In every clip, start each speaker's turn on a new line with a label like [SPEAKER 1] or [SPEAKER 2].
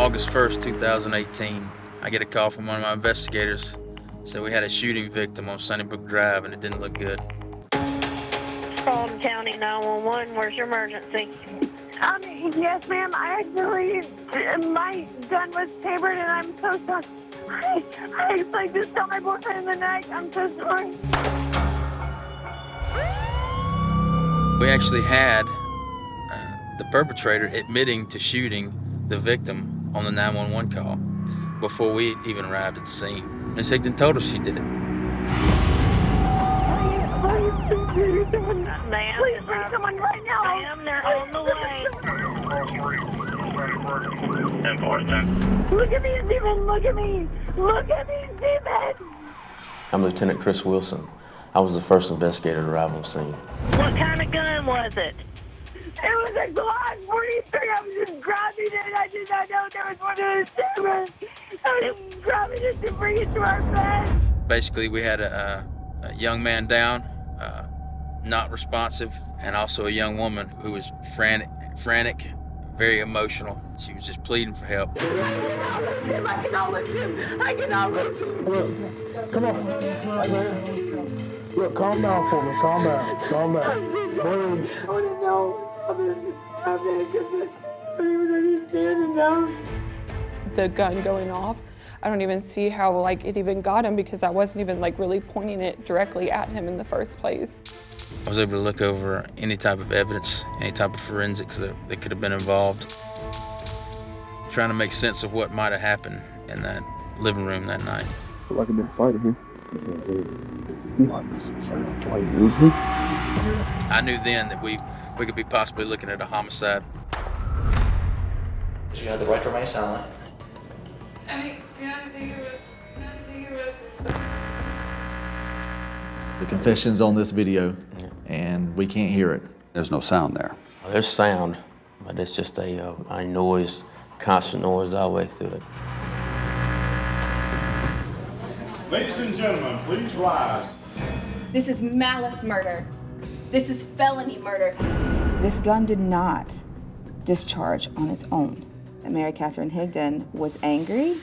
[SPEAKER 1] August 1st, 2018, I get a call from one of my investigators. Said we had a shooting victim on Sunnybrook Drive and it didn't look good.
[SPEAKER 2] Fulton County 911, where's your emergency?
[SPEAKER 3] Yes, ma'am. I actually, my gun was tapered and I'm so sorry. I actually just shot my boyfriend in the neck. I'm so sorry.
[SPEAKER 1] We actually had the perpetrator admitting to shooting the victim on the 911 call before we even arrived at the scene. Ms. Higdon told us she did it.
[SPEAKER 2] Ma'am,
[SPEAKER 3] Please bring someone right now.
[SPEAKER 2] Ma'am, they're on the way.
[SPEAKER 3] Look at me, Stephen. Look at me. Look at me, Stephen.
[SPEAKER 4] I'm Lieutenant Chris Wilson. I was the first investigator to arrive on scene.
[SPEAKER 2] What kind of gun was it?
[SPEAKER 3] It was a Glock 43. I was just grabbing it. I did not know there was one of those cameras. I was just grabbing it to bring it to our bed.
[SPEAKER 1] Basically, we had a young man down, not responsive, and also a young woman who was frantic, very emotional. She was just pleading for help.
[SPEAKER 3] I cannot lose him. I cannot lose him.
[SPEAKER 5] Look, come on. Look, calm down for me. Calm down. Calm down.
[SPEAKER 3] I'm so sorry. I want to know how this happened because I don't even understand it now.
[SPEAKER 6] The gun going off, I don't even see how it even got him because I wasn't even really pointing it directly at him in the first place.
[SPEAKER 1] I was able to look over any type of evidence, any type of forensics that could have been involved, trying to make sense of what might have happened in that living room that night.
[SPEAKER 5] Feel like I've been fighting here.
[SPEAKER 1] I knew then that we could be possibly looking at a homicide.
[SPEAKER 7] You had the right to remain silent.
[SPEAKER 6] I think it was.
[SPEAKER 8] The confession's on this video, and we can't hear it.
[SPEAKER 9] There's no sound there.
[SPEAKER 4] Well, there's sound, but it's just a noise, constant noise all the way through it.
[SPEAKER 10] Ladies and gentlemen, please rise.
[SPEAKER 11] This is malice murder. This is felony murder. This gun did not discharge on its own. Mary Katherine Higdon was angry,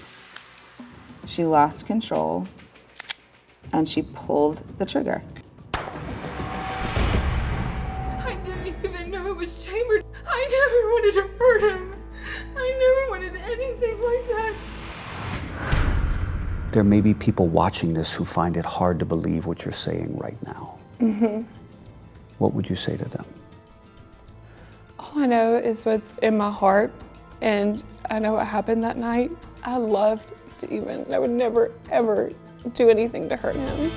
[SPEAKER 11] she lost control, and she pulled the trigger.
[SPEAKER 6] I didn't even know it was chambered. I never wanted to hurt him. I never wanted anything like that.
[SPEAKER 9] There may be people watching this who find it hard to believe what you're saying right now.
[SPEAKER 6] Mm-hmm.
[SPEAKER 9] What would you say to them?
[SPEAKER 6] All I know is what's in my heart, and I know what happened that night. I loved Stephen. I would never, ever do anything to hurt him.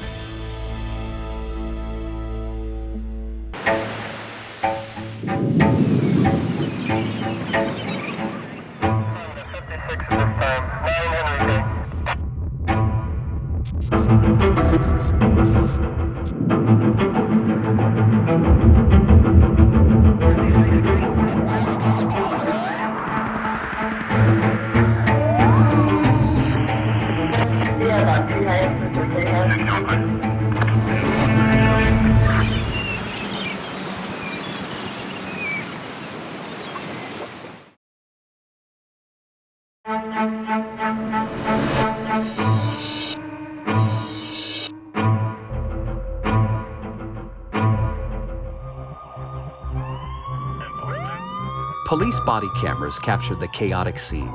[SPEAKER 9] Police body cameras captured the chaotic scene.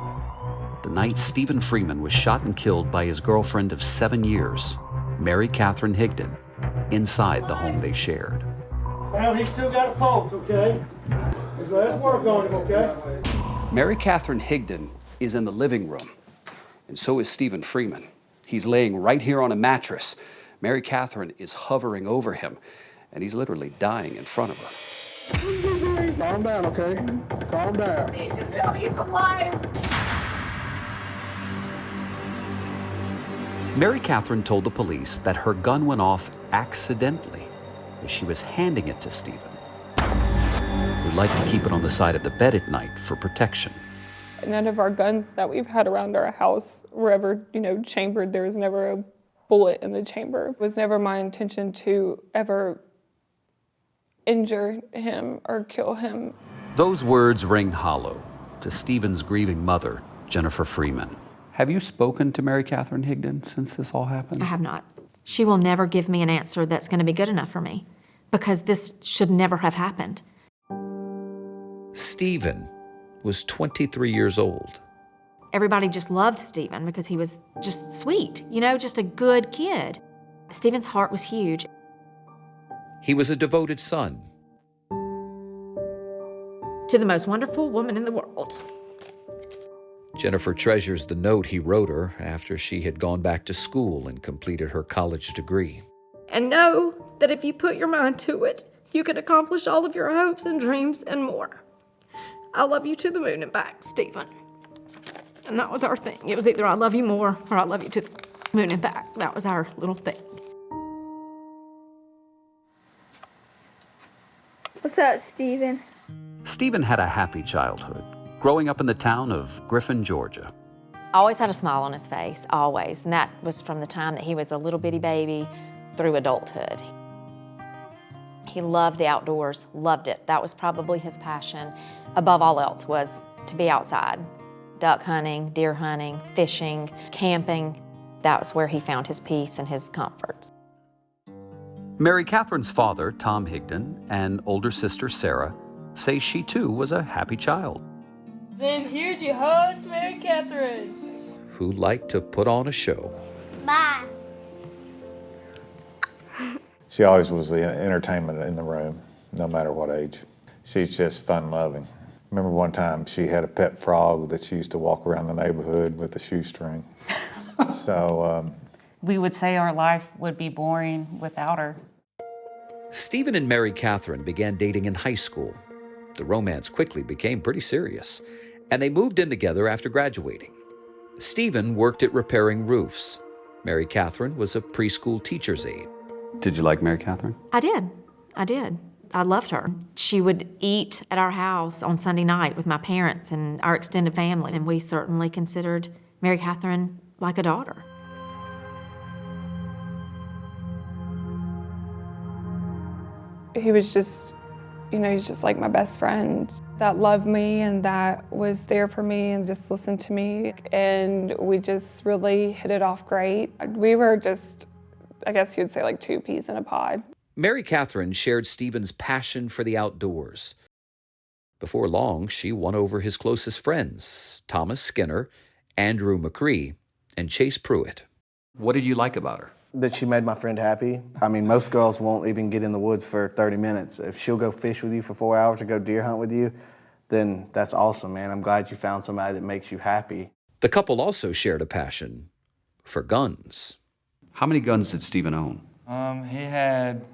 [SPEAKER 9] The night Stephen Freeman was shot and killed by his girlfriend of 7 years, Mary Katherine Higdon, inside the home they shared.
[SPEAKER 5] Well, he's still got a pulse, okay? So let's work on him, okay?
[SPEAKER 9] Mary Katherine Higdon is in the living room, and so is Stephen Freeman. He's laying right here on a mattress. Mary Katherine is hovering over him, and he's literally dying in front of her.
[SPEAKER 5] I'm so sorry. Calm down, okay? Calm down.
[SPEAKER 3] Please just tell me he's alive.
[SPEAKER 9] Mary Katherine told the police that her gun went off accidentally as she was handing it to Stephen. We'd like to keep it on the side of the bed at night for protection.
[SPEAKER 6] None of our guns that we've had around our house were ever, chambered. There was never a bullet in the chamber. It was never my intention to ever injure him or kill him.
[SPEAKER 9] Those words ring hollow to Stephen's grieving mother, Jennifer Freeman. Have you spoken to Mary Katherine Higdon since this all happened?
[SPEAKER 7] I have not. She will never give me an answer that's going to be good enough for me, because this should never have happened.
[SPEAKER 9] Stephen was 23 years old.
[SPEAKER 7] Everybody just loved Stephen because he was just sweet, you know, just a good kid. Stephen's heart was huge.
[SPEAKER 9] He was a devoted son.
[SPEAKER 7] To the most wonderful woman in the world.
[SPEAKER 9] Jennifer treasures the note he wrote her after she had gone back to school and completed her college degree.
[SPEAKER 7] And know that if you put your mind to it, you can accomplish all of your hopes and dreams and more. I love you to the moon and back, Stephen. And that was our thing. It was either I love you more or I love you to the moon and back. That was our little thing.
[SPEAKER 12] What's up, Stephen?
[SPEAKER 9] Stephen had a happy childhood, growing up in the town of Griffin, Georgia.
[SPEAKER 7] Always had a smile on his face, always. And that was from the time that he was a little bitty baby through adulthood. He loved the outdoors, loved it. That was probably his passion. Above all else was to be outside. Duck hunting, deer hunting, fishing, camping. That was where he found his peace and his comforts.
[SPEAKER 9] Mary Katherine's father, Tom Higdon, and older sister, Sarah, say she too was a happy child.
[SPEAKER 13] Then here's your host, Mary Katherine,
[SPEAKER 9] who liked to put on a show.
[SPEAKER 12] Bye.
[SPEAKER 14] She always was the entertainment in the room, no matter what age. She's just fun-loving. Remember one time she had a pet frog that she used to walk around the neighborhood with a shoestring.
[SPEAKER 15] We would say our life would be boring without her.
[SPEAKER 9] Stephen and Mary Katherine began dating in high school. The romance quickly became pretty serious, and they moved in together after graduating. Stephen worked at repairing roofs. Mary Katherine was a preschool teacher's aide. Did you like Mary Katherine?
[SPEAKER 7] I did. I loved her. She would eat at our house on Sunday night with my parents and our extended family, and we certainly considered Mary Katherine like a daughter.
[SPEAKER 6] He was just, he's just like my best friend that loved me and that was there for me and just listened to me. And we just really hit it off great. We were just, I guess you'd say, like two peas in a pod.
[SPEAKER 9] Mary Katherine shared Stephen's passion for the outdoors. Before long, she won over his closest friends, Thomas Skinner, Andrew McCree, and Chase Pruitt. What did you like about her?
[SPEAKER 16] That she made my friend happy. I mean, most girls won't even get in the woods for 30 minutes. If she'll go fish with you for 4 hours or go deer hunt with you, then that's awesome, man. I'm glad you found somebody that makes you happy.
[SPEAKER 9] The couple also shared a passion for guns. How many guns did Stephen own?
[SPEAKER 13] He had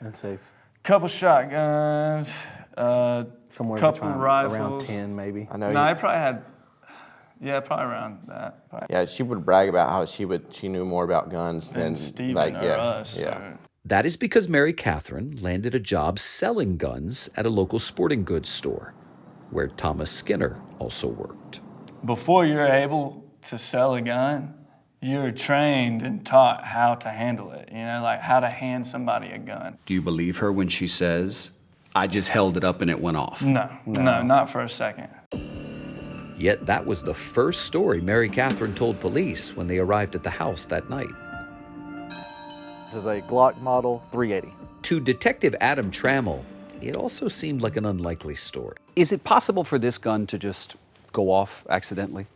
[SPEAKER 16] I'd say
[SPEAKER 13] couple shotguns,
[SPEAKER 16] somewhere
[SPEAKER 13] couple rifles.
[SPEAKER 16] Around 10 maybe.
[SPEAKER 13] I know. No, he probably had, probably around that. Probably.
[SPEAKER 4] Yeah, she would brag about how she knew more about guns than
[SPEAKER 13] Stephen or us.
[SPEAKER 4] Yeah.
[SPEAKER 9] That is because Mary Katherine landed a job selling guns at a local sporting goods store, where Thomas Skinner also worked.
[SPEAKER 13] Before you're able to sell a gun, you're trained and taught how to handle it, like how to hand somebody a gun.
[SPEAKER 9] Do you believe her when she says, I just held it up and it went off?
[SPEAKER 13] No, not for a second.
[SPEAKER 9] Yet that was the first story Mary Katherine told police when they arrived at the house that night.
[SPEAKER 17] This is a Glock Model 380.
[SPEAKER 9] To Detective Adam Trammell, it also seemed like an unlikely story. Is it possible for this gun to just go off accidentally?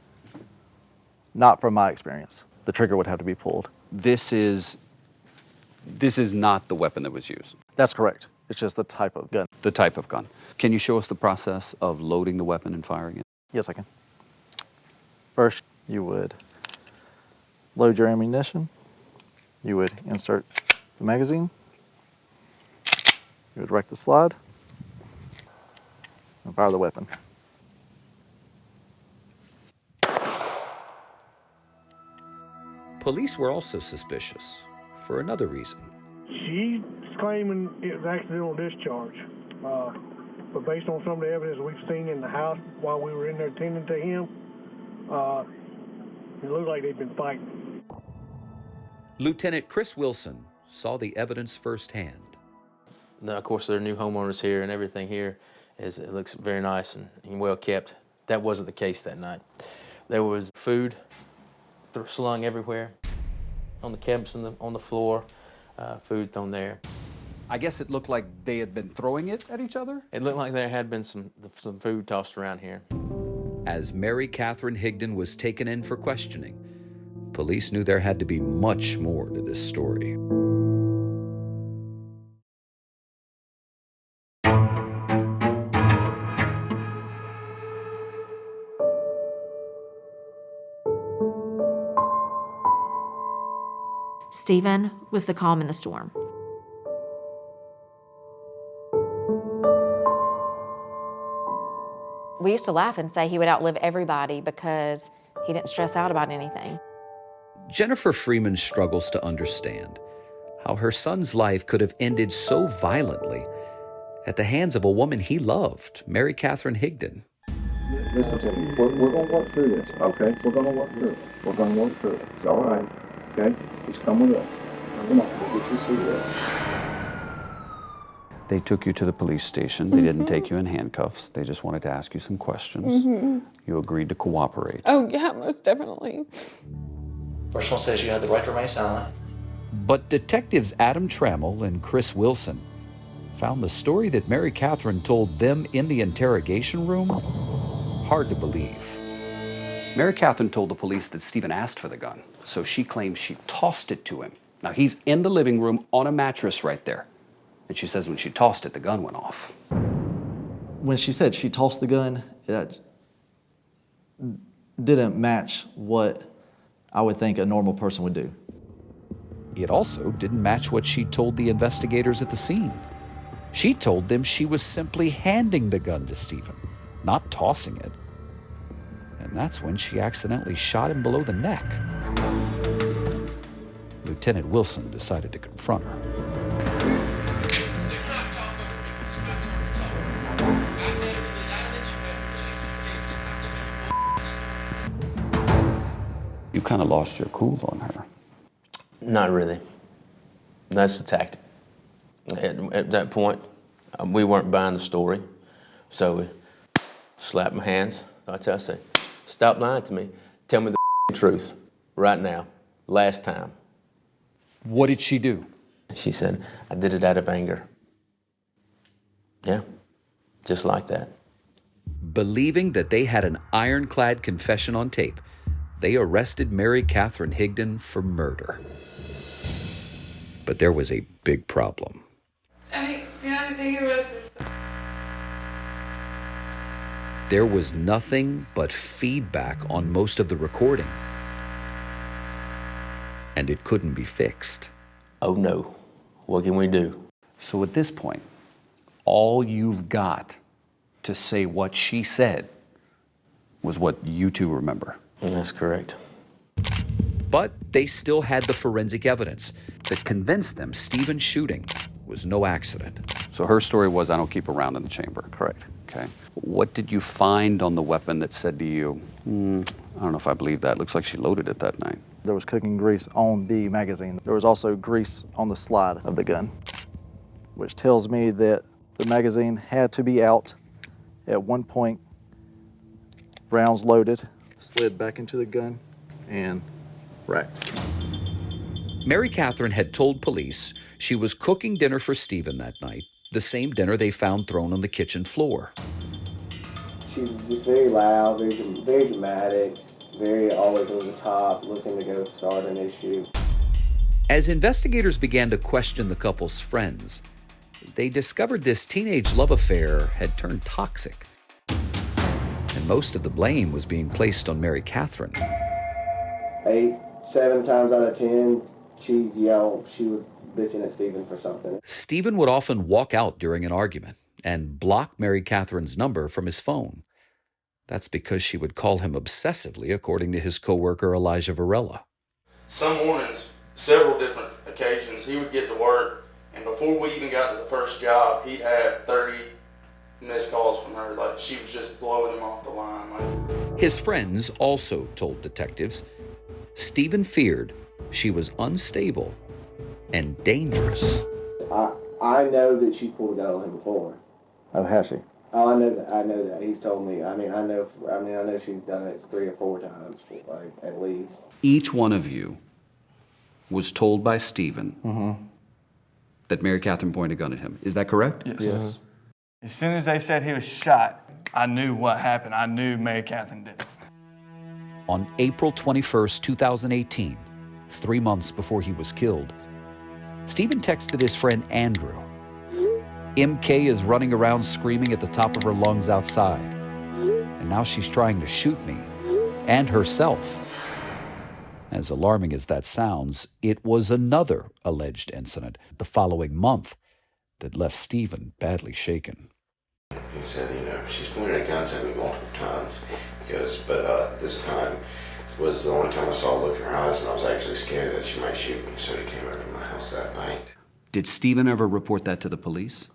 [SPEAKER 17] Not from my experience. The trigger would have to be pulled.
[SPEAKER 9] This is not the weapon that was used.
[SPEAKER 17] That's correct. It's just the type of gun.
[SPEAKER 9] The type of gun. Can you show us the process of loading the weapon and firing it?
[SPEAKER 17] Yes, I can. First, you would load your ammunition. You would insert the magazine. You would rect the slide and fire the weapon.
[SPEAKER 9] Police were also suspicious for another reason.
[SPEAKER 5] She's claiming it was accidental discharge. But based on some of the evidence we've seen in the house while we were in there tending to him, it looked like they'd been fighting.
[SPEAKER 9] Lieutenant Chris Wilson saw the evidence firsthand.
[SPEAKER 4] Now, of course, there are new homeowners here, and everything here it looks very nice and well kept. That wasn't the case that night. There was food slung everywhere, on the cabinets, on the floor, food thrown there.
[SPEAKER 9] I guess it looked like they had been throwing it at each other?
[SPEAKER 4] It looked like there had been some food tossed around here.
[SPEAKER 18] As Mary Katherine Higdon was taken in for questioning, police knew there had to be much more to this story.
[SPEAKER 7] Stephen was the calm in the storm. We used to laugh and say he would outlive everybody because he didn't stress out about anything.
[SPEAKER 18] Jennifer Freeman struggles to understand how her son's life could have ended so violently at the hands of a woman he loved, Mary Katherine Higdon.
[SPEAKER 19] Listen to me. We're going to work through this, okay? We're going to work through it. We're going to work through it. It's all right, okay? Just come with us. Come on, we'll get you seated.
[SPEAKER 9] They took you to the police station. They didn't take you in handcuffs. They just wanted to ask you some questions. You agreed to cooperate.
[SPEAKER 6] Oh, yeah, most definitely.
[SPEAKER 8] First one says you had the right to remain silent.
[SPEAKER 18] But detectives Adam Trammell and Chris Wilson found the story that Mary Katherine told them in the interrogation room hard to believe.
[SPEAKER 9] Mary Katherine told the police that Stephen asked for the gun, so she claims she tossed it to him. Now, he's in the living room on a mattress right there. And she says when she tossed it, the gun went off.
[SPEAKER 8] When she said she tossed the gun, that didn't match what I would think a normal person would do.
[SPEAKER 18] It also didn't match what she told the investigators at the scene. She told them she was simply handing the gun to Stephen, not tossing it. And that's when she accidentally shot him below the neck. Lieutenant Wilson decided to confront her.
[SPEAKER 9] You kind of lost your cool on her.
[SPEAKER 4] Not really. That's the tactic. At that point, we weren't buying the story, so we slapped my hands. I said, stop lying to me. Tell me the truth right now, last time.
[SPEAKER 9] What did she do?
[SPEAKER 4] She said, I did it out of anger. Yeah, just like that.
[SPEAKER 18] Believing that they had an ironclad confession on tape, they arrested Mary Katherine Higdon for murder. But there was a big problem.
[SPEAKER 6] I mean, the only thing it was is
[SPEAKER 18] There was nothing but feedback on most of the recording. And it couldn't be fixed.
[SPEAKER 4] Oh no, what can we do?
[SPEAKER 9] So at this point, all you've got to say what she said was what you two remember.
[SPEAKER 4] That's correct.
[SPEAKER 18] But they still had the forensic evidence that convinced them Stephen's shooting was no accident.
[SPEAKER 9] So her story was, I don't keep around in the chamber.
[SPEAKER 8] Correct.
[SPEAKER 9] Okay. What did you find on the weapon that said to you, I don't know if I believe that. Looks like she loaded it that night.
[SPEAKER 17] There was cooking grease on the magazine. There was also grease on the slide of the gun, which tells me that the magazine had to be out at one point, rounds loaded, slid back into the gun, and racked.
[SPEAKER 18] Mary Katherine had told police she was cooking dinner for Stephen that night, the same dinner they found thrown on the kitchen floor.
[SPEAKER 16] She's just very loud, very dramatic, very always over the top, looking to go start an issue.
[SPEAKER 18] As investigators began to question the couple's friends, they discovered this teenage love affair had turned toxic. And most of the blame was being placed on Mary Katherine.
[SPEAKER 16] 7 times out of 10, she was bitching at Stephen for something.
[SPEAKER 18] Stephen would often walk out during an argument and block Mary Katherine's number from his phone. That's because she would call him obsessively, according to his coworker Elijah Varela.
[SPEAKER 1] Some mornings, several different occasions, he would get to work, and before we even got to the first job, he'd have 30 missed calls from her. Like, she was just blowing him off the line.
[SPEAKER 18] His friends also told detectives Stephen feared she was unstable and dangerous.
[SPEAKER 16] I know that she's pulled a gun on him before.
[SPEAKER 17] Oh, has she?
[SPEAKER 16] Oh, I know that. He's told me. I know she's done it 3 or 4 times, like, at least.
[SPEAKER 9] Each one of you was told by Stephen that Mary Katherine pointed a gun at him. Is that correct?
[SPEAKER 13] Yes. As soon as they said he was shot, I knew what happened. I knew Mary Katherine did it.
[SPEAKER 18] On April 21st, 2018, 3 months before he was killed, Stephen texted his friend Andrew. MK is running around screaming at the top of her lungs outside. And now she's trying to shoot me and herself. As alarming as that sounds, it was another alleged incident the following month that left Stephen badly shaken.
[SPEAKER 4] He said, she's pointed a gun at me multiple times. But this time was the only time I saw a look in her eyes, and I was actually scared that she might shoot me. So he came over to my house that night.
[SPEAKER 9] Did Stephen ever report that to the police?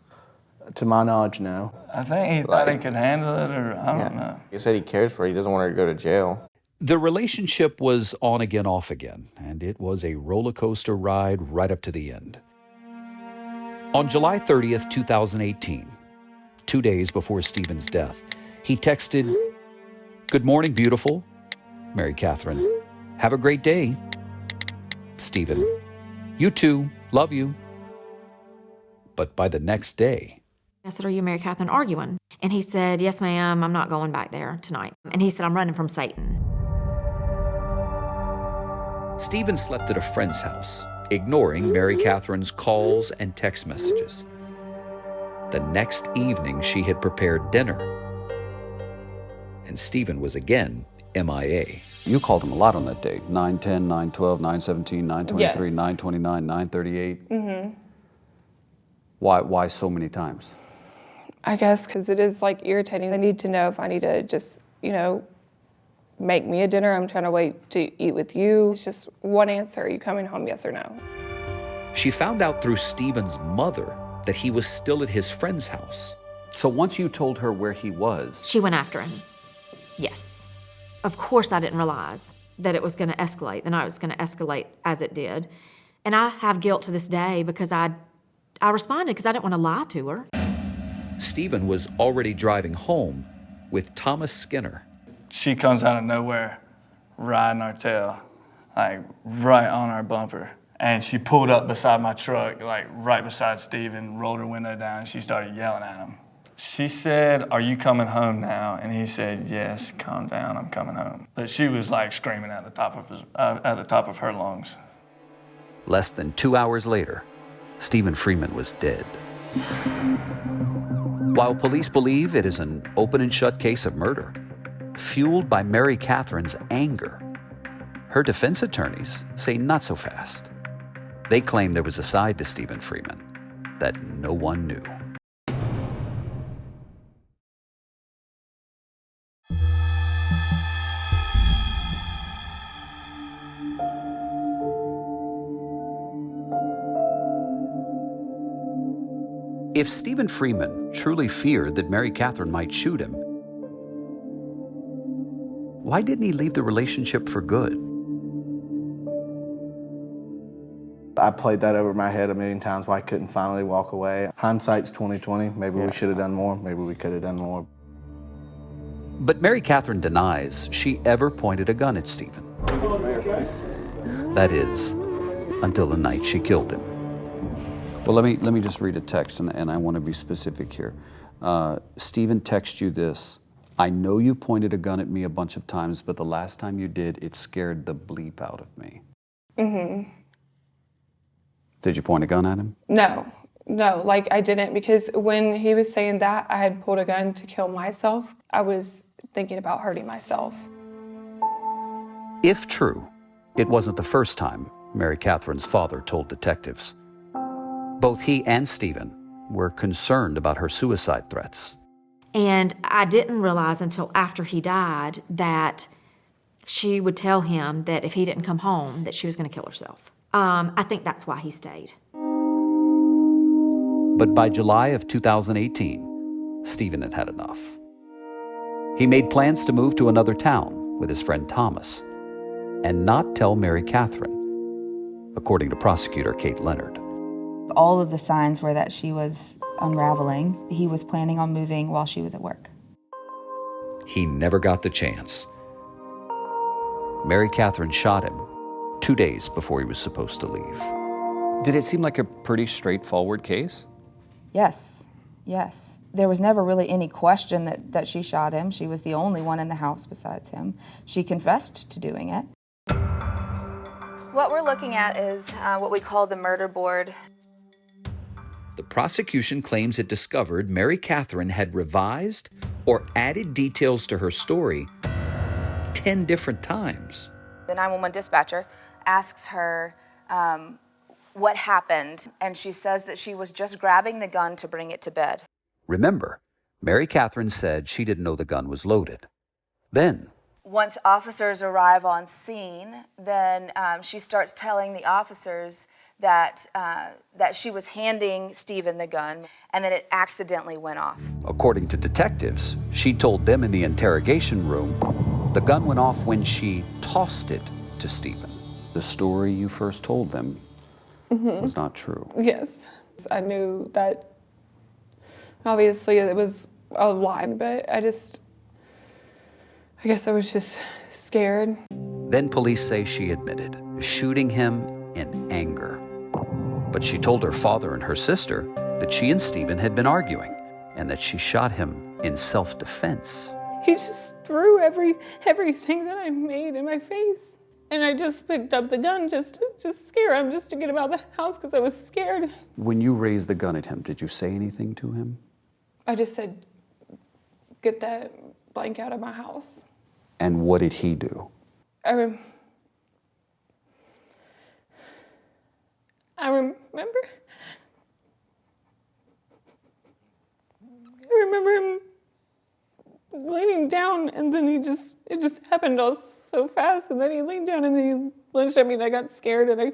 [SPEAKER 16] To my knowledge, no.
[SPEAKER 13] I think he thought he could handle it, or I don't know.
[SPEAKER 20] He said he cares for her. He doesn't want her to go to jail.
[SPEAKER 18] The relationship was on again, off again, and it was a roller coaster ride right up to the end. On July 30th, 2018, 2 days before Stephen's death, he texted, "Good morning, beautiful. Mary Katherine, have a great day. Stephen, you too, love you." But by the next day,
[SPEAKER 7] I said, "Are you and Mary Katherine arguing?" And he said, "Yes, ma'am, I'm not going back there tonight." And he said, "I'm running from Satan."
[SPEAKER 18] Stephen slept at a friend's house, ignoring Mary Katherine's calls and text messages. The next evening, she had prepared dinner, and Stephen was again MIA.
[SPEAKER 9] You called him a lot on that day. 9:10, 9:12, 9:17, 9:23,
[SPEAKER 6] Yes.
[SPEAKER 9] 9:29, 9:38.
[SPEAKER 6] Mm-hmm.
[SPEAKER 9] Why so many times?
[SPEAKER 6] I guess because it is like irritating. I need to know if I need to just, make me a dinner. I'm trying to wait to eat with you. It's just one answer. Are you coming home, yes or no?
[SPEAKER 18] She found out through Stephen's mother that he was still at his friend's house.
[SPEAKER 9] So once you told her where he was,
[SPEAKER 7] She went after him. Yes. Of course I didn't realize that it was going to escalate, the night was going to escalate as it did. And I have guilt to this day because I responded because I didn't want to lie to her.
[SPEAKER 18] Stephen was already driving home with Thomas Skinner.
[SPEAKER 13] She comes out of nowhere, riding our tail, like right on our bumper. And she pulled up beside my truck, like right beside Stephen, rolled her window down, and she started yelling at him. She said, "Are you coming home now?" And he said, "Yes, calm down, I'm coming home." But she was like screaming at the top of her lungs.
[SPEAKER 18] Less than 2 hours later, Stephen Freeman was dead. While police believe it is an open and shut case of murder, fueled by Mary Katherine's anger, her defense attorneys say not so fast. They claim there was a side to Stephen Freeman that no one knew. If Stephen Freeman truly feared that Mary Katherine might shoot him, why didn't he leave the relationship for good?
[SPEAKER 16] I played that over my head a million times why I couldn't finally walk away. Hindsight's 20/20. Maybe we should have done more. Maybe we could have done more.
[SPEAKER 18] But Mary Katherine denies she ever pointed a gun at Stephen. That is, until the night she killed him.
[SPEAKER 9] Well, let me just read a text, and I want to be specific here. Stephen texted you this: "I know you pointed a gun at me a bunch of times, but the last time you did, it scared the bleep out of me."
[SPEAKER 6] Mm-hmm.
[SPEAKER 9] Did you point a gun at him?
[SPEAKER 6] No, I didn't, because when he was saying that I had pulled a gun to kill myself, I was thinking about hurting myself.
[SPEAKER 18] If true, it wasn't the first time Mary Katherine's father told detectives. Both he and Stephen were concerned about her suicide threats.
[SPEAKER 7] And I didn't realize until after he died that she would tell him that if he didn't come home, that she was going to kill herself. I think that's why he stayed.
[SPEAKER 18] But by July of 2018, Stephen had had enough. He made plans to move to another town with his friend Thomas and not tell Mary Katherine, according to prosecutor Kate Leonard.
[SPEAKER 11] All of the signs were that she was unraveling. He was planning on moving while she was at work.
[SPEAKER 18] He never got the chance. Mary Katherine shot him 2 days before he was supposed to leave.
[SPEAKER 9] Did it seem like a pretty straightforward case?
[SPEAKER 11] Yes, yes. There was never really any question that she shot him. She was the only one in the house besides him. She confessed to doing it. What we're looking at is what we call the murder board.
[SPEAKER 18] The prosecution claims it discovered Mary Katherine had revised or added details to her story 10 different times.
[SPEAKER 11] The 911 dispatcher asks her what happened, and she says that she was just grabbing the gun to bring it to bed.
[SPEAKER 18] Remember, Mary Katherine said she didn't know the gun was loaded. Then,
[SPEAKER 11] once officers arrive on scene, then she starts telling the officers that she was handing Stephen the gun and that it accidentally went off.
[SPEAKER 18] according to detectives, she told them in the interrogation room the gun went off when she tossed it to Stephen.
[SPEAKER 9] The story you first told them was not true.
[SPEAKER 6] Yes. I knew that obviously it was a lie, but I guess I was just scared.
[SPEAKER 18] Then police say she admitted shooting him in anger. But she told her father and her sister that she and Stephen had been arguing and that she shot him in self-defense.
[SPEAKER 6] He just threw everything that I made in my face. And I just picked up the gun just to scare him, just to get him out of the house because I was scared.
[SPEAKER 9] When you raised the gun at him, did you say anything to him?
[SPEAKER 6] I just said, get that blank out of my house.
[SPEAKER 9] And what did he do?
[SPEAKER 6] I remember him leaning down, and then it just happened all so fast, and then he leaned down and then he lunged at me, and I got scared and I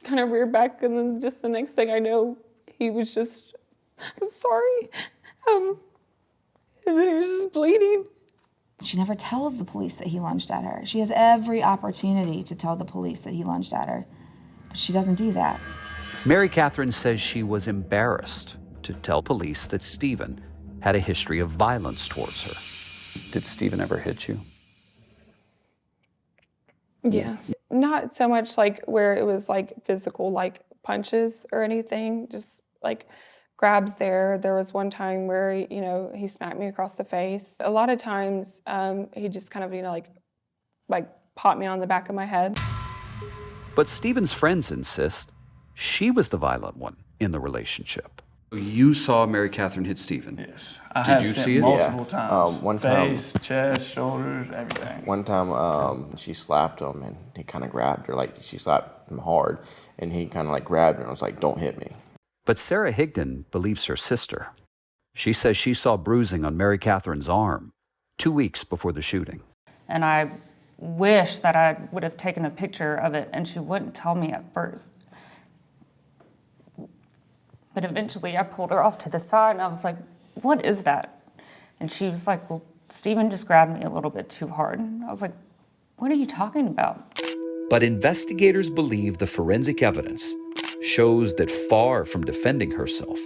[SPEAKER 6] kind of reared back, and then just the next thing I know, he was just, I'm sorry, and then he was just bleeding.
[SPEAKER 11] She never tells the police that he lunged at her. She has every opportunity to tell the police that he lunged at her, but she doesn't do that.
[SPEAKER 18] Mary Katherine says she was embarrassed to tell police that Stephen had a history of violence towards her.
[SPEAKER 9] Did Stephen ever hit you?
[SPEAKER 6] Yes. Not so much like where it was like physical, like punches or anything, just like grabs there. There was one time where, he smacked me across the face. A lot of times he just kind of, like popped me on the back of my head.
[SPEAKER 18] But Stephen's friends insist she was the violent one in the relationship.
[SPEAKER 9] You saw Mary Katherine hit Stephen?
[SPEAKER 13] Yes. I
[SPEAKER 9] Did
[SPEAKER 13] have
[SPEAKER 9] you
[SPEAKER 13] seen
[SPEAKER 9] see it?
[SPEAKER 13] multiple times.
[SPEAKER 20] One time,
[SPEAKER 13] face, chest, shoulders, everything.
[SPEAKER 20] one time, she slapped him and he kind of grabbed her, like she slapped him hard, and he kind of like grabbed her and was like, "Don't hit me."
[SPEAKER 18] But Sarah Higdon believes her sister. She says she saw bruising on Mary Katherine's arm 2 weeks before the shooting.
[SPEAKER 15] And I wish that I would have taken a picture of it, and she wouldn't tell me at first. But eventually I pulled her off to the side and I was like, "What is that?" And she was like, "Well, Stephen just grabbed me a little bit too hard." And I was like, "What are you talking about?"
[SPEAKER 18] But investigators believe the forensic evidence shows that far from defending herself,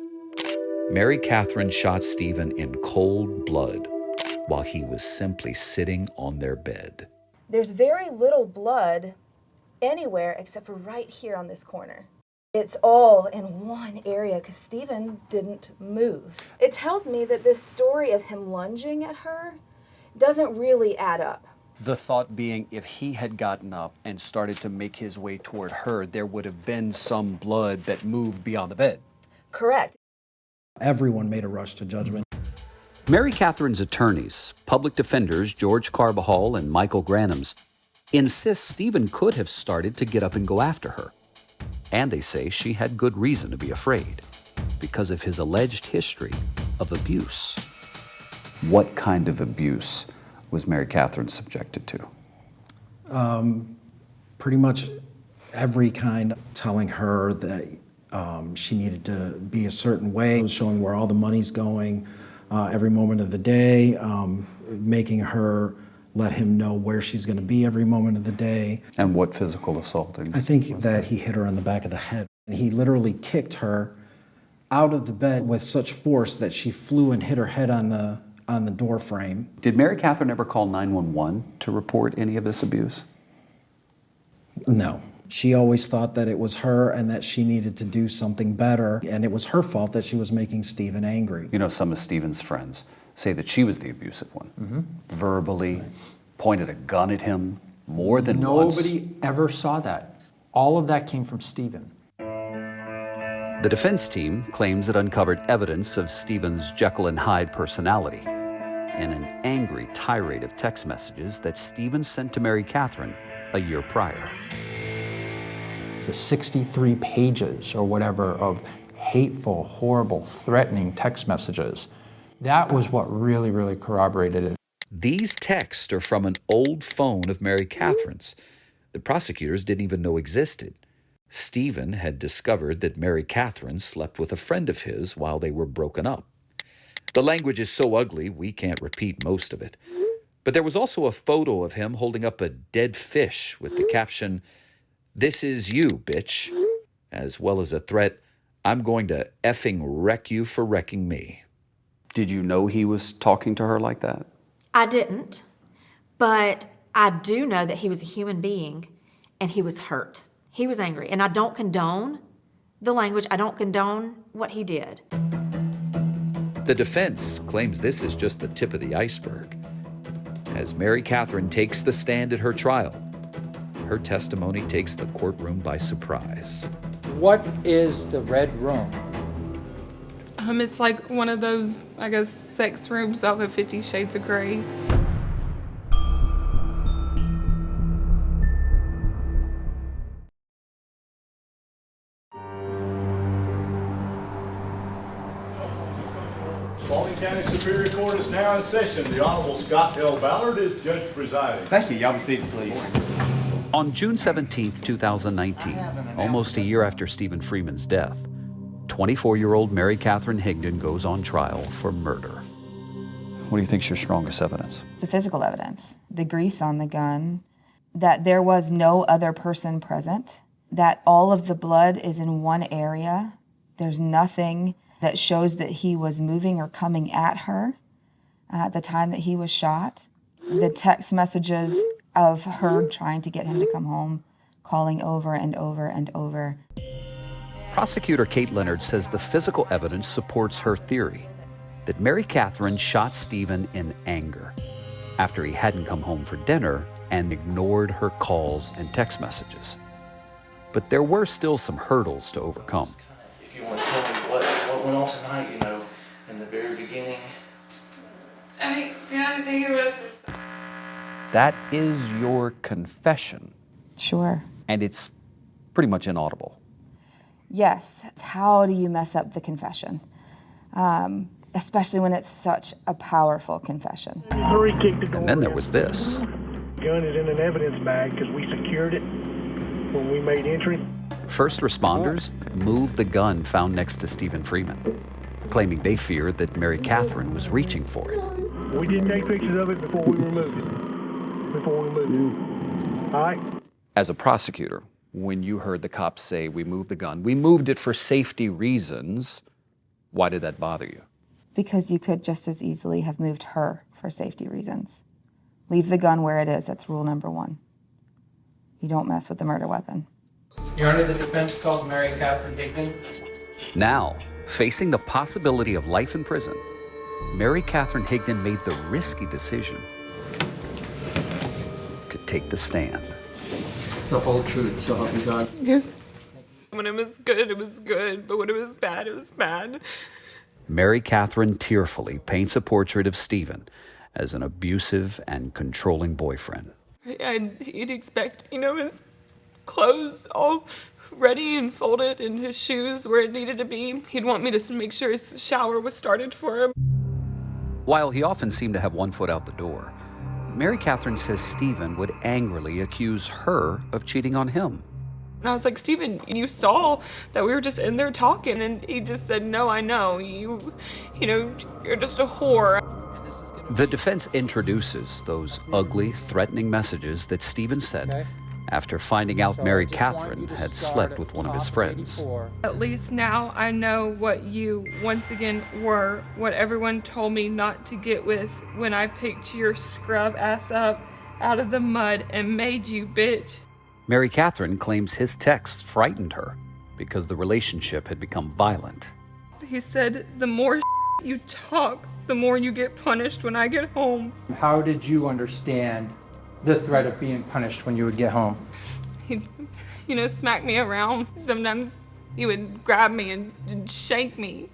[SPEAKER 18] Mary Katherine shot Stephen in cold blood while he was simply sitting on their bed.
[SPEAKER 11] There's very little blood anywhere except for right here on this corner. It's all in one area because Stephen didn't move. It tells me that this story of him lunging at her doesn't really add up.
[SPEAKER 9] The thought being, if he had gotten up and started to make his way toward her, there would have been some blood that moved beyond the bed.
[SPEAKER 11] Correct.
[SPEAKER 21] Everyone made a rush to judgment.
[SPEAKER 18] Mary Katherine's attorneys, public defenders George Carbajal and Michael Granums, insist Stephen could have started to get up and go after her. And they say she had good reason to be afraid because of his alleged history of abuse.
[SPEAKER 9] What kind of abuse was Mary Katherine subjected to?
[SPEAKER 21] Pretty much every kind, telling her that she needed to be a certain way, showing where all the money's going every moment of the day, making her let him know where she's going to be every moment of the day.
[SPEAKER 9] And what physical assaulting?
[SPEAKER 21] I think that he hit her on the back of the head. He literally kicked her out of the bed with such force that she flew and hit her head on the door frame.
[SPEAKER 9] Did Mary Katherine ever call 911 to report any of this abuse?
[SPEAKER 21] No. She always thought that it was her and that she needed to do something better, and it was her fault that she was making Stephen angry.
[SPEAKER 9] You know, some of Stephen's friends say that she was the abusive one. Verbally, pointed a gun at him more than once.
[SPEAKER 2] Nobody ever saw that. All of that came from Stephen.
[SPEAKER 18] The defense team claims it uncovered evidence of Stephen's Jekyll and Hyde personality in an angry tirade of text messages that Stephen sent to Mary Katherine a year prior.
[SPEAKER 2] The 63 pages or whatever of hateful, horrible, threatening text messages, that was what really, really corroborated it.
[SPEAKER 18] These texts are from an old phone of Mary Katherine's that prosecutors didn't even know existed. Stephen had discovered that Mary Katherine slept with a friend of his while they were broken up. The language is so ugly, we can't repeat most of it. But there was also a photo of him holding up a dead fish with the caption, "This is you, bitch," as well as a threat, "I'm going to effing wreck you for wrecking me."
[SPEAKER 9] Did you know he was talking to her like that?
[SPEAKER 7] I didn't, but I do know that he was a human being and he was hurt. He was angry, and I don't condone the language. I don't condone what he did.
[SPEAKER 18] The defense claims this is just the tip of the iceberg. As Mary Katherine takes the stand at her trial, her testimony takes the courtroom by surprise.
[SPEAKER 2] What is the red room?
[SPEAKER 6] It's like one of those, I guess, sex rooms off of 50 Shades of Grey.
[SPEAKER 10] Spalding County Superior Court is now in session. The Honorable Scott L. Ballard is judge presiding.
[SPEAKER 20] Thank you. Y'all be seated, please.
[SPEAKER 18] On June 17, 2019, almost a year after Stephen Freeman's death, 24-year-old Mary Katherine Higdon goes on trial for murder.
[SPEAKER 9] What do you think is your strongest evidence?
[SPEAKER 11] The physical evidence, the grease on the gun, that there was no other person present, that all of the blood is in one area. There's nothing that shows that he was moving or coming at her at the time that he was shot. The text messages of her trying to get him to come home, calling over and over and over.
[SPEAKER 18] Prosecutor Kate Leonard says the physical evidence supports her theory that Mary Katherine shot Stephen in anger after he hadn't come home for dinner and ignored her calls and text messages. But there were still some hurdles to overcome.
[SPEAKER 4] If you want to tell me what went on tonight, you know, in the very beginning.
[SPEAKER 6] I think it was...
[SPEAKER 9] That is your confession.
[SPEAKER 11] Sure.
[SPEAKER 9] And it's pretty much inaudible.
[SPEAKER 11] Yes. How do you mess up the confession? Especially when it's such a powerful confession.
[SPEAKER 18] And then there was this.
[SPEAKER 5] The gun is in an evidence bag because we secured it when we made entry.
[SPEAKER 18] First responders moved the gun found next to Stephen Freeman, claiming they feared that Mary Katherine was reaching for it.
[SPEAKER 5] We did take pictures of it before we removed it. All right?
[SPEAKER 9] As a prosecutor, when you heard the cops say, "We moved the gun, we moved it for safety reasons," why did that bother you?
[SPEAKER 11] Because you could just as easily have moved her for safety reasons. Leave the gun where it is. That's rule number one. You don't mess with the murder weapon.
[SPEAKER 2] Your Honor, the defense called Mary Katherine Higdon.
[SPEAKER 18] Now, facing the possibility of life in prison, Mary Katherine Higdon made the risky decision to take the stand.
[SPEAKER 2] The whole truth, so help you God.
[SPEAKER 6] Yes. When it was good, it was good. But when it was bad, it was bad.
[SPEAKER 18] Mary Katherine tearfully paints a portrait of Stephen as an abusive and controlling boyfriend.
[SPEAKER 6] And he'd expect, his clothes all ready and folded and his shoes where it needed to be. He'd want me to make sure his shower was started for him.
[SPEAKER 18] While he often seemed to have one foot out the door, Mary Katherine says Stephen would angrily accuse her of cheating on him.
[SPEAKER 6] And I was like, "Stephen, you saw that we were just in there talking." And he just said, "No, I know. You're just a whore."
[SPEAKER 18] The defense introduces those ugly, threatening messages that Stephen sent after finding out Mary Katherine had slept with one of his friends.
[SPEAKER 6] At least now I know what you, once again, were, what everyone told me not to get with when I picked your scrub ass up out of the mud and made you bitch.
[SPEAKER 18] Mary Katherine claims his texts frightened her because the relationship had become violent.
[SPEAKER 6] He said, the more you talk, the more you get punished when I get home.
[SPEAKER 2] How did you understand the threat of being punished when you would get home?
[SPEAKER 6] He'd, smack me around. Sometimes he would grab me and shake me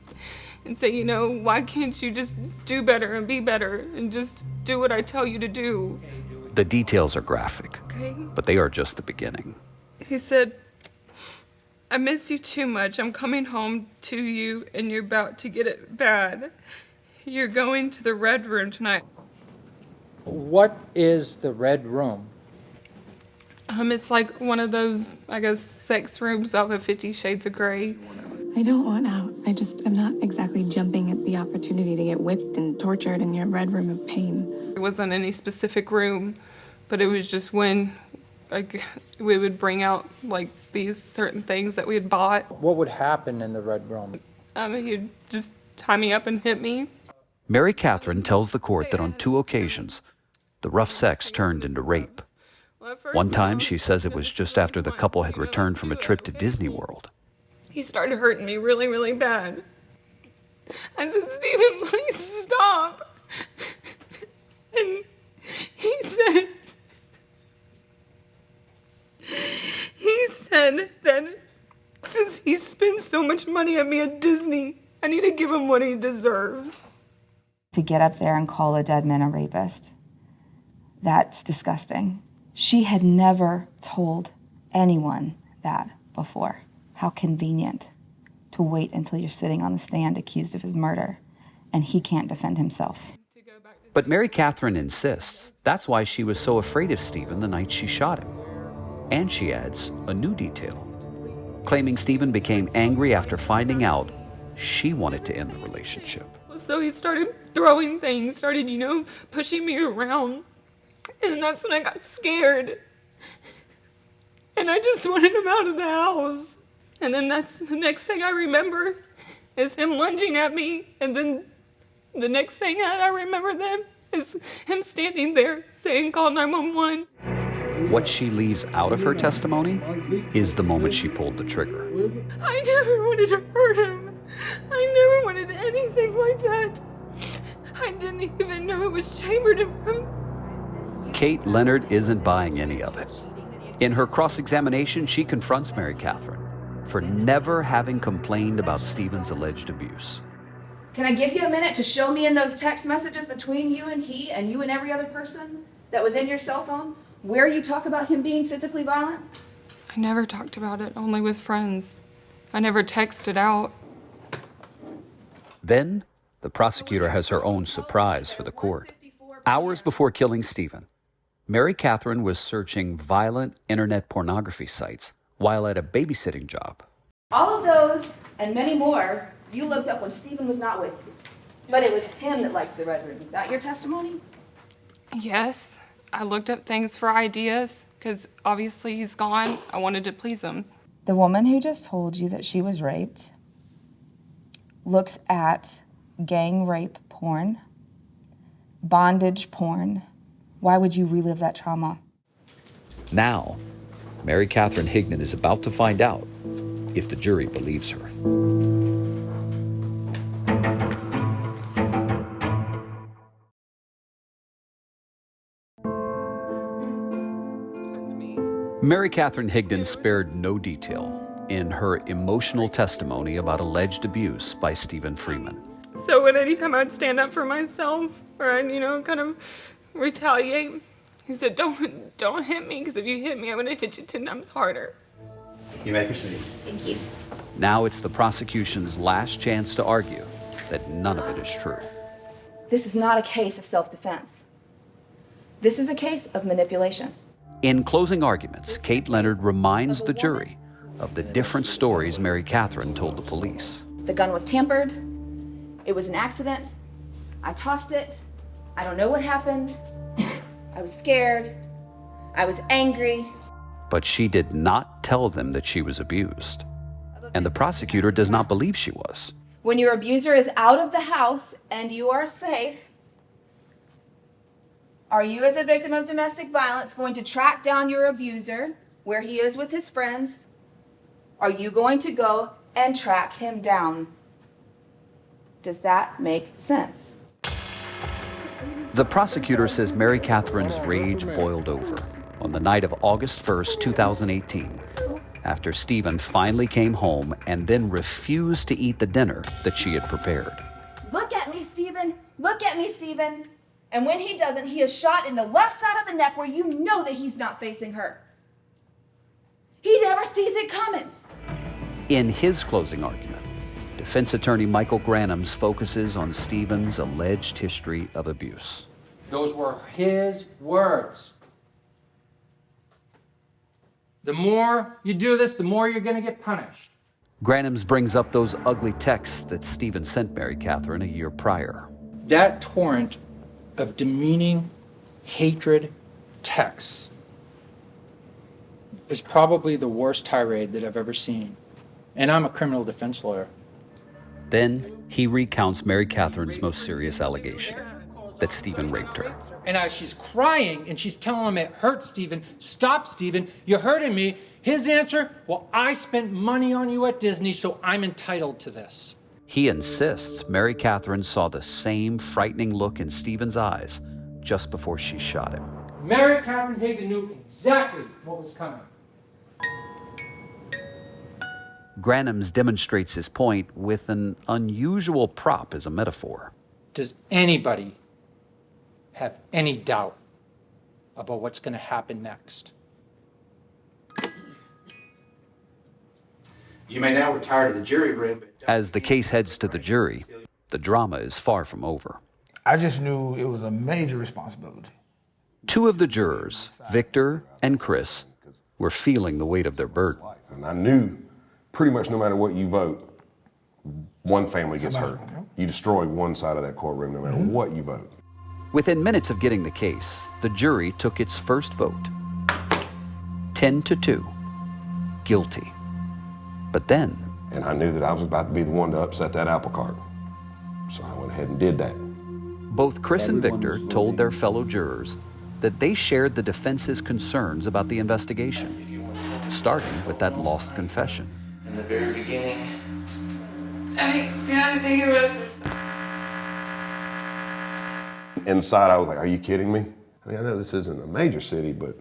[SPEAKER 6] and say, why can't you just do better and be better and just do what I tell you to do?
[SPEAKER 18] The details are graphic,
[SPEAKER 6] Okay.
[SPEAKER 18] but they are just the beginning.
[SPEAKER 6] He said, I miss you too much. I'm coming home to you and you're about to get it bad. You're going to the Red Room tonight.
[SPEAKER 2] What is the Red Room?
[SPEAKER 6] It's like one of those, I guess, sex rooms off of 50 Shades of Grey.
[SPEAKER 3] I don't want out. I'm not exactly jumping at the opportunity to get whipped and tortured in your red room of pain.
[SPEAKER 6] It wasn't any specific room, but it was just when we would bring out these certain things that we had bought.
[SPEAKER 2] What would happen in the Red Room?
[SPEAKER 6] He'd just tie me up and hit me.
[SPEAKER 18] Mary Katherine tells the court that on 2 occasions, the rough sex turned into rape. One time, she says it was just after the couple had returned from a trip to Disney World.
[SPEAKER 6] He started hurting me really, really bad. I said, Stephen, please stop. And he said that since he spends so much money on me at Disney, I need to give him what he deserves.
[SPEAKER 11] To get up there and call a dead man a rapist, that's disgusting. She had never told anyone that before. How convenient to wait until you're sitting on the stand accused of his murder and he can't defend himself.
[SPEAKER 18] But Mary Katherine insists that's why she was so afraid of Stephen the night she shot him. And she adds a new detail, claiming Stephen became angry after finding out she wanted to end the relationship.
[SPEAKER 6] So he started throwing things, started, pushing me around. And that's when I got scared. And I just wanted him out of the house. And then that's the next thing I remember is him lunging at me. And then the next thing I remember then is him standing there saying, call 911.
[SPEAKER 18] What she leaves out of her testimony is the moment she pulled the trigger.
[SPEAKER 6] I never wanted to hurt him. I never wanted anything like that. I didn't even know it was chambered in him.
[SPEAKER 18] Kate Leonard isn't buying any of it. In her cross-examination, she confronts Mary Katherine for never having complained about Stephen's alleged abuse.
[SPEAKER 11] Can I give you a minute to show me in those text messages between you and he and you and every other person that was in your cell phone where you talk about him being physically violent?
[SPEAKER 6] I never talked about it, only with friends. I never texted out.
[SPEAKER 18] Then, the prosecutor has her own surprise for the court. Hours before killing Stephen, Mary Katherine was searching violent internet pornography sites while at a babysitting job.
[SPEAKER 11] All of those and many more you looked up when Stephen was not with you. But it was him that liked the Red Room. Is that your testimony?
[SPEAKER 6] Yes. I looked up things for ideas because obviously he's gone. I wanted to please him.
[SPEAKER 11] The woman who just told you that she was raped looks at gang rape porn, bondage porn. Why would you relive that trauma?
[SPEAKER 18] Now, Mary Katherine Higdon is about to find out if the jury believes her. Mary Katherine Higdon spared no detail in her emotional testimony about alleged abuse by Stephen Freeman.
[SPEAKER 6] So anytime I'd stand up for myself or I'd, kind of retaliate, he said, don't hit me, because if you hit me, I'm going to hit you 10 times harder.
[SPEAKER 20] You may proceed.
[SPEAKER 11] Thank you.
[SPEAKER 18] Now it's the prosecution's last chance to argue that none of it is true.
[SPEAKER 11] This is not a case of self-defense. This is a case of manipulation.
[SPEAKER 18] In closing arguments, Kate Leonard reminds the jury of the different stories Mary Katherine told the police.
[SPEAKER 11] The gun was tampered. It was an accident. I tossed it. I don't know what happened. I was scared. I was angry.
[SPEAKER 18] But she did not tell them that she was abused. And the prosecutor does not believe she was.
[SPEAKER 11] When your abuser is out of the house and you are safe, are you, as a victim of domestic violence, going to track down your abuser where he is with his friends? Are you going to go and track him down? Does that make sense?
[SPEAKER 18] The prosecutor says Mary Catherine's rage boiled over on the night of August 1st, 2018, after Stephen finally came home and then refused to eat the dinner that she had prepared.
[SPEAKER 11] Look at me, Stephen. Look at me, Stephen. And when he doesn't, he is shot in the left side of the neck where you know that he's not facing her. He never sees it coming.
[SPEAKER 18] In his closing argument, defense attorney Michael Granums focuses on Stephen's alleged history of abuse.
[SPEAKER 2] Those were his words. The more you do this, the more you're going to get punished.
[SPEAKER 18] Granums brings up those ugly texts that Stephen sent Mary Catherine a year prior.
[SPEAKER 2] That torrent of demeaning, hatred texts is probably the worst tirade that I've ever seen. And I'm a criminal defense lawyer.
[SPEAKER 18] Then he recounts Mary Catherine's most serious allegation, that Stephen raped her.
[SPEAKER 2] And as she's crying and she's telling him it hurts, Stephen, stop, Stephen, you're hurting me. His answer, well, I spent money on you at Disney, so I'm entitled to this.
[SPEAKER 18] He insists Mary Catherine saw the same frightening look in Stephen's eyes just before she shot him.
[SPEAKER 2] Mary Catherine Higdon knew exactly what was coming.
[SPEAKER 18] Granums demonstrates his point with an unusual prop as a metaphor.
[SPEAKER 2] Does anybody have any doubt about what's going to happen next?
[SPEAKER 12] You may now retire to the jury room.
[SPEAKER 18] As the case heads to the jury, the drama is far from over.
[SPEAKER 22] I just knew it was a major responsibility.
[SPEAKER 18] Two of the jurors, Victor and Chris, were feeling the weight of their burden.
[SPEAKER 23] And I knew pretty much no matter what you vote, one family gets hurt. You destroy one side of that courtroom no matter what you vote.
[SPEAKER 18] Within minutes of getting the case, the jury took its first vote. 10-2. Guilty. But then...
[SPEAKER 23] And I knew that I was about to be the one to upset that apple cart. So I went ahead and did that.
[SPEAKER 18] Both Chris and Victor told their fellow jurors that they shared the defense's concerns about the investigation, starting with that lost confession.
[SPEAKER 12] In the very beginning,
[SPEAKER 6] I think it was.
[SPEAKER 23] Inside, I was like, are you kidding me? I mean, I know this isn't a major city, but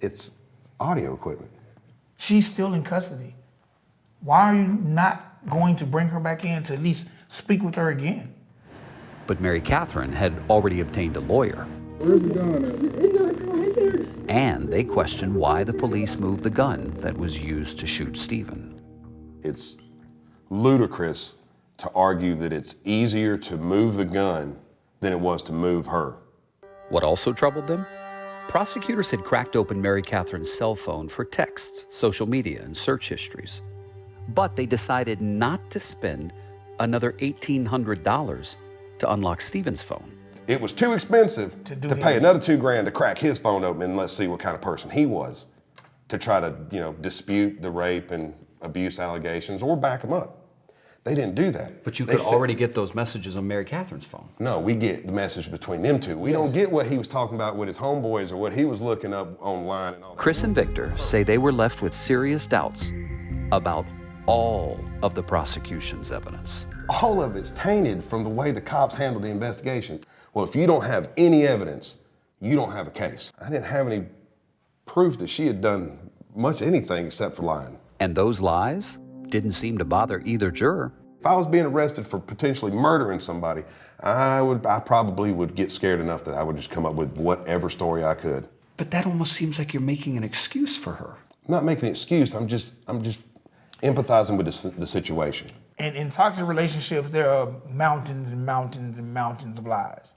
[SPEAKER 23] it's audio equipment.
[SPEAKER 22] She's still in custody. Why are you not going to bring her back in to at least speak with her again?
[SPEAKER 18] But Mary Catherine had already obtained a lawyer.
[SPEAKER 19] Where's the gun at?
[SPEAKER 6] It's right there.
[SPEAKER 18] And they questioned why the police moved the gun that was used to shoot Stephen.
[SPEAKER 23] It's ludicrous to argue that it's easier to move the gun than it was to move her.
[SPEAKER 18] What also troubled them? Prosecutors had cracked open Mary Catherine's cell phone for texts, social media, and search histories. But they decided not to spend another $1,800 to unlock Stephen's phone.
[SPEAKER 23] It was too expensive to pay another $2,000 to crack his phone open and let's see what kind of person he was to try to, dispute the rape and abuse allegations or back him up. They didn't do that.
[SPEAKER 18] But you could already get those messages on Mary Catherine's phone.
[SPEAKER 23] No, we get the message between them two. We don't get what he was talking about with his homeboys or what he was looking up online and all that.
[SPEAKER 18] Chris and Victor say they were left with serious doubts about all of the prosecution's evidence.
[SPEAKER 23] All of it's tainted from the way the cops handled the investigation. Well, if you don't have any evidence, you don't have a case. I didn't have any proof that she had done much anything except for lying.
[SPEAKER 18] And those lies didn't seem to bother either juror.
[SPEAKER 23] If I was being arrested for potentially murdering somebody, I probably would get scared enough that I would just come up with whatever story I could.
[SPEAKER 18] But that almost seems like you're making an excuse for her.
[SPEAKER 23] I'm not making an excuse, I'm just empathizing with the situation.
[SPEAKER 22] And in toxic relationships, there are mountains and mountains and mountains of lies.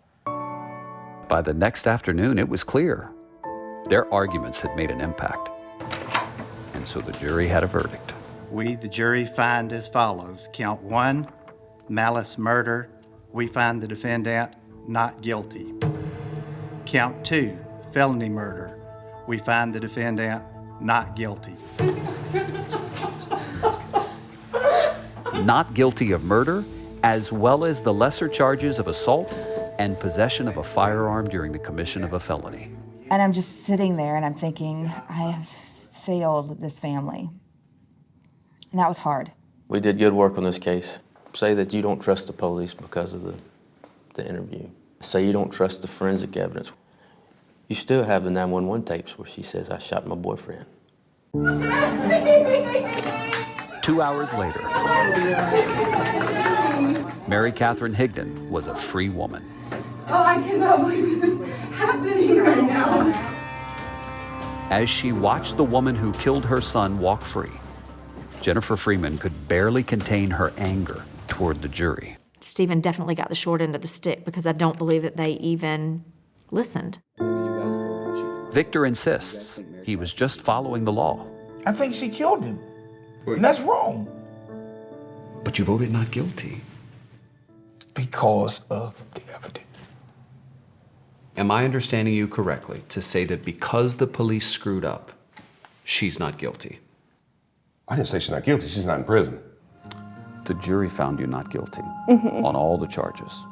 [SPEAKER 18] By the next afternoon, it was clear. Their arguments had made an impact. And so the jury had a verdict.
[SPEAKER 24] We, the jury, find as follows. Count 1, malice murder. We find the defendant not guilty. Count 2, felony murder. we find the defendant not guilty.
[SPEAKER 18] Not guilty of murder, as well as the lesser charges of assault and possession of a firearm during the commission of a felony.
[SPEAKER 11] And I'm just sitting there and I'm thinking, I have failed this family. And that was hard.
[SPEAKER 4] We did good work on this case. Say that you don't trust the police because of the interview. Say you don't trust the forensic evidence. You still have the 911 tapes where she says, I shot my boyfriend.
[SPEAKER 18] 2 hours later, Mary Katherine Higdon was a free woman.
[SPEAKER 1] Oh, I cannot believe this is happening right now.
[SPEAKER 18] As she watched the woman who killed her son walk free, Jennifer Freeman could barely contain her anger toward the jury.
[SPEAKER 7] Stephen definitely got the short end of the stick because I don't believe that they even listened.
[SPEAKER 18] Victor insists he was just following the law.
[SPEAKER 22] I think she killed him. And that's wrong.
[SPEAKER 9] But you voted not guilty.
[SPEAKER 22] Because of the evidence.
[SPEAKER 9] Am I understanding you correctly to say that because the police screwed up, she's not guilty?
[SPEAKER 23] I didn't say she's not guilty, she's not in prison.
[SPEAKER 9] The jury found you not guilty on all the charges.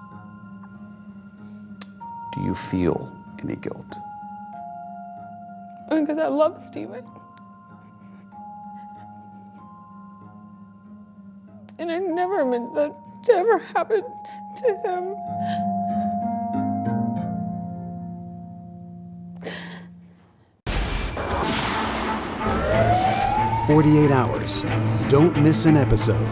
[SPEAKER 9] Do you feel any guilt?
[SPEAKER 6] Because I love Stephen. And I never meant that to ever happen to him.
[SPEAKER 8] "48 Hours. Don't miss an episode."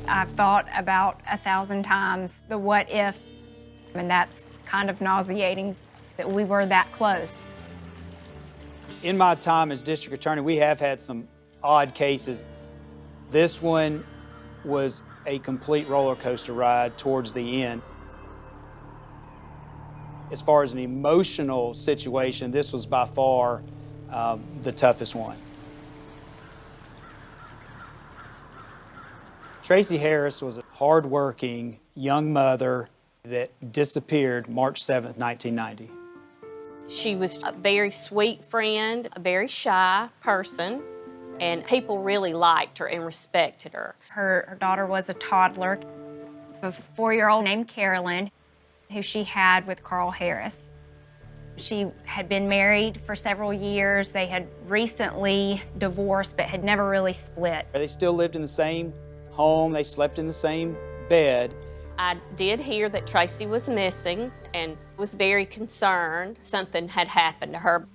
[SPEAKER 1] I've thought about 1,000 times the what ifs, and that's kind of nauseating that we were that close.
[SPEAKER 14] In my time as district attorney, we have had some odd cases. This one was a complete roller coaster ride towards the end. As far as an emotional situation, this was by far the toughest one. Tracey Harris was a hardworking young mother that disappeared March 7th, 1990.
[SPEAKER 17] She was a very sweet friend, a very shy person, and people really liked her and respected her.
[SPEAKER 1] Her daughter was a toddler, a 4-year-old named Carolyn, who she had with Carl Harris. She had been married for several years. They had recently divorced, but had never really split.
[SPEAKER 14] They still lived in the same home. They slept in the same bed.
[SPEAKER 17] I did hear that Tracey was missing and was very concerned something had happened to her.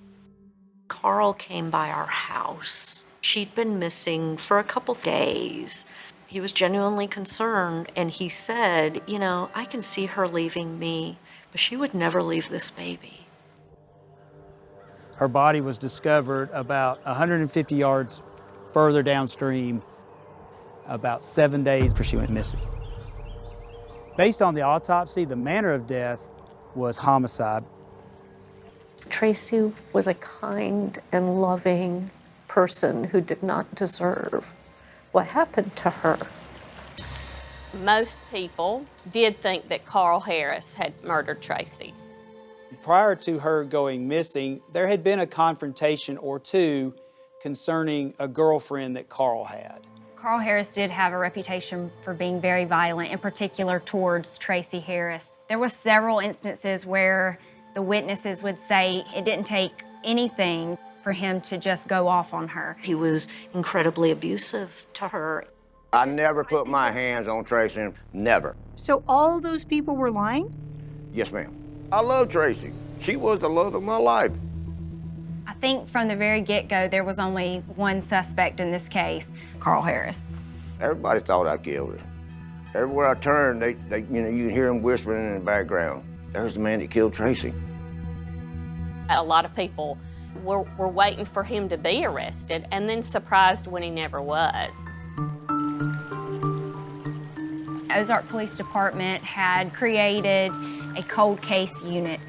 [SPEAKER 25] Carl came by our house. She'd been missing for a couple days. He was genuinely concerned, and he said, you know, I can see her leaving me, but she would never leave this baby.
[SPEAKER 14] Her body was discovered about 150 yards further downstream, about 7 days before she went missing. Based on the autopsy, the manner of death was homicide.
[SPEAKER 25] Tracey was a kind and loving person who did not deserve what happened to her.
[SPEAKER 17] Most people did think that Carl Harris had murdered Tracey.
[SPEAKER 14] Prior to her going missing, there had been a confrontation or two concerning a girlfriend that Carl had.
[SPEAKER 1] Carl Harris did have a reputation for being very violent, in particular towards Tracey Harris. There were several instances where the witnesses would say it didn't take anything for him to just go off on her.
[SPEAKER 25] He was incredibly abusive to her.
[SPEAKER 10] I never put my hands on Tracey, never.
[SPEAKER 13] So all those people were lying?
[SPEAKER 10] Yes, ma'am. I love Tracey. She was the love of my life.
[SPEAKER 1] I think from the very get-go, there was only one suspect in this case, Carl Harris.
[SPEAKER 10] Everybody thought I killed her. Everywhere I turned, they you can hear them whispering in the background. There's the man that killed Tracey.
[SPEAKER 17] A lot of people were waiting for him to be arrested and then surprised when he never was.
[SPEAKER 1] Ozark Police Department had created a cold case unit.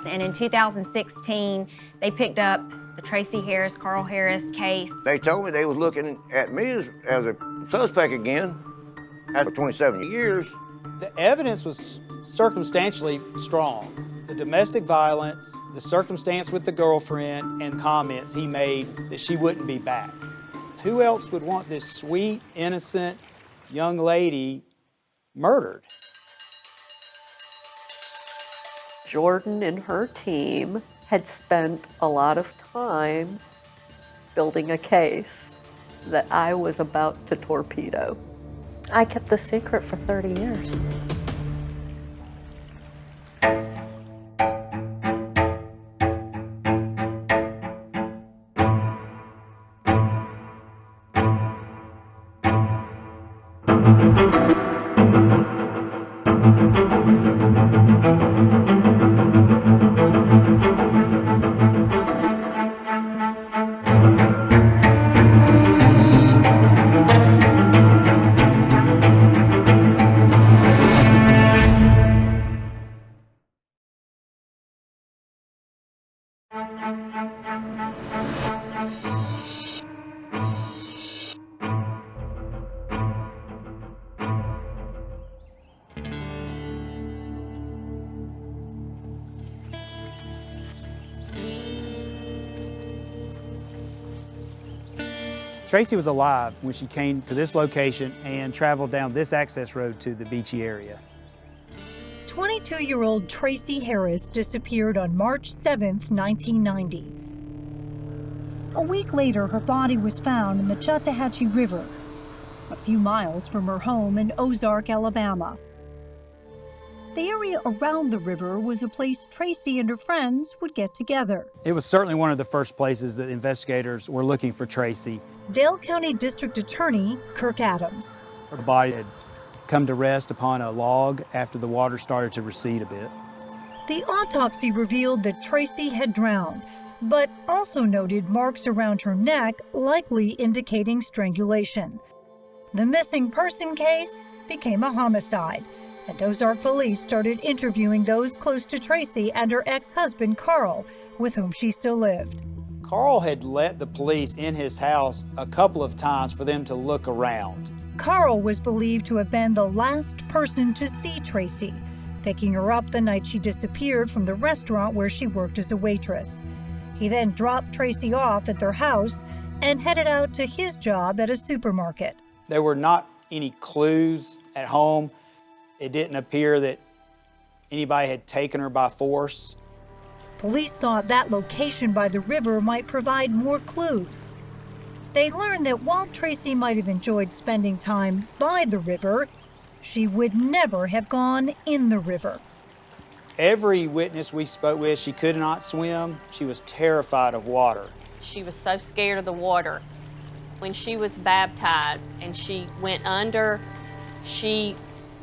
[SPEAKER 1] And in 2016, they picked up the Tracey Harris, Carl Harris case.
[SPEAKER 10] They told me they was looking at me as a suspect again after 27 years.
[SPEAKER 14] The evidence was circumstantially strong. The domestic violence, the circumstance with the girlfriend, and comments he made that she wouldn't be back. Who else would want this sweet, innocent young lady murdered?
[SPEAKER 25] Jordan and her team had spent a lot of time building a case that I was about to torpedo. I kept the secret for 30 years.
[SPEAKER 14] Tracey was alive when she came to this location and traveled down this access road to the beachy area.
[SPEAKER 13] 22-year-old Tracey Harris disappeared on March 7, 1990. A week later, her body was found in the Chattahoochee River, a few miles from her home in Ozark, Alabama. The area around the river was a place Tracey and her friends would get together.
[SPEAKER 14] It was certainly one of the first places that investigators were looking for Tracey.
[SPEAKER 13] Dale County District Attorney Kirk Adams.
[SPEAKER 14] Her body had come to rest upon a log after the water started to recede a bit.
[SPEAKER 13] The autopsy revealed that Tracey had drowned, but also noted marks around her neck, likely indicating strangulation. The missing person case became a homicide, and Ozark police started interviewing those close to Tracey and her ex-husband, Carl, with whom she still lived.
[SPEAKER 14] Carl had let the police in his house a couple of times for them to look around.
[SPEAKER 13] Carl was believed to have been the last person to see Tracey, picking her up the night she disappeared from the restaurant where she worked as a waitress. He then dropped Tracey off at their house and headed out to his job at a supermarket.
[SPEAKER 14] There were not any clues at home. It didn't appear that anybody had taken her by force.
[SPEAKER 13] Police thought that location by the river might provide more clues. They learned that while Tracey might have enjoyed spending time by the river, she would never have gone in the river.
[SPEAKER 14] Every witness we spoke with, she could not swim. She was terrified of water.
[SPEAKER 17] She was so scared of the water. When she was baptized and she went under, she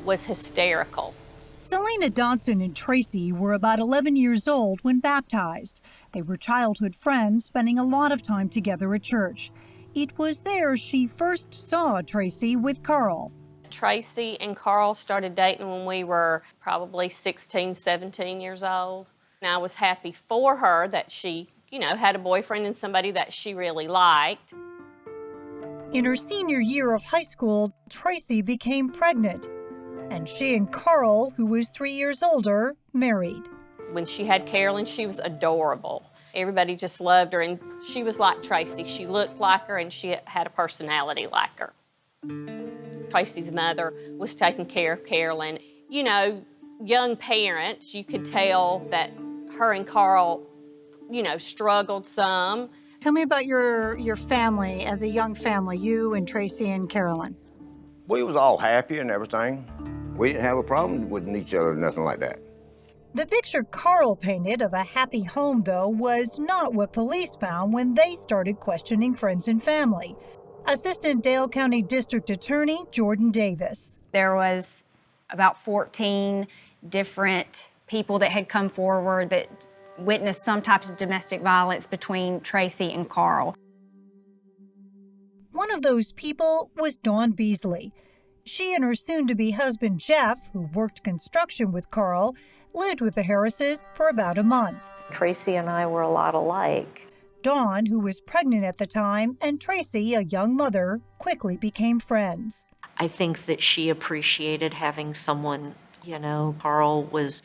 [SPEAKER 17] was hysterical.
[SPEAKER 13] Selena Dodson and Tracey were about 11 years old when baptized. They were childhood friends, spending a lot of time together at church. It was there she first saw Tracey with Carl.
[SPEAKER 17] Tracey and Carl started dating when we were probably 16, 17 years old. And I was happy for her that she, had a boyfriend and somebody that she really liked.
[SPEAKER 13] In her senior year of high school, Tracey became pregnant, and she and Carl, who was 3 years older, married.
[SPEAKER 17] When she had Carolyn, she was adorable. Everybody just loved her, and she was like Tracey. She looked like her, and she had a personality like her. Tracey's mother was taking care of Carolyn. Young parents, you could tell that her and Carl, struggled some.
[SPEAKER 13] Tell me about your family as a young family, you and Tracey and Carolyn.
[SPEAKER 10] We was all happy and everything. We didn't have a problem with each other or nothing like that.
[SPEAKER 13] The picture Carl painted of a happy home, though, was not what police found when they started questioning friends and family. Assistant Dale County District Attorney Jordan Davis.
[SPEAKER 1] There was about 14 different people that had come forward that witnessed some type of domestic violence between Tracey and Carl.
[SPEAKER 13] One of those people was Dawn Beasley. She and her soon-to-be husband Jeff, who worked construction with Carl, lived with the Harrises for about a month.
[SPEAKER 25] Tracey and I were a lot alike.
[SPEAKER 13] Dawn, who was pregnant at the time, and Tracey, a young mother, quickly became friends.
[SPEAKER 25] I think that she appreciated having someone, Carl was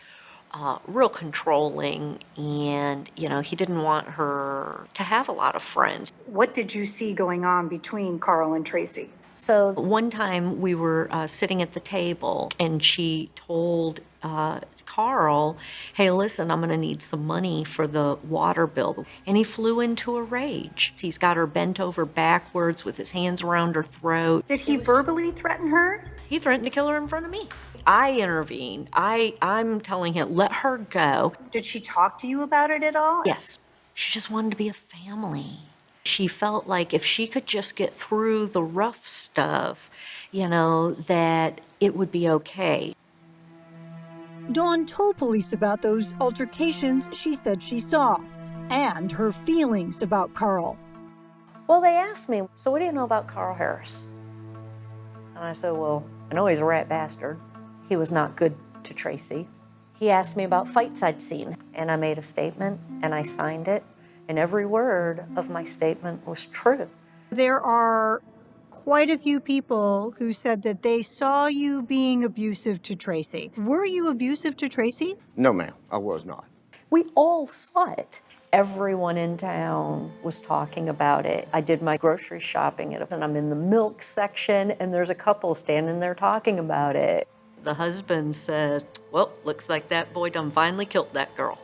[SPEAKER 25] real controlling, and, he didn't want her to have a lot of friends.
[SPEAKER 13] What did you see going on between Carl and Tracey?
[SPEAKER 25] So one time we were sitting at the table, and she told Carl, hey, listen, I'm going to need some money for the water bill. And he flew into a rage. He's got her bent over backwards with his hands around her throat.
[SPEAKER 13] Did he verbally threaten her?
[SPEAKER 25] He threatened to kill her in front of me. I intervened. I'm telling him, let her go.
[SPEAKER 13] Did she talk to you about it at all?
[SPEAKER 25] Yes. She just wanted to be a family. She felt like if she could just get through the rough stuff, that it would be okay.
[SPEAKER 13] Dawn told police about those altercations she said she saw, and her feelings about Carl.
[SPEAKER 25] Well, they asked me, so what do you know about Carl Harris? And I said, well, I know he's a rat bastard. He was not good to Tracey. He asked me about fights I'd seen, and I made a statement, and I signed it, and every word of my statement was true.
[SPEAKER 13] There are quite a few people who said that they saw you being abusive to Tracey. Were you abusive to Tracey?
[SPEAKER 10] No, ma'am, I was not.
[SPEAKER 25] We all saw it. Everyone in town was talking about it. I did my grocery shopping, and I'm in the milk section, and there's a couple standing there talking about it. The husband says, well, looks like that boy done finally killed that girl.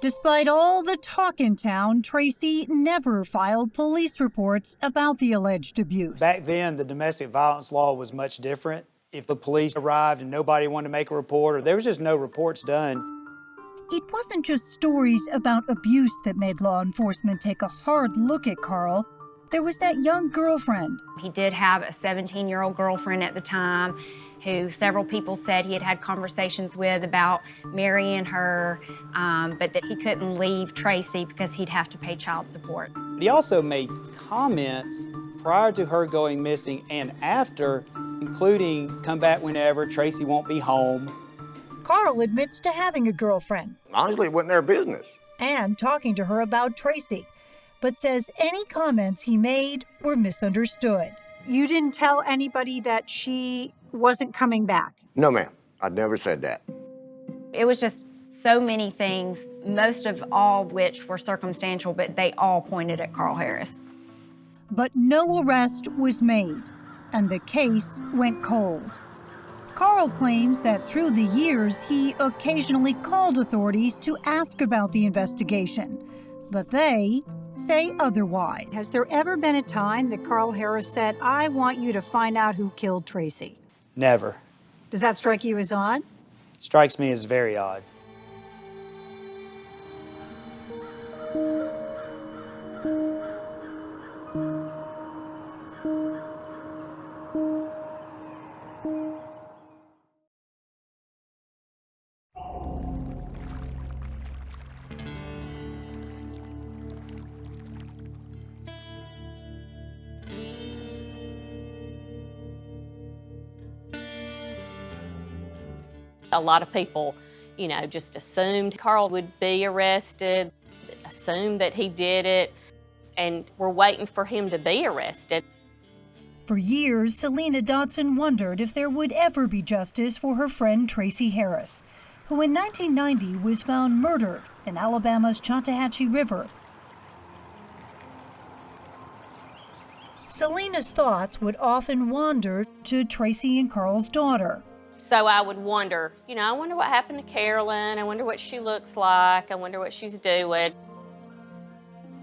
[SPEAKER 13] Despite all the talk in town, Tracey never filed police reports about the alleged abuse.
[SPEAKER 14] Back then, the domestic violence law was much different. If the police arrived and nobody wanted to make a report, or there was just no reports done.
[SPEAKER 13] It wasn't just stories about abuse that made law enforcement take a hard look at Carl. There was that young girlfriend.
[SPEAKER 1] He did have a 17-year-old girlfriend at the time who several people said he had had conversations with about marrying her, but that he couldn't leave Tracey because he'd have to pay child support.
[SPEAKER 14] He also made comments prior to her going missing and after, including come back whenever, Tracey won't be home.
[SPEAKER 13] Carl admits to having a girlfriend.
[SPEAKER 10] Honestly, it wasn't their business.
[SPEAKER 13] And talking to her about Tracey, but says any comments he made were misunderstood. You didn't tell anybody that she wasn't coming back?
[SPEAKER 10] No, ma'am, I never said that.
[SPEAKER 1] It was just so many things, most of all which were circumstantial, but they all pointed at Carl Harris.
[SPEAKER 13] But no arrest was made, and the case went cold. Carl claims that through the years, he occasionally called authorities to ask about the investigation, but they say otherwise. Has there ever been a time that Carl Harris said, I want you to find out who killed Tracey?
[SPEAKER 14] Never.
[SPEAKER 13] Does that strike you as odd?
[SPEAKER 14] Strikes me as very odd.
[SPEAKER 17] A lot of people, just assumed Carl would be arrested, assumed that he did it, and were waiting for him to be arrested.
[SPEAKER 13] For years, Selena Dodson wondered if there would ever be justice for her friend Tracey Harris, who in 1990 was found murdered in Alabama's Chattahoochee River. Selena's thoughts would often wander to Tracey and Carl's daughter.
[SPEAKER 17] So I would wonder, I wonder what happened to Carolyn. I wonder what she looks like. I wonder what she's doing.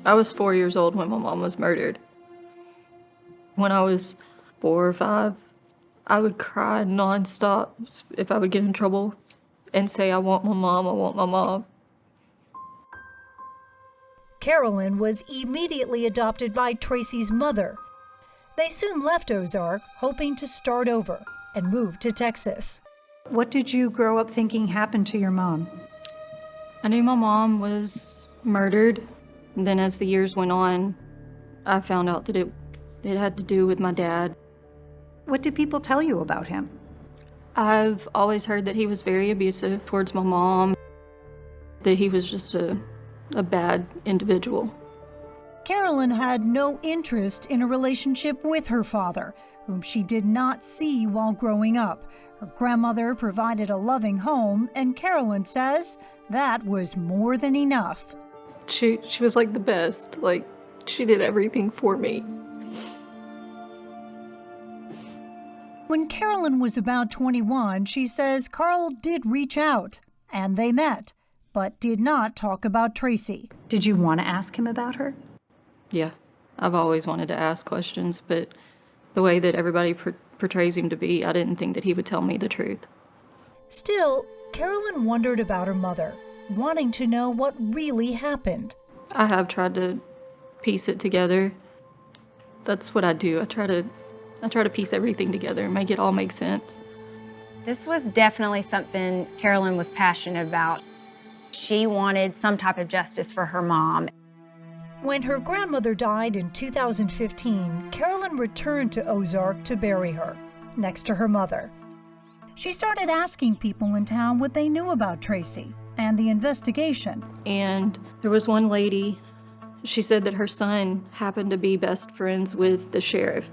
[SPEAKER 3] I was 4 years old when my mom was murdered. When I was 4 or 5, I would cry nonstop if I would get in trouble and say, I want my mom, I want my mom.
[SPEAKER 13] Carolyn was immediately adopted by Tracey's mother. They soon left Ozark, hoping to start over, and moved to Texas.
[SPEAKER 5] What did you grow up thinking happened to your mom?
[SPEAKER 3] I knew my mom was murdered. And then as the years went on, I found out that it had to do with my dad.
[SPEAKER 5] What did people tell you about him?
[SPEAKER 3] I've always heard that he was very abusive towards my mom, that he was just a bad individual.
[SPEAKER 13] Carolyn had no interest in a relationship with her father, whom she did not see while growing up. Her grandmother provided a loving home, and Carolyn says that was more than enough.
[SPEAKER 3] She was like the best. Like, she did everything for me.
[SPEAKER 13] When Carolyn was about 21, she says Carl did reach out, and they met, but did not talk about Tracey.
[SPEAKER 5] Did you want to ask him about her?
[SPEAKER 3] Yeah, I've always wanted to ask questions, but the way that everybody portrays him to be, I didn't think that he would tell me the truth.
[SPEAKER 13] Still, Carolyn wondered about her mother, wanting to know what really happened.
[SPEAKER 3] I have tried to piece it together. That's what I do. I try to piece everything together and make it all make sense.
[SPEAKER 1] This was definitely something Carolyn was passionate about. She wanted some type of justice for her mom.
[SPEAKER 13] When her grandmother died in 2015, Carolyn returned to Ozark to bury her, next to her mother. She started asking people in town what they knew about Tracey and the investigation.
[SPEAKER 3] And there was one lady, she said that her son happened to be best friends with the sheriff.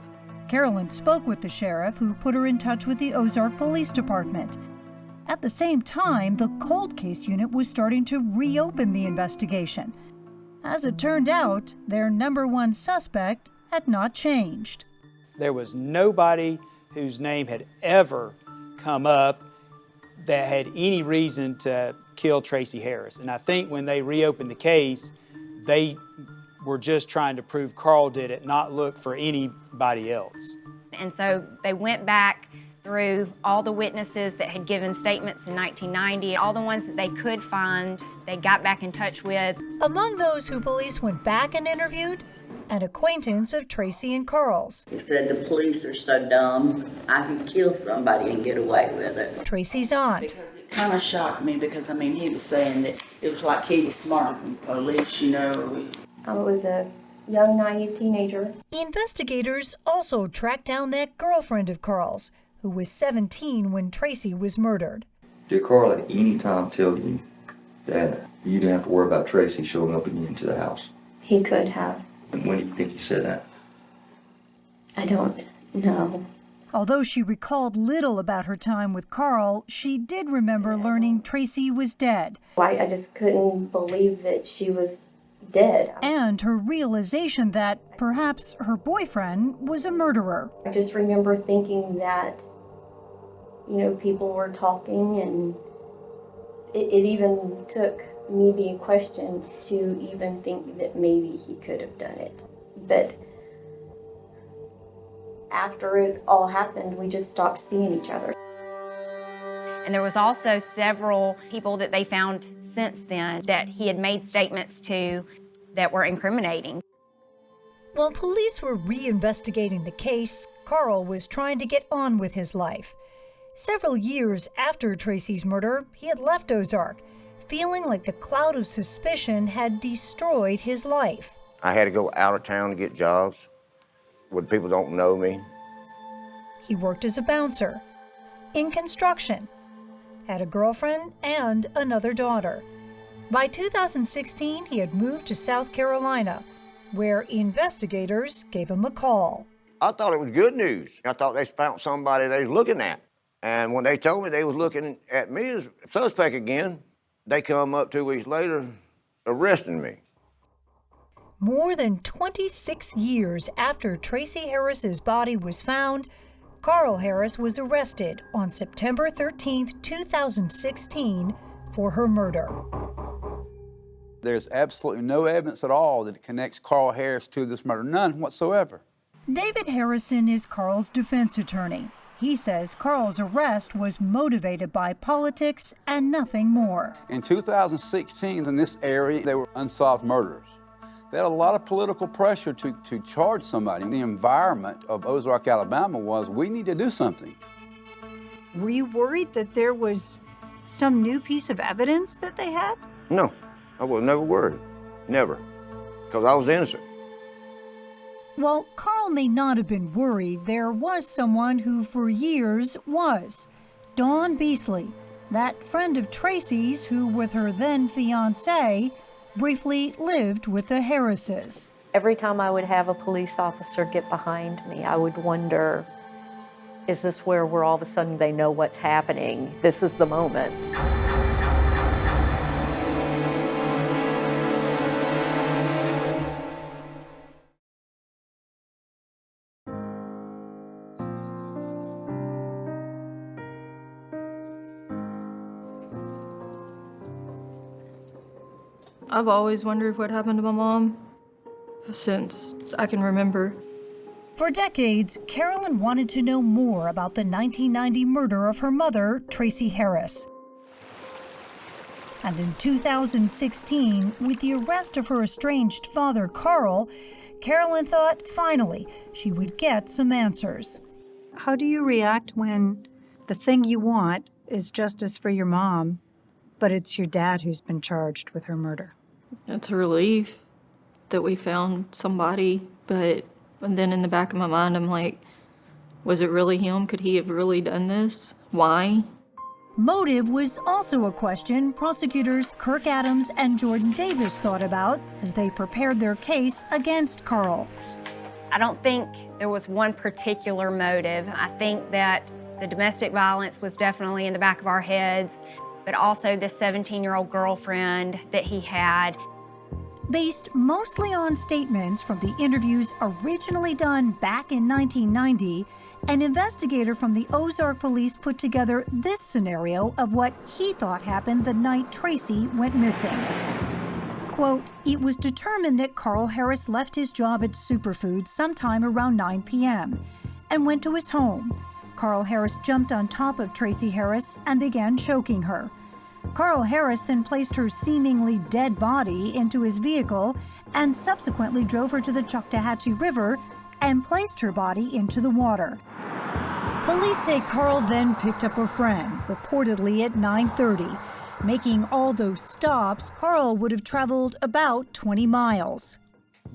[SPEAKER 13] Carolyn spoke with the sheriff, who put her in touch with the Ozark Police Department. At the same time, the cold case unit was starting to reopen the investigation. As it turned out, their #1 suspect had not changed.
[SPEAKER 14] There was nobody whose name had ever come up that had any reason to kill Tracey Harris. And I think when they reopened the case, they were just trying to prove Carl did it, not look for anybody else.
[SPEAKER 1] And so they went back through all the witnesses that had given statements in 1990, all the ones that they could find, they got back in touch with.
[SPEAKER 13] Among those who police went back and interviewed, an acquaintance of Tracey and Carl's.
[SPEAKER 15] He said the police are so dumb, I can kill somebody and get away with it.
[SPEAKER 13] Tracey's aunt.
[SPEAKER 16] Because it kind of shocked me because, I mean, he was saying that it was like he was smarter than the police, you know.
[SPEAKER 21] I was a young, naive teenager.
[SPEAKER 13] Investigators also tracked down that girlfriend of Carl's, who was 17 when Tracey was murdered.
[SPEAKER 26] Did Carl at any time tell you that you didn't have to worry about Tracey showing up again to the house?
[SPEAKER 21] He could have.
[SPEAKER 26] And when do you think he said that?
[SPEAKER 21] I don't know.
[SPEAKER 13] Although she recalled little about her time with Carl, she did remember learning Tracey was dead.
[SPEAKER 21] I just couldn't believe that she was dead.
[SPEAKER 13] And her realization that perhaps her boyfriend was a murderer.
[SPEAKER 21] I just remember thinking that, you know, people were talking, and it even took me being questioned to even think that maybe he could have done it. But after it all happened, we just stopped seeing each other.
[SPEAKER 1] And there was also several people that they found since then that he had made statements to that were incriminating.
[SPEAKER 13] While police were reinvestigating the case, Carl was trying to get on with his life. Several years after Tracey's murder, he had left Ozark, feeling like the cloud of suspicion had destroyed his life.
[SPEAKER 10] I had to go out of town to get jobs where people don't know me.
[SPEAKER 13] He worked as a bouncer, in construction, had a girlfriend and another daughter. By 2016, he had moved to South Carolina, where investigators gave him a call.
[SPEAKER 10] I thought it was good news. I thought they found somebody they was looking at. And when they told me they was looking at me as a suspect again, they come up 2 weeks later arresting me.
[SPEAKER 13] More than 26 years after Tracey Harris's body was found, Carl Harris was arrested on September 13, 2016 for her murder.
[SPEAKER 27] There's absolutely no evidence at all that connects Carl Harris to this murder, none whatsoever.
[SPEAKER 13] David Harrison is Carl's defense attorney. He says Carl's arrest was motivated by politics and nothing more.
[SPEAKER 2] In 2016, in this area, there were unsolved murders. They had a lot of political pressure to charge somebody. The environment of Ozark, Alabama was, we need to do something.
[SPEAKER 5] Were you worried that there was some new piece of evidence that they had?
[SPEAKER 10] No, I was never worried. Never. Because I was innocent.
[SPEAKER 13] While Carl may not have been worried, there was someone who for years was. Dawn Beasley, that friend of Tracey's who, with her then fiancé, briefly lived with the Harrises.
[SPEAKER 25] Every time I would have a police officer get behind me, I would wonder, is this where all of a sudden they know what's happening? This is the moment.
[SPEAKER 3] I've always wondered what happened to my mom since I can remember.
[SPEAKER 13] For decades, Carolyn wanted to know more about the 1990 murder of her mother, Tracey Harris. And in 2016, with the arrest of her estranged father, Carl, Carolyn thought finally she would get some answers.
[SPEAKER 5] How do you react when the thing you want is justice for your mom, but it's your dad who's been charged with her murder?
[SPEAKER 3] It's a relief that we found somebody, but then in the back of my mind, I'm like, was it really him? Could he have really done this? Why?
[SPEAKER 13] Motive was also a question prosecutors Kirk Adams and Jordan Davis thought about as they prepared their case against Carl.
[SPEAKER 1] I don't think there was one particular motive. I think that the domestic violence was definitely in the back of our heads, but also this 17-year-old girlfriend that he had.
[SPEAKER 13] Based mostly on statements from the interviews originally done back in 1990, an investigator from the Ozark Police put together this scenario of what he thought happened the night Tracey went missing. Quote, it was determined that Carl Harris left his job at Superfoods sometime around 9 p.m. and went to his home. Carl Harris jumped on top of Tracey Harris and began choking her. Carl Harris then placed her seemingly dead body into his vehicle and subsequently drove her to the Choctawhatchee River and placed her body into the water. Police say Carl then picked up a friend, reportedly at 9:30. Making all those stops, Carl would have traveled about 20 miles.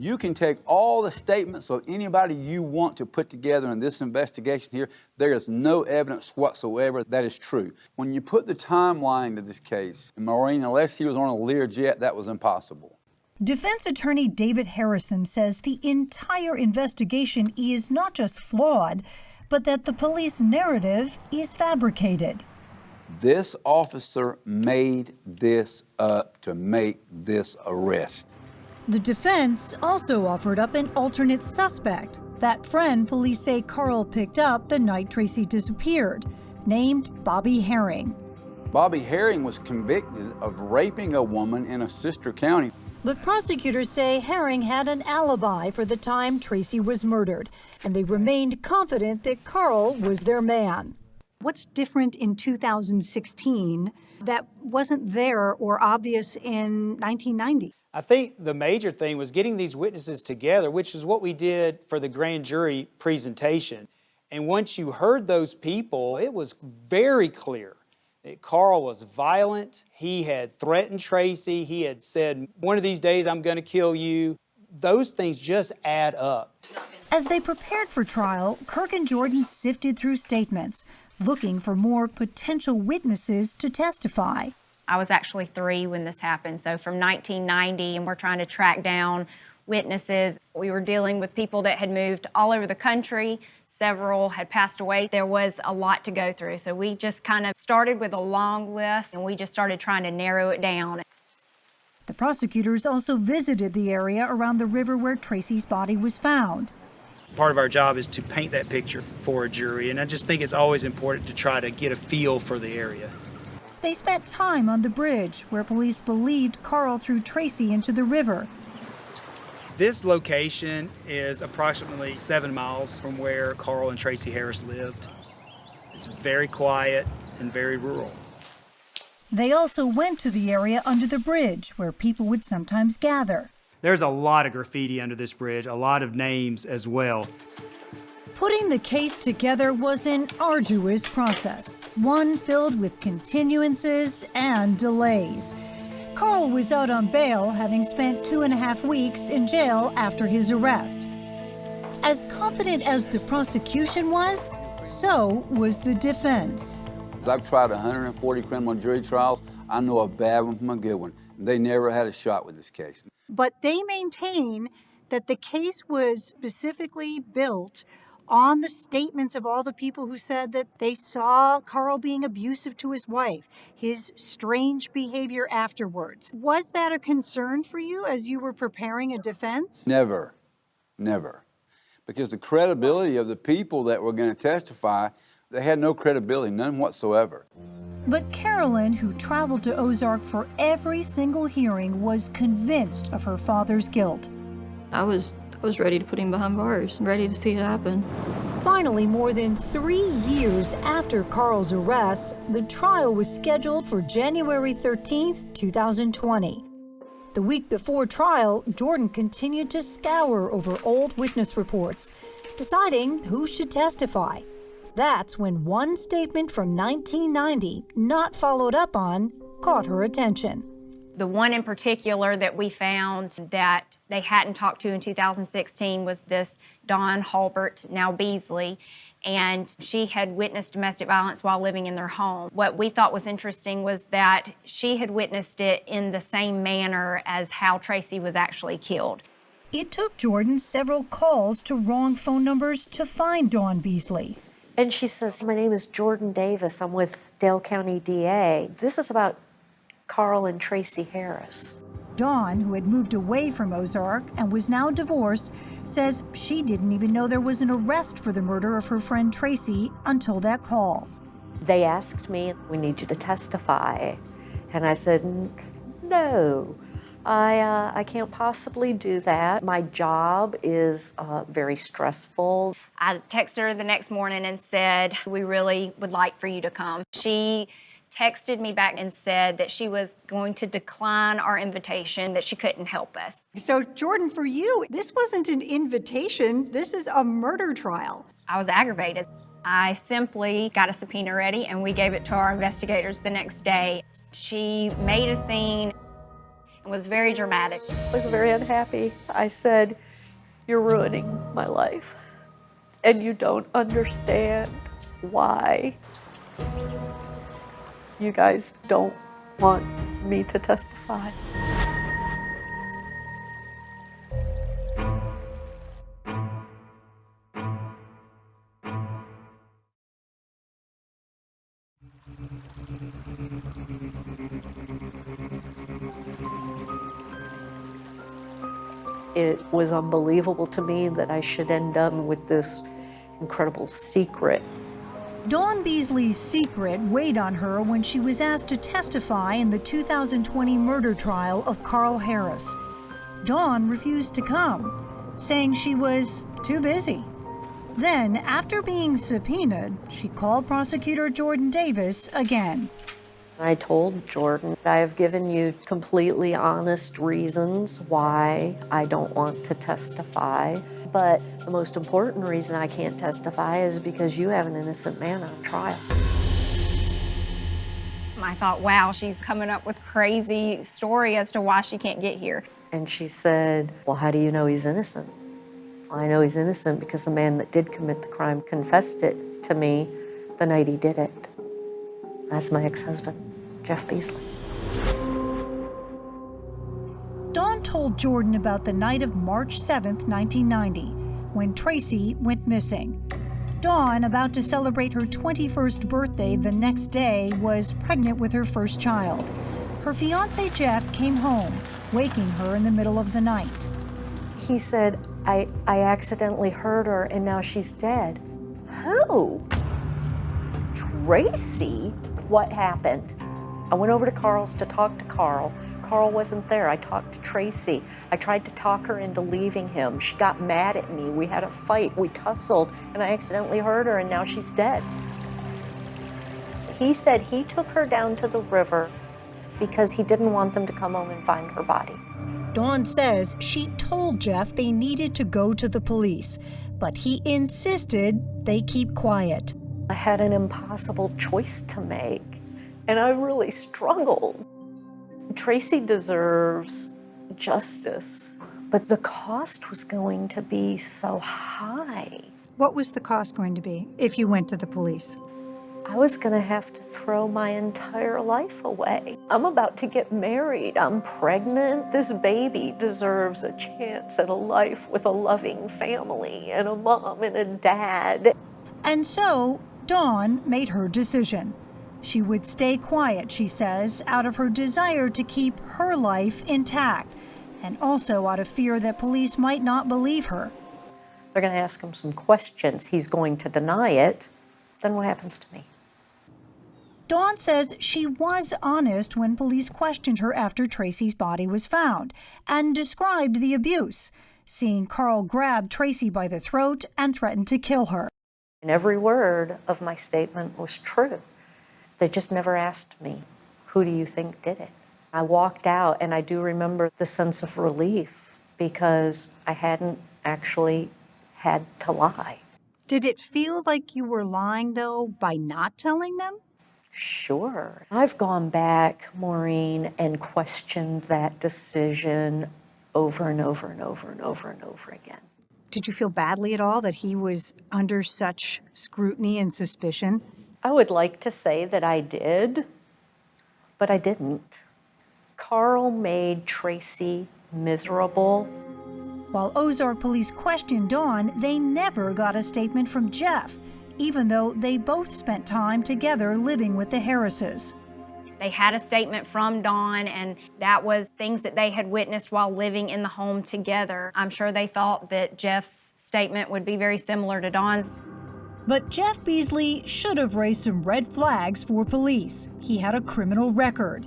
[SPEAKER 2] You can take all the statements of anybody you want to put together in this investigation here. There is no evidence whatsoever that is true. When you put the timeline to this case, Maureen, unless he was on a Learjet, that was impossible.
[SPEAKER 13] Defense attorney David Harrison says the entire investigation is not just flawed, but that the police narrative is fabricated.
[SPEAKER 2] This officer made this up to make this arrest.
[SPEAKER 13] The defense also offered up an alternate suspect, that friend police say Carl picked up the night Tracey disappeared, named Bobby Herring.
[SPEAKER 2] Bobby Herring was convicted of raping a woman in a sister county.
[SPEAKER 13] But prosecutors say Herring had an alibi for the time Tracey was murdered, and they remained confident that Carl was their man.
[SPEAKER 5] What's different in 2016 that wasn't there or obvious in 1990?
[SPEAKER 14] I think the major thing was getting these witnesses together, which is what we did for the grand jury presentation. And once you heard those people, it was very clear that Carl was violent. He had threatened Tracey. He had said, one of these days I'm going to kill you. Those things just add up.
[SPEAKER 13] As they prepared for trial, Kirk and Jordan sifted through statements, looking for more potential witnesses to testify.
[SPEAKER 1] I was actually 3 when this happened, so from 1990, and we're trying to track down witnesses. We were dealing with people that had moved all over the country. Several had passed away. There was a lot to go through, so we just kind of started with a long list, and we just started trying to narrow it down.
[SPEAKER 13] The prosecutors also visited the area around the river where Tracey's body was found.
[SPEAKER 14] Part of our job is to paint that picture for a jury, and I just think it's always important to try to get a feel for the area.
[SPEAKER 13] They spent time on the bridge where police believed Carl threw Tracey into the river.
[SPEAKER 14] This location is approximately 7 miles from where Carl and Tracey Harris lived. It's very quiet and very rural.
[SPEAKER 13] They also went to the area under the bridge where people would sometimes gather.
[SPEAKER 14] There's a lot of graffiti under this bridge, a lot of names as well.
[SPEAKER 13] Putting the case together was an arduous process, one filled with continuances and delays. Carl was out on bail, having spent 2.5 weeks in jail after his arrest. As confident as the prosecution was, so was the defense.
[SPEAKER 2] I've tried 140 criminal jury trials. I know a bad one from a good one. They never had a shot with this case.
[SPEAKER 5] But they maintain that the case was specifically built on the statements of all the people who said that they saw Carl being abusive to his wife, his strange behavior afterwards. Was that a concern for you as you were preparing a defense?
[SPEAKER 2] Never, never. Because the credibility of the people that were going to testify, they had no credibility, none whatsoever.
[SPEAKER 13] But Carolyn, who traveled to Ozark for every single hearing, was convinced of her father's guilt.
[SPEAKER 3] I was ready to put him behind bars, ready to see it happen.
[SPEAKER 13] Finally, more than 3 years after Carl's arrest, the trial was scheduled for January 13th, 2020. The week before trial, Jordan continued to scour over old witness reports, deciding who should testify. That's when one statement from 1990, not followed up on, caught her attention.
[SPEAKER 1] The one in particular that we found that they hadn't talked to in 2016 was this Dawn Halbert, now Beasley, and she had witnessed domestic violence while living in their home. What we thought was interesting was that she had witnessed it in the same manner as how Tracey was actually killed.
[SPEAKER 13] It took Jordan several calls to wrong phone numbers to find Dawn Beasley.
[SPEAKER 25] And she says, my name is Jordan Davis. I'm with Dale County DA. This is about Carl and Tracey Harris.
[SPEAKER 13] Dawn, who had moved away from Ozark and was now divorced, says she didn't even know there was an arrest for the murder of her friend Tracey until that call.
[SPEAKER 25] They asked me, we need you to testify. And I said, no, I can't possibly do that. My job is very stressful.
[SPEAKER 1] I texted her the next morning and said, we really would like for you to come. She texted me back and said that she was going to decline our invitation, that she couldn't help us.
[SPEAKER 5] So, Jordan, for you, this wasn't an invitation. This is a murder trial.
[SPEAKER 1] I was aggravated. I simply got a subpoena ready and we gave it to our investigators the next day. She made a scene and was very dramatic.
[SPEAKER 25] I was very unhappy. I said, you're ruining my life and you don't understand why. You guys don't want me to testify. It was unbelievable to me that I should end up with this incredible secret.
[SPEAKER 13] Dawn Beasley's secret weighed on her when she was asked to testify in the 2020 murder trial of Carl Harris. Dawn refused to come, saying she was too busy. Then, after being subpoenaed, she called prosecutor Jordan Davis again.
[SPEAKER 25] I told Jordan, I have given you completely honest reasons why I don't want to testify. But the most important reason I can't testify is because you have an innocent man on trial.
[SPEAKER 1] I thought, wow, she's coming up with crazy story as to why she can't get here.
[SPEAKER 25] And she said, well, how do you know he's innocent? Well, I know he's innocent because the man that did commit the crime confessed it to me the night he did it. That's my ex-husband, Jeff Beasley.
[SPEAKER 13] Dawn told Jordan about the night of March 7th, 1990, when Tracey went missing. Dawn, about to celebrate her 21st birthday the next day, was pregnant with her first child. Her fiancé, Jeff, came home, waking her in the middle of the night.
[SPEAKER 25] He said, I accidentally hurt her and now she's dead. Who? Tracey? What happened? I went over to Carl's to talk to Carl. Carl wasn't there. I talked to Tracey. I tried to talk her into leaving him. She got mad at me. We had a fight. We tussled, and I accidentally hurt her, and now she's dead. He said he took her down to the river because he didn't want them to come home and find her body.
[SPEAKER 13] Dawn says she told Jeff they needed to go to the police, but he insisted they keep quiet.
[SPEAKER 25] I had an impossible choice to make, and I really struggled. Tracey deserves justice, but the cost was going to be so high.
[SPEAKER 5] What was the cost going to be if you went to the police?
[SPEAKER 25] I was gonna have to throw my entire life away. I'm about to get married. I'm pregnant. This baby deserves a chance at a life with a loving family and a mom and a dad.
[SPEAKER 13] And so, Dawn made her decision. She would stay quiet, she says, out of her desire to keep her life intact, and also out of fear that police might not believe her.
[SPEAKER 25] They're gonna ask him some questions. He's going to deny it. Then what happens to me?
[SPEAKER 13] Dawn says she was honest when police questioned her after Tracey's body was found and described the abuse, seeing Carl grab Tracey by the throat and threaten to kill her.
[SPEAKER 25] And every word of my statement was true. They just never asked me, who do you think did it? I walked out, and I do remember the sense of relief because I hadn't actually had to lie.
[SPEAKER 5] Did it feel like you were lying, though, by not telling them?
[SPEAKER 25] Sure. I've gone back, Maureen, and questioned that decision over and over and over and over and over again.
[SPEAKER 5] Did you feel badly at all that he was under such scrutiny and suspicion?
[SPEAKER 25] I would like to say that I did, but I didn't. Carl made Tracey miserable.
[SPEAKER 13] While Ozark police questioned Dawn, they never got a statement from Jeff, even though they both spent time together living with the Harrises.
[SPEAKER 1] They had a statement from Dawn, and that was things that they had witnessed while living in the home together. I'm sure they thought that Jeff's statement would be very similar to Dawn's.
[SPEAKER 13] But Jeff Beasley should have raised some red flags for police. He had a criminal record.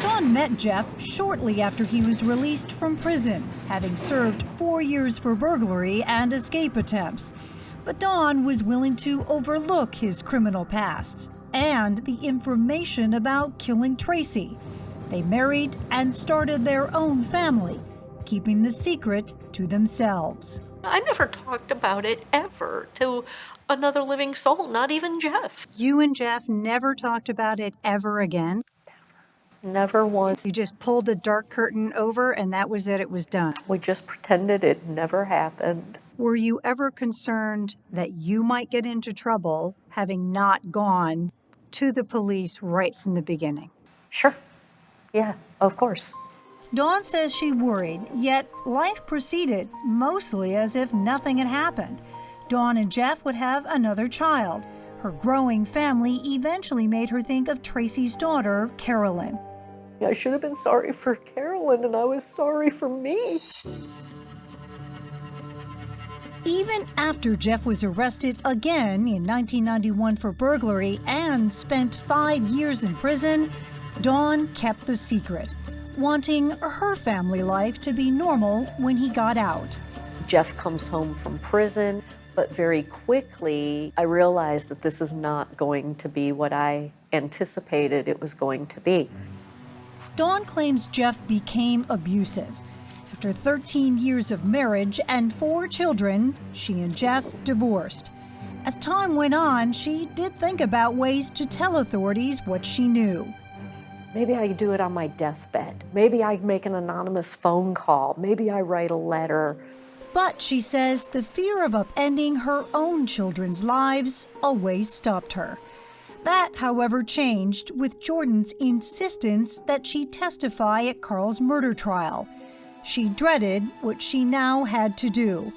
[SPEAKER 13] Dawn met Jeff shortly after he was released from prison, having served 4 years for burglary and escape attempts. But Dawn was willing to overlook his criminal past and the information about killing Tracey. They married and started their own family, keeping the secret to themselves.
[SPEAKER 25] I never talked about it ever to another living soul, not even Jeff.
[SPEAKER 5] You and Jeff never talked about it ever again?
[SPEAKER 25] Never once.
[SPEAKER 5] You just pulled the dark curtain over and that was it was done?
[SPEAKER 25] We just pretended it never happened.
[SPEAKER 5] Were you ever concerned that you might get into trouble having not gone to the police right from the beginning?
[SPEAKER 25] Sure. Yeah, of course.
[SPEAKER 13] Dawn says she worried, yet life proceeded mostly as if nothing had happened. Dawn and Jeff would have another child. Her growing family eventually made her think of Tracey's daughter, Carolyn.
[SPEAKER 25] I should have been sorry for Carolyn, and I was sorry for me.
[SPEAKER 13] Even after Jeff was arrested again in 1991 for burglary and spent 5 years in prison, Dawn kept the secret, wanting her family life to be normal when he got out.
[SPEAKER 25] Jeff comes home from prison, but very quickly I realized that this is not going to be what I anticipated it was going to be.
[SPEAKER 13] Dawn claims Jeff became abusive. After 13 years of marriage and 4 children, she and Jeff divorced. As time went on, she did think about ways to tell authorities what she knew.
[SPEAKER 25] Maybe I do it on my deathbed. Maybe I make an anonymous phone call. Maybe I write a letter.
[SPEAKER 13] But she says the fear of upending her own children's lives always stopped her. That, however, changed with Jordan's insistence that she testify at Carl's murder trial. She dreaded what she now had to do,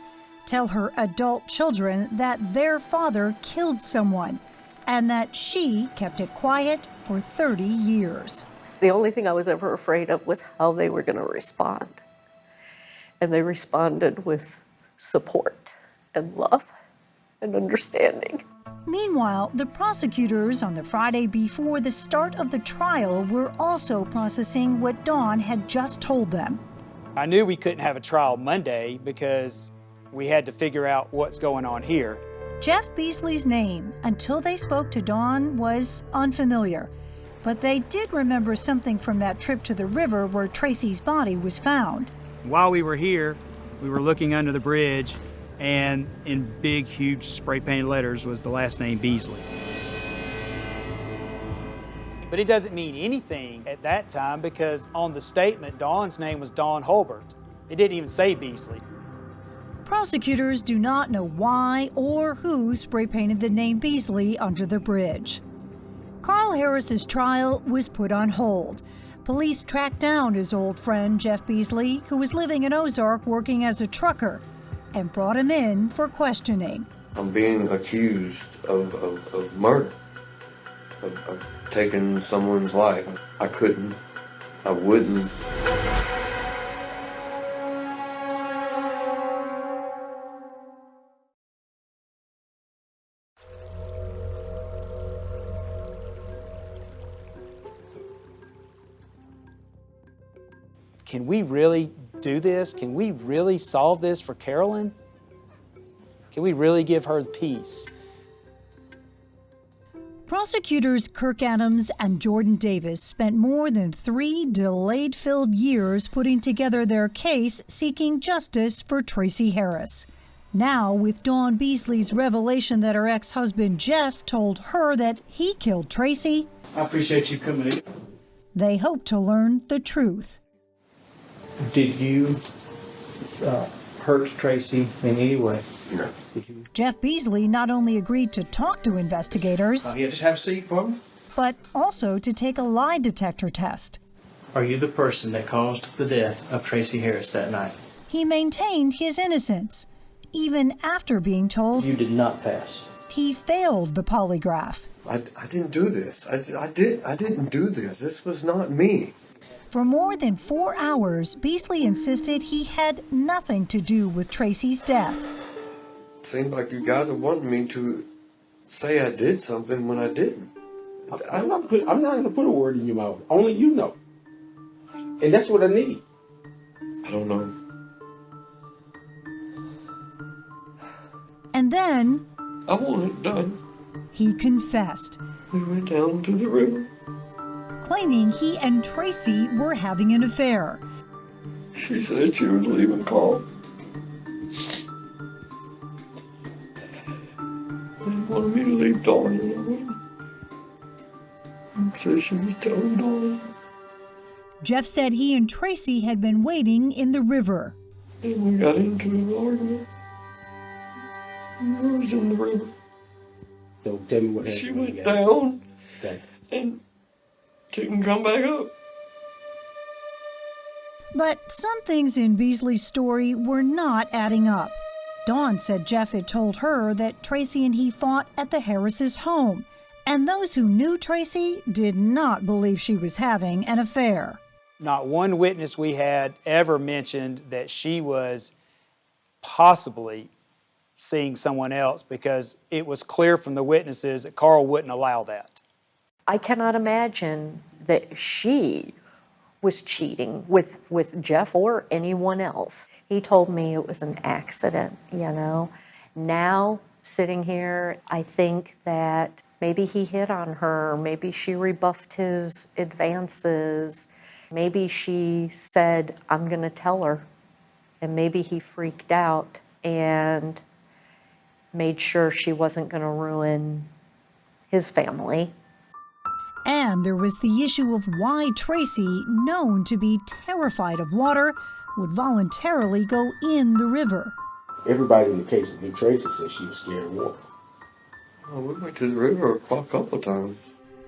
[SPEAKER 13] tell her adult children that their father killed someone and that she kept it quiet for 30 years.
[SPEAKER 25] The only thing I was ever afraid of was how they were going to respond. And they responded with support and love and understanding.
[SPEAKER 13] Meanwhile, the prosecutors on the Friday before the start of the trial were also processing what Dawn had just told them.
[SPEAKER 14] I knew we couldn't have a trial Monday because we had to figure out what's going on here.
[SPEAKER 13] Jeff Beasley's name, until they spoke to Dawn, was unfamiliar. But they did remember something from that trip to the river where Tracey's body was found.
[SPEAKER 14] While we were here, we were looking under the bridge, and in big, huge spray-painted letters was the last name Beasley. But it doesn't mean anything at that time because on the statement, Dawn's name was Dawn Holbert. It didn't even say Beasley.
[SPEAKER 13] Prosecutors do not know why or who spray-painted the name Beasley under the bridge. Carl Harris's trial was put on hold. Police tracked down his old friend Jeff Beasley, who was living in Ozark working as a trucker, and brought him in for questioning.
[SPEAKER 4] I'm being accused of murder, of taking someone's life. I couldn't, I wouldn't.
[SPEAKER 14] Can we really do this? Can we really solve this for Carolyn? Can we really give her peace?
[SPEAKER 13] Prosecutors Kirk Adams and Jordan Davis spent more than 3 delayed-filled years putting together their case seeking justice for Tracey Harris. Now, with Dawn Beasley's revelation that her ex-husband Jeff told her that he killed Tracey,
[SPEAKER 22] I appreciate you coming in.
[SPEAKER 13] they hope to learn the truth.
[SPEAKER 22] Did you hurt Tracey in any way?
[SPEAKER 4] No.
[SPEAKER 13] Jeff Beasley not only agreed to talk to investigators,
[SPEAKER 22] Yeah, just have a seat for me.
[SPEAKER 13] but also to take a lie detector test.
[SPEAKER 22] Are you the person that caused the death of Tracey Harris that night?
[SPEAKER 13] He maintained his innocence, even after being told
[SPEAKER 22] You did not pass.
[SPEAKER 13] he failed the polygraph.
[SPEAKER 4] I didn't do this. I didn't do this. This was not me.
[SPEAKER 13] For more than 4 hours, Beasley insisted he had nothing to do with Tracey's death.
[SPEAKER 4] It seemed like you guys are wanting me to say I did something when I didn't.
[SPEAKER 11] I'm not going to put a word in your mouth. Only you know. And that's what I need.
[SPEAKER 4] I don't know.
[SPEAKER 13] And then
[SPEAKER 4] I want it done.
[SPEAKER 13] he confessed,
[SPEAKER 4] We went down to the river.
[SPEAKER 13] claiming he and Tracey were having an affair.
[SPEAKER 4] She said she was leaving Carl. They wanted me to leave Dawn alone. So she was telling Dawn.
[SPEAKER 13] Jeff said he and Tracey had been waiting in the river.
[SPEAKER 4] And we got into an argument. I was in the river.
[SPEAKER 11] So tell me what happened.
[SPEAKER 4] She went down and didn't come back up.
[SPEAKER 13] But some things in Beasley's story were not adding up. Dawn said Jeff had told her that Tracey and he fought at the Harris's home, and those who knew Tracey did not believe she was having an affair.
[SPEAKER 14] Not one witness we had ever mentioned that she was possibly seeing someone else because it was clear from the witnesses that Carl wouldn't allow that.
[SPEAKER 25] I cannot imagine that she was cheating with Jeff or anyone else. He told me it was an accident, you know. Now, sitting here, I think that maybe he hit on her, maybe she rebuffed his advances, maybe she said, I'm gonna tell her, and maybe he freaked out and made sure she wasn't gonna ruin his family.
[SPEAKER 13] And there was the issue of why Tracey, known to be terrified of water, would voluntarily go in the river.
[SPEAKER 11] Everybody in the case that knew Tracey said she was scared of water.
[SPEAKER 4] Oh, we went to the river a couple times.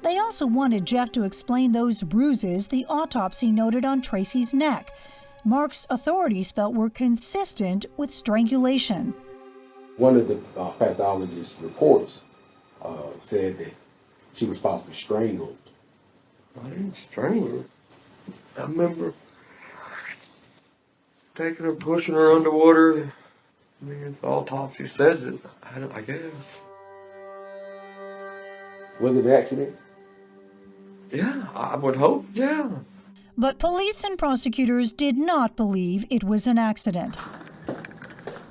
[SPEAKER 13] They also wanted Jeff to explain those bruises the autopsy noted on Tracey's neck. Marks authorities felt were consistent with strangulation.
[SPEAKER 11] One of the pathologist's reports said that she was possibly strangled.
[SPEAKER 4] I didn't strangle her. I remember taking her, pushing her underwater. I mean, the autopsy says it, I guess.
[SPEAKER 11] Was it an accident?
[SPEAKER 4] Yeah, I would hope, yeah.
[SPEAKER 13] But police and prosecutors did not believe it was an accident.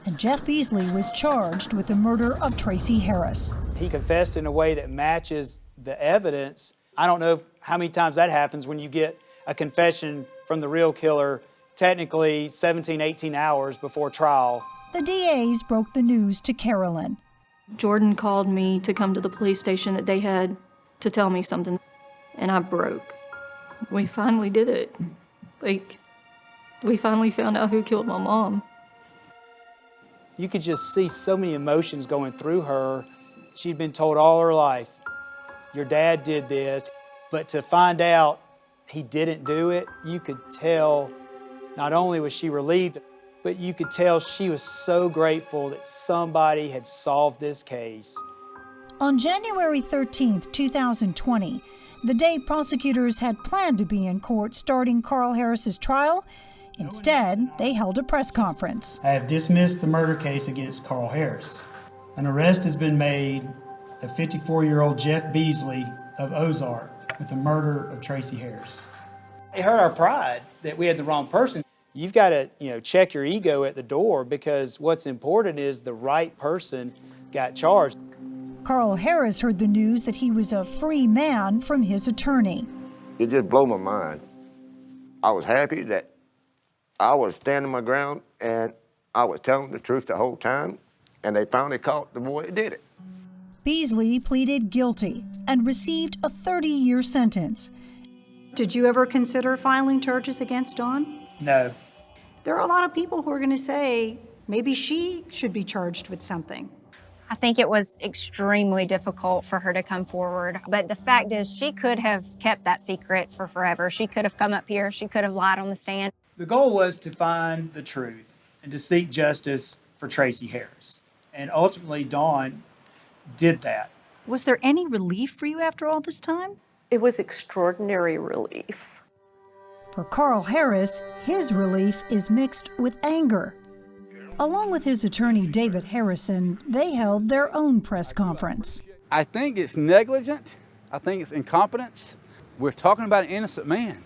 [SPEAKER 13] And Jeff Beasley was charged with the murder of Tracey Harris.
[SPEAKER 14] He confessed in a way that matches the evidence. I don't know how many times that happens when you get a confession from the real killer technically 17, 18 hours before trial.
[SPEAKER 13] The DAs broke the news to Carolyn.
[SPEAKER 3] Jordan called me to come to the police station that they had to tell me something, and I broke. We finally did it. We finally found out who killed my mom.
[SPEAKER 14] You could just see so many emotions going through her. She'd been told all her life, your dad did this, but to find out he didn't do it, you could tell not only was she relieved, but you could tell she was so grateful that somebody had solved this case.
[SPEAKER 13] On January 13th, 2020, the day prosecutors had planned to be in court starting Carl Harris's trial, instead, they held a press conference.
[SPEAKER 14] I have dismissed the murder case against Carl Harris. An arrest has been made of 54-year-old Jeff Beasley of Ozark with the murder of Tracey Harris. It hurt our pride that we had the wrong person. You've got to, check your ego at the door, because what's important is the right person got charged.
[SPEAKER 13] Carl Harris heard the news that he was a free man from his attorney.
[SPEAKER 10] It just blew my mind. I was happy that I was standing my ground and I was telling the truth the whole time, and they finally caught the boy that did it.
[SPEAKER 13] Beasley pleaded guilty and received a 30-year sentence.
[SPEAKER 5] Did you ever consider filing charges against Dawn?
[SPEAKER 14] No.
[SPEAKER 5] There are a lot of people who are going to say maybe she should be charged with something.
[SPEAKER 1] I think it was extremely difficult for her to come forward. But the fact is, she could have kept that secret for forever. She could have come up here. She could have lied on the stand.
[SPEAKER 14] The goal was to find the truth and to seek justice for Tracey Harris. And ultimately, Dawn did that.
[SPEAKER 5] Was there any relief for you after all this time?
[SPEAKER 25] It was extraordinary relief.
[SPEAKER 13] For Carl Harris, his relief is mixed with anger. Along with his attorney, David Harrison, they held their own press conference.
[SPEAKER 2] I think it's negligent. I think it's incompetence. We're talking about an innocent man.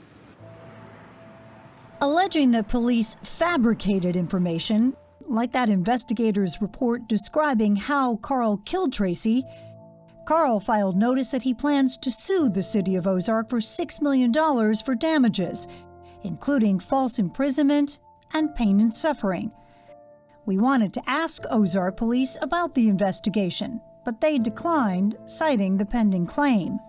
[SPEAKER 13] Alleging that police fabricated information, like that investigator's report describing how Carl killed Tracey, Carl filed notice that he plans to sue the city of Ozark for $6 million for damages, including false imprisonment and pain and suffering. We wanted to ask Ozark police about the investigation, but they declined, citing the pending claim.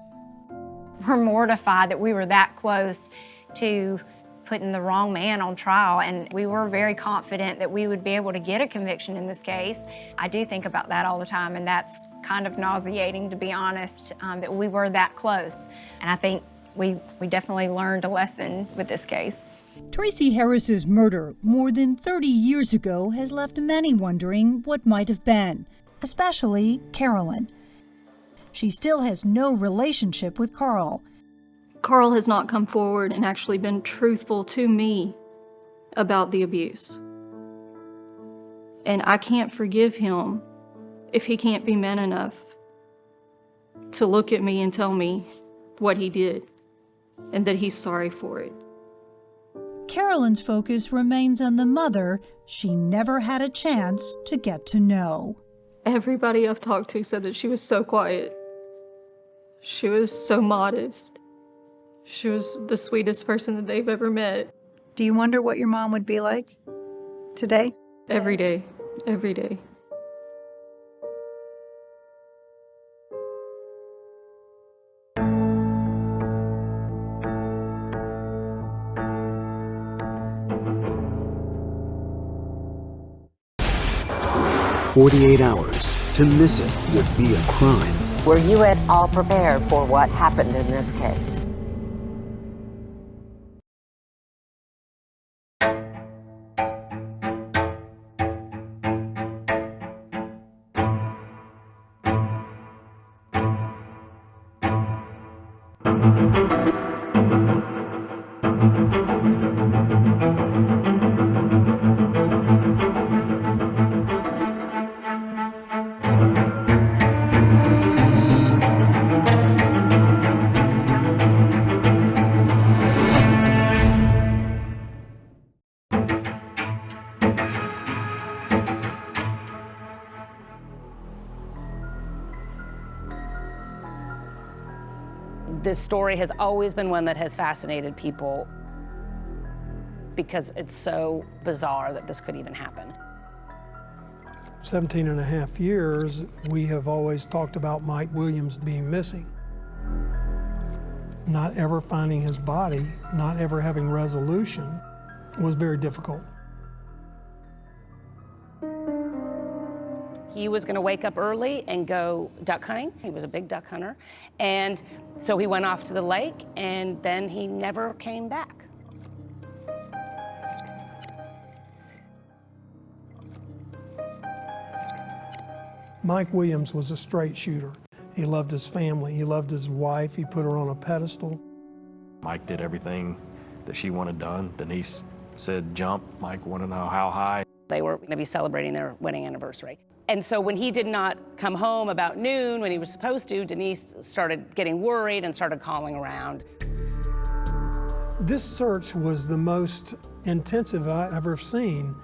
[SPEAKER 1] We're mortified that we were that close to putting the wrong man on trial, and we were very confident that we would be able to get a conviction in this case. I do think about that all the time, and that's kind of nauseating, to be honest, that we were that close. And I think we definitely learned a lesson with this case.
[SPEAKER 13] Tracey Harris's murder more than 30 years ago has left many wondering what might have been, especially Carolyn. She still has no relationship with Carl.
[SPEAKER 3] Carl has not come forward and actually been truthful to me about the abuse. And I can't forgive him if he can't be man enough to look at me and tell me what he did and that he's sorry for it.
[SPEAKER 13] Carolyn's focus remains on the mother she never had a chance to get to know.
[SPEAKER 3] Everybody I've talked to said that she was so quiet. She was so modest. She was the sweetest person that they've ever met.
[SPEAKER 5] Do you wonder what your mom would be like today?
[SPEAKER 3] Every day, every day.
[SPEAKER 8] "48 hours. To miss it would be a crime."
[SPEAKER 7] Were you at all prepared for what happened in this case?
[SPEAKER 12] This story has always been one that has fascinated people because it's so bizarre that this could even happen.
[SPEAKER 18] 17 and a half years, we have always talked about Mike Williams being missing. Not ever finding his body, not ever having resolution was very difficult.
[SPEAKER 12] He was going to wake up early and go duck hunting. He was a big duck hunter. And so he went off to the lake, and then he never came back.
[SPEAKER 18] Mike Williams was a straight shooter. He loved his family, he loved his wife, he put her on a pedestal.
[SPEAKER 19] Mike did everything that she wanted done. Denise said jump, Mike wanted to know how high.
[SPEAKER 12] They were going to be celebrating their wedding anniversary. And so when he did not come home about noon when he was supposed to, Denise started getting worried and started calling around.
[SPEAKER 18] This search was the most intensive I've ever seen.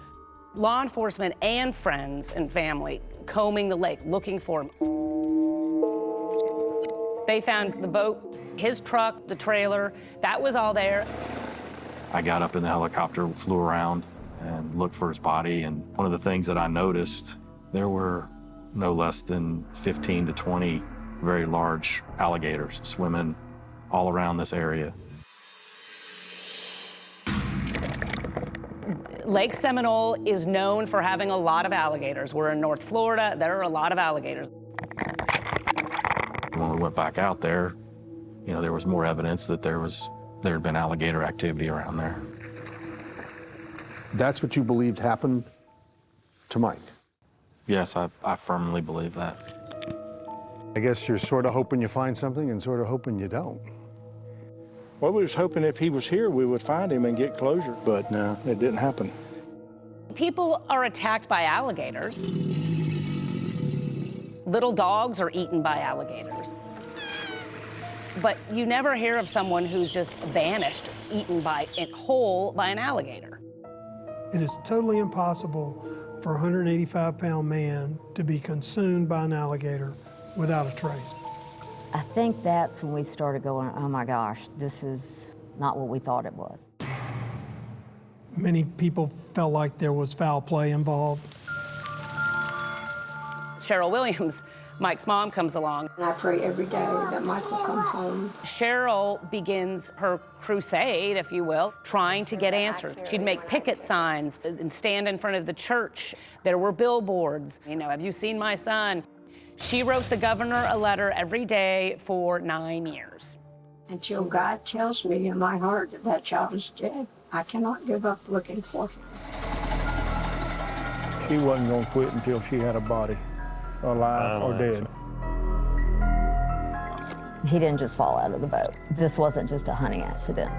[SPEAKER 12] Law enforcement and friends and family combing the lake, looking for him. They found the boat, his truck, the trailer, that was all there.
[SPEAKER 19] I got up in the helicopter, flew around, and looked for his body. And one of the things that I noticed, there were no less than 15 to 20 very large alligators swimming all around this area.
[SPEAKER 12] Lake Seminole is known for having a lot of alligators. We're in North Florida, there are a lot of alligators.
[SPEAKER 19] When we went back out there, you know, there was more evidence that there had been alligator activity around there.
[SPEAKER 20] That's what you believed happened to Mike?
[SPEAKER 19] Yes, I firmly believe that.
[SPEAKER 20] I guess you're sort of hoping you find something and sort of hoping you don't.
[SPEAKER 23] Well, we was hoping if he was here, we would find him and get closure, but no, it didn't happen.
[SPEAKER 12] People are attacked by alligators. Little dogs are eaten by alligators. But you never hear of someone who's just vanished, eaten whole by an alligator.
[SPEAKER 18] It is totally impossible for a 185-pound man to be consumed by an alligator without a trace.
[SPEAKER 7] I think that's when we started going, oh my gosh, this is not what we thought it was.
[SPEAKER 18] Many people felt like there was foul play involved.
[SPEAKER 12] Cheryl Williams, Mike's mom, comes along.
[SPEAKER 24] And I pray every day that Mike will come home.
[SPEAKER 12] Cheryl begins her crusade, if you will, trying to get answers. She'd make picket signs and stand in front of the church. There were billboards. You know, have you seen my son? She wrote the governor a letter every day for 9 years.
[SPEAKER 24] Until God tells me in my heart that that child is dead, I cannot give up looking for him.
[SPEAKER 22] She wasn't going to quit until she had a body, alive or dead.
[SPEAKER 7] He didn't just fall out of the boat. This wasn't just a hunting accident.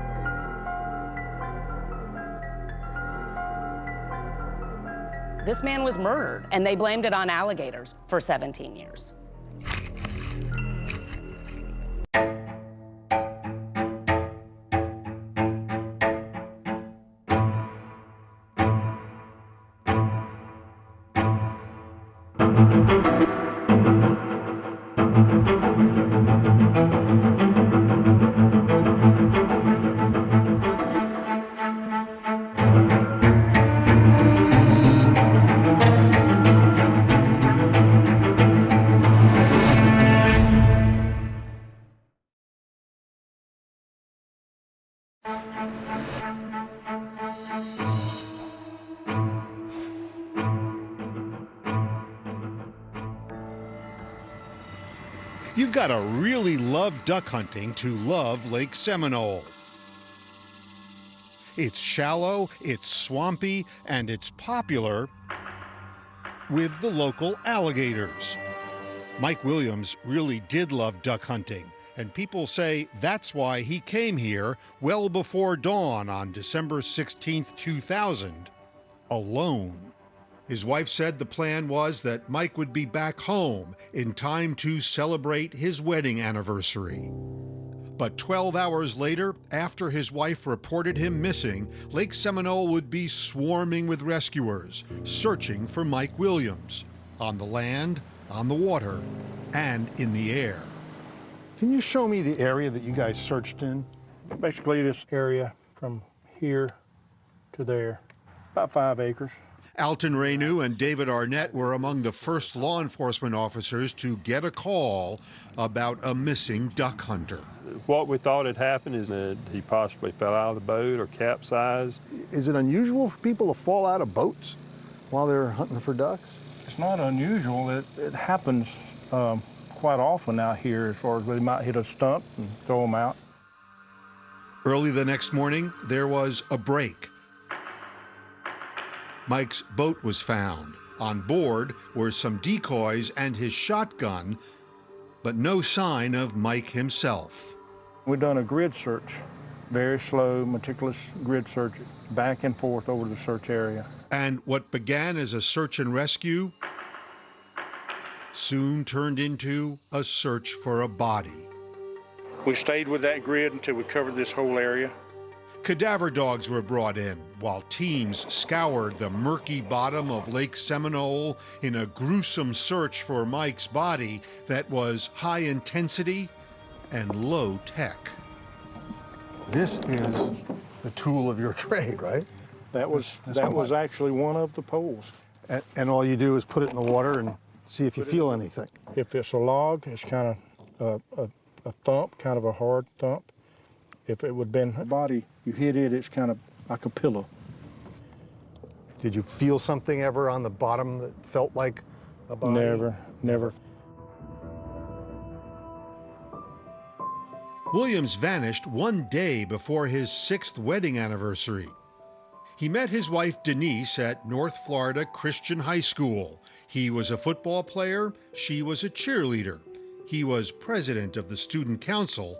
[SPEAKER 12] This man was murdered, and they blamed it on alligators for 17 years.
[SPEAKER 27] You've got to really love duck hunting to love Lake Seminole. It's shallow, it's swampy, and it's popular with the local alligators. Mike Williams really did love duck hunting, and people say that's why he came here well before dawn on December 16th, 2000, alone. His wife said the plan was that Mike would be back home in time to celebrate his wedding anniversary. But 12 hours later, after his wife reported him missing, Lake Seminole would be swarming with rescuers, searching for Mike Williams, on the land, on the water, and in the air.
[SPEAKER 20] Can you show me the area that you guys searched in?
[SPEAKER 23] Basically this area from here to there, about 5 acres.
[SPEAKER 27] Alton Renu and David Arnett were among the first law enforcement officers to get a call about a missing duck hunter.
[SPEAKER 23] What we thought had happened is that he possibly fell out of the boat or capsized.
[SPEAKER 20] Is it unusual for people to fall out of boats while they're hunting for ducks?
[SPEAKER 23] It's not unusual. It happens quite often out here, as far as they might hit a stump and throw them out.
[SPEAKER 27] Early the next morning, there was a break. Mike's boat was found. On board were some decoys and his shotgun, but no sign of Mike himself.
[SPEAKER 23] We've done a grid search, very slow, meticulous grid search, back and forth over the search area.
[SPEAKER 27] And what began as a search and rescue soon turned into a search for a body.
[SPEAKER 23] We stayed with that grid until we covered this whole area.
[SPEAKER 27] Cadaver dogs were brought in while teams scoured the murky bottom of Lake Seminole in a gruesome search for Mike's body that was high intensity and low tech.
[SPEAKER 20] This is the tool of your trade, right?
[SPEAKER 23] That was actually one of the poles.
[SPEAKER 20] And all you do is put it in the water and see if you feel anything.
[SPEAKER 23] If it's a log, it's kind of a thump, kind of a hard thump. If it would have been a body, you hit it, it's kind of like a pillow.
[SPEAKER 20] Did you feel something ever on the bottom that felt like a body?
[SPEAKER 23] Never.
[SPEAKER 27] Williams vanished one day before his 6th wedding anniversary. He met his wife Denise at North Florida Christian High School. He was a football player, she was a cheerleader. He was president of the student council,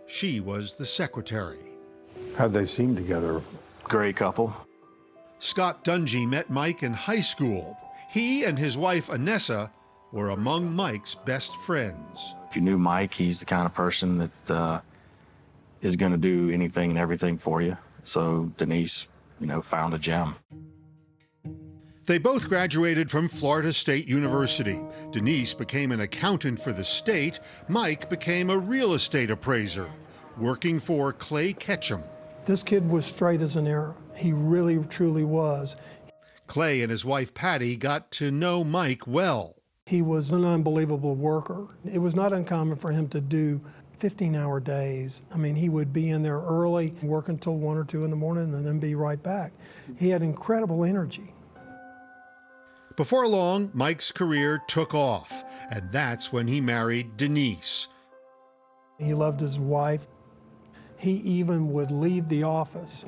[SPEAKER 27] she was the secretary.
[SPEAKER 20] How'd they seem together?
[SPEAKER 19] Great couple.
[SPEAKER 27] Scott Dungy met Mike in high school. He and his wife Anessa were among Mike's best friends.
[SPEAKER 19] If you knew Mike, he's the kind of person that is going to do anything and everything for you. So Denise, found a gem.
[SPEAKER 27] They both graduated from Florida State University. Denise became an accountant for the state. Mike became a real estate appraiser, working for Clay Ketchum.
[SPEAKER 18] This kid was straight as an arrow. He really, truly was.
[SPEAKER 27] Clay and his wife Patty got to know Mike well.
[SPEAKER 18] He was an unbelievable worker. It was not uncommon for him to do 15-hour days. I mean, he would be in there early, work until 1 or 2 in the morning, and then be right back. He had incredible energy.
[SPEAKER 27] Before long, Mike's career took off, and that's when he married Denise.
[SPEAKER 18] He loved his wife. He even would leave the office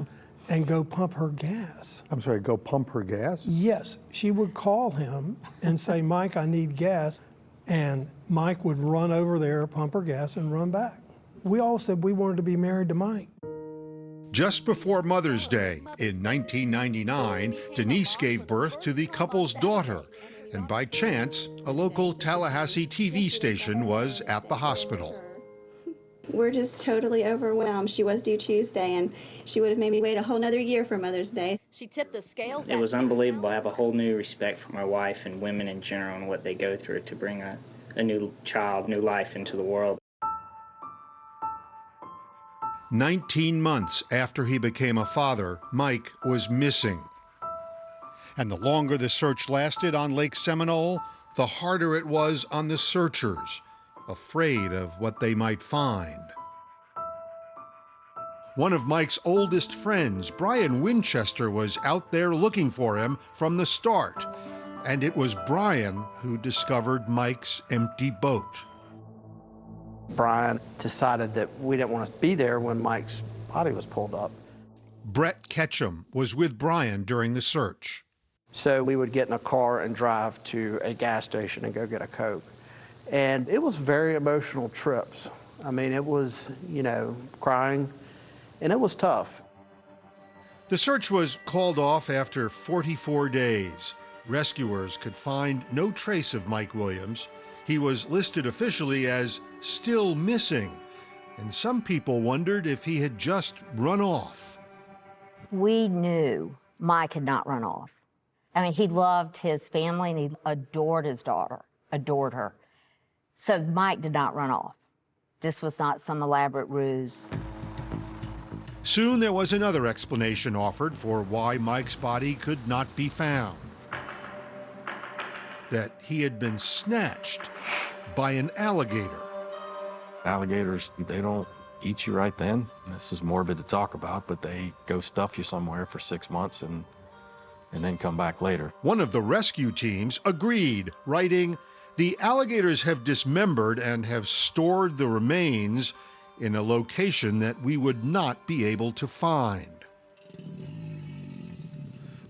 [SPEAKER 18] and go pump her gas.
[SPEAKER 20] I'm sorry, go pump her gas?
[SPEAKER 18] Yes, she would call him and say, Mike, I need gas. And Mike would run over there, pump her gas, and run back. We all said we wanted to be married to Mike.
[SPEAKER 27] Just before Mother's Day in 1999, Denise gave birth to the couple's daughter. And by chance, a local Tallahassee TV station was at the hospital.
[SPEAKER 6] We're just totally overwhelmed. She was due Tuesday, and she would have made me wait a whole nother year for Mother's Day.
[SPEAKER 9] She tipped the scales.
[SPEAKER 15] It was unbelievable. I have a whole new respect for my wife and women in general and what they go through to bring a new child, new life into the world.
[SPEAKER 27] 19 months after he became a father, Mike was missing. And the longer the search lasted on Lake Seminole, the harder it was on the searchers, afraid of what they might find. One of Mike's oldest friends, Brian Winchester, was out there looking for him from the start. And it was Brian who discovered Mike's empty boat.
[SPEAKER 16] Brian decided that we didn't want to be there when Mike's body was pulled up.
[SPEAKER 27] Brett Ketchum was with Brian during the search.
[SPEAKER 16] So we would get in a car and drive to a gas station and go get a Coke. And it was very emotional trips. I mean, it was, crying, and it was tough.
[SPEAKER 27] The search was called off after 44 days. Rescuers could find no trace of Mike Williams. He was listed officially as still missing, and some people wondered if he had just run off.
[SPEAKER 7] We knew Mike had not run off. I mean, he loved his family and he adored his daughter, adored her. So Mike did not run off. This was not some elaborate ruse.
[SPEAKER 27] Soon there was another explanation offered for why Mike's body could not be found. That he had been snatched by an alligator.
[SPEAKER 19] Alligators, they don't eat you right then. This is morbid to talk about, but they go stuff you somewhere for 6 months and then come back later.
[SPEAKER 27] One of the rescue teams agreed, writing, "The alligators have dismembered and have stored the remains in a location that we would not be able to find."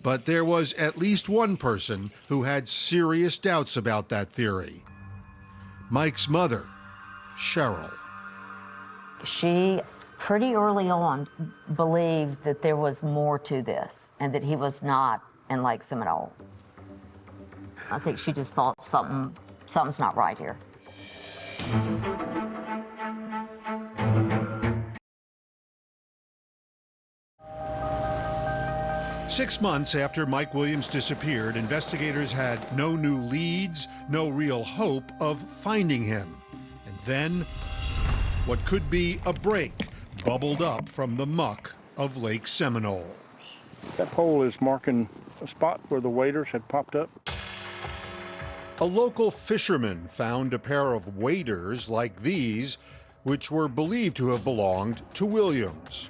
[SPEAKER 27] But there was at least one person who had serious doubts about that theory. Mike's mother, Cheryl.
[SPEAKER 7] She, pretty early on, believed that there was more to this and that he was not in Lake Seminole. I think she just thought something's not right here.
[SPEAKER 27] Six months after Mike Williams disappeared, investigators had no new leads, no real hope of finding him. And then, what could be a break bubbled up from the muck of Lake Seminole.
[SPEAKER 23] That pole is marking a spot where the waders had popped up.
[SPEAKER 27] A local fisherman found a pair of waders like these, which were believed to have belonged to Williams.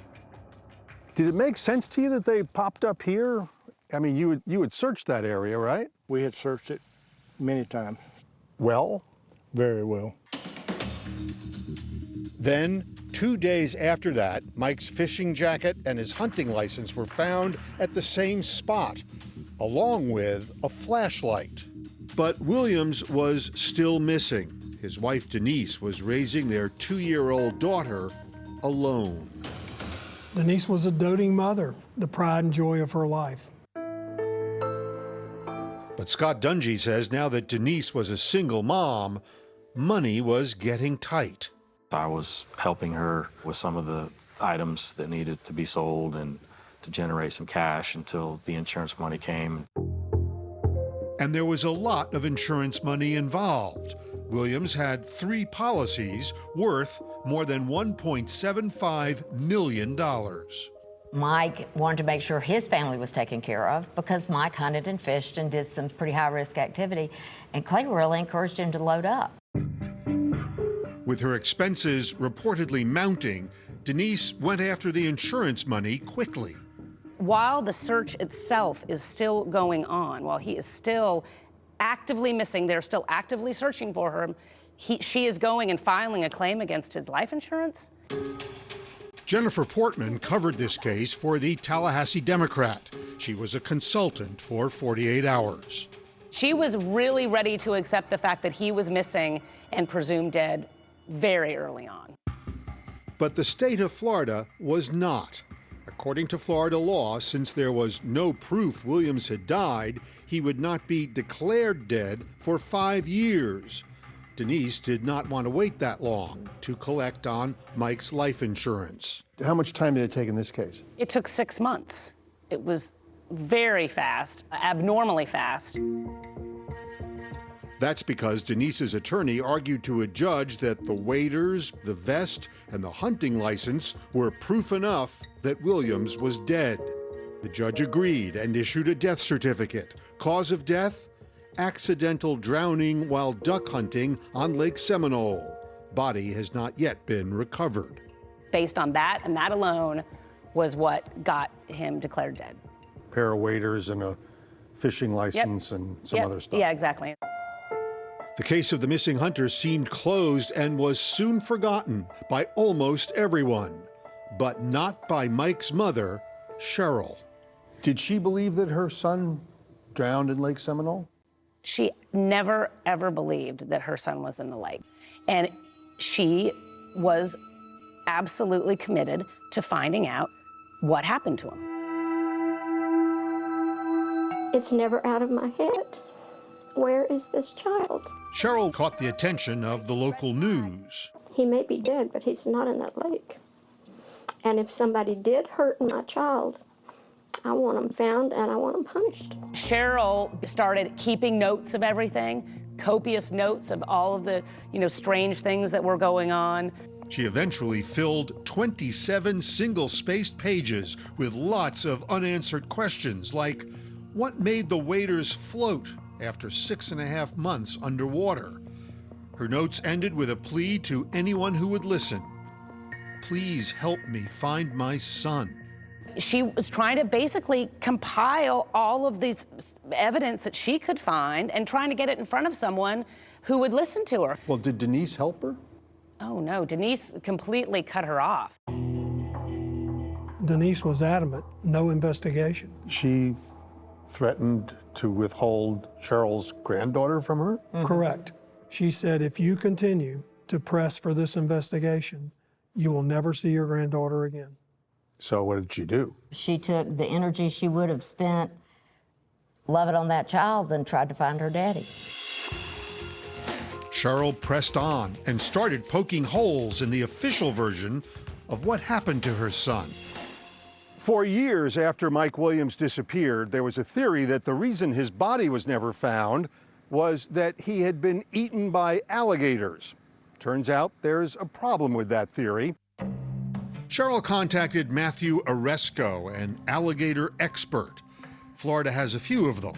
[SPEAKER 20] Did it make sense to you that they popped up here? I mean, you had searched that area, right?
[SPEAKER 23] We had searched it many times.
[SPEAKER 20] Well?
[SPEAKER 23] Very well.
[SPEAKER 27] Then, 2 days after that, Mike's fishing jacket and his hunting license were found at the same spot, along with a flashlight. But Williams was still missing. His wife Denise was raising their 2-year-old daughter alone.
[SPEAKER 18] Denise was a doting mother, the pride and joy of her life.
[SPEAKER 27] But Scott Dungy says now that Denise was a single mom, money was getting tight.
[SPEAKER 19] I was helping her with some of the items that needed to be sold and to generate some cash until the insurance money came.
[SPEAKER 27] And there was a lot of insurance money involved. Williams had 3 policies worth more than $1.75 million.
[SPEAKER 7] Mike wanted to make sure his family was taken care of because Mike hunted and fished and did some pretty high-risk activity, and Clay really encouraged him to load up.
[SPEAKER 27] With her expenses reportedly mounting, Denise went after the insurance money quickly.
[SPEAKER 12] While the search itself is still going on, while he is still actively missing, they're still actively searching for him, she is going and filing a claim against his life insurance.
[SPEAKER 27] Jennifer Portman covered this case for the Tallahassee Democrat. She was a consultant for 48 Hours.
[SPEAKER 12] She was really ready to accept the fact that he was missing and presumed dead very early on.
[SPEAKER 27] But the state of Florida was not. According to Florida law, since there was no proof Williams had died, he would not be declared dead for 5 years. Denise did not want to wait that long to collect on Mike's life insurance.
[SPEAKER 20] How much time did it take in this case?
[SPEAKER 12] It took 6 months. It was very fast, abnormally fast.
[SPEAKER 27] That's because Denise's attorney argued to a judge that the waders, the vest, and the hunting license were proof enough that Williams was dead. The judge agreed and issued a death certificate. Cause of death? Accidental drowning while duck hunting on Lake Seminole. Body has not yet been recovered.
[SPEAKER 12] Based on that, and that alone, was what got him declared dead.
[SPEAKER 20] A pair of waders and a fishing license and some other stuff.
[SPEAKER 12] Yeah, exactly.
[SPEAKER 27] The case of the missing hunter seemed closed and was soon forgotten by almost everyone, but not by Mike's mother, Cheryl.
[SPEAKER 20] Did she believe that her son drowned in Lake Seminole?
[SPEAKER 12] She never, ever believed that her son was in the lake. And she was absolutely committed to finding out what happened to him.
[SPEAKER 24] It's never out of my head. Where is this child?
[SPEAKER 27] Cheryl caught the attention of the local news.
[SPEAKER 24] He may be dead, but he's not in that lake. And if somebody did hurt my child, I want him found and I want him punished.
[SPEAKER 12] Cheryl started keeping notes of everything, copious notes of all of the, strange things that were going on.
[SPEAKER 27] She eventually filled 27 single-spaced pages with lots of unanswered questions like, what made the waiters float after 6.5 months underwater? Her notes ended with a plea to anyone who would listen. Please help me find my son.
[SPEAKER 12] She was trying to basically compile all of this evidence that she could find and trying to get it in front of someone who would listen to her.
[SPEAKER 20] Well, did Denise help her?
[SPEAKER 12] Oh no, Denise completely cut her off.
[SPEAKER 18] Denise was adamant, no investigation.
[SPEAKER 20] She threatened to withhold Cheryl's granddaughter from her?
[SPEAKER 18] Correct. She said, if you continue to press for this investigation, you will never see your granddaughter again.
[SPEAKER 20] So what did she do?
[SPEAKER 7] She took the energy she would have spent loving on that child and tried to find her daddy.
[SPEAKER 27] Cheryl pressed on and started poking holes in the official version of what happened to her son.
[SPEAKER 20] For years after Mike Williams disappeared, there was a theory that the reason his body was never found was that he had been eaten by alligators. Turns out there's a problem with that theory.
[SPEAKER 27] Cheryl contacted Matthew Oresco, an alligator expert. Florida has a few of them.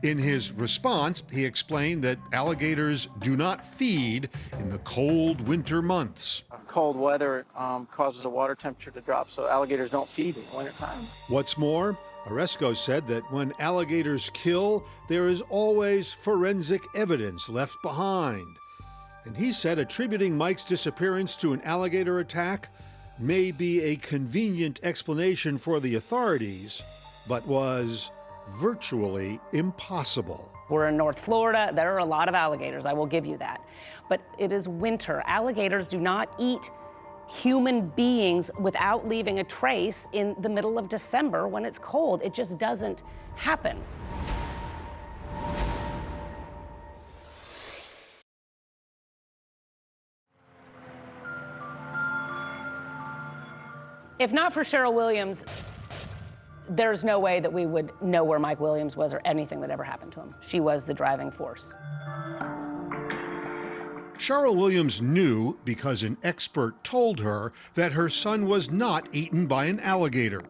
[SPEAKER 27] In his response, he explained that alligators do not feed in the cold winter months.
[SPEAKER 16] Cold weather causes the water temperature to drop, so alligators don't feed in the wintertime.
[SPEAKER 27] What's more, Oresco said that when alligators kill, there is always forensic evidence left behind. And he said attributing Mike's disappearance to an alligator attack may be a convenient explanation for the authorities, but was virtually impossible.
[SPEAKER 12] We're in North Florida. There are a lot of alligators, I will give you that. But it is winter. Alligators do not eat human beings without leaving a trace in the middle of December when it's cold. It just doesn't happen. If not for Cheryl Williams, there's no way that we would know where Mike Williams was or anything that ever happened to him. She was the driving force.
[SPEAKER 27] Cheryl Williams knew because an expert told her that her son was not eaten by an alligator.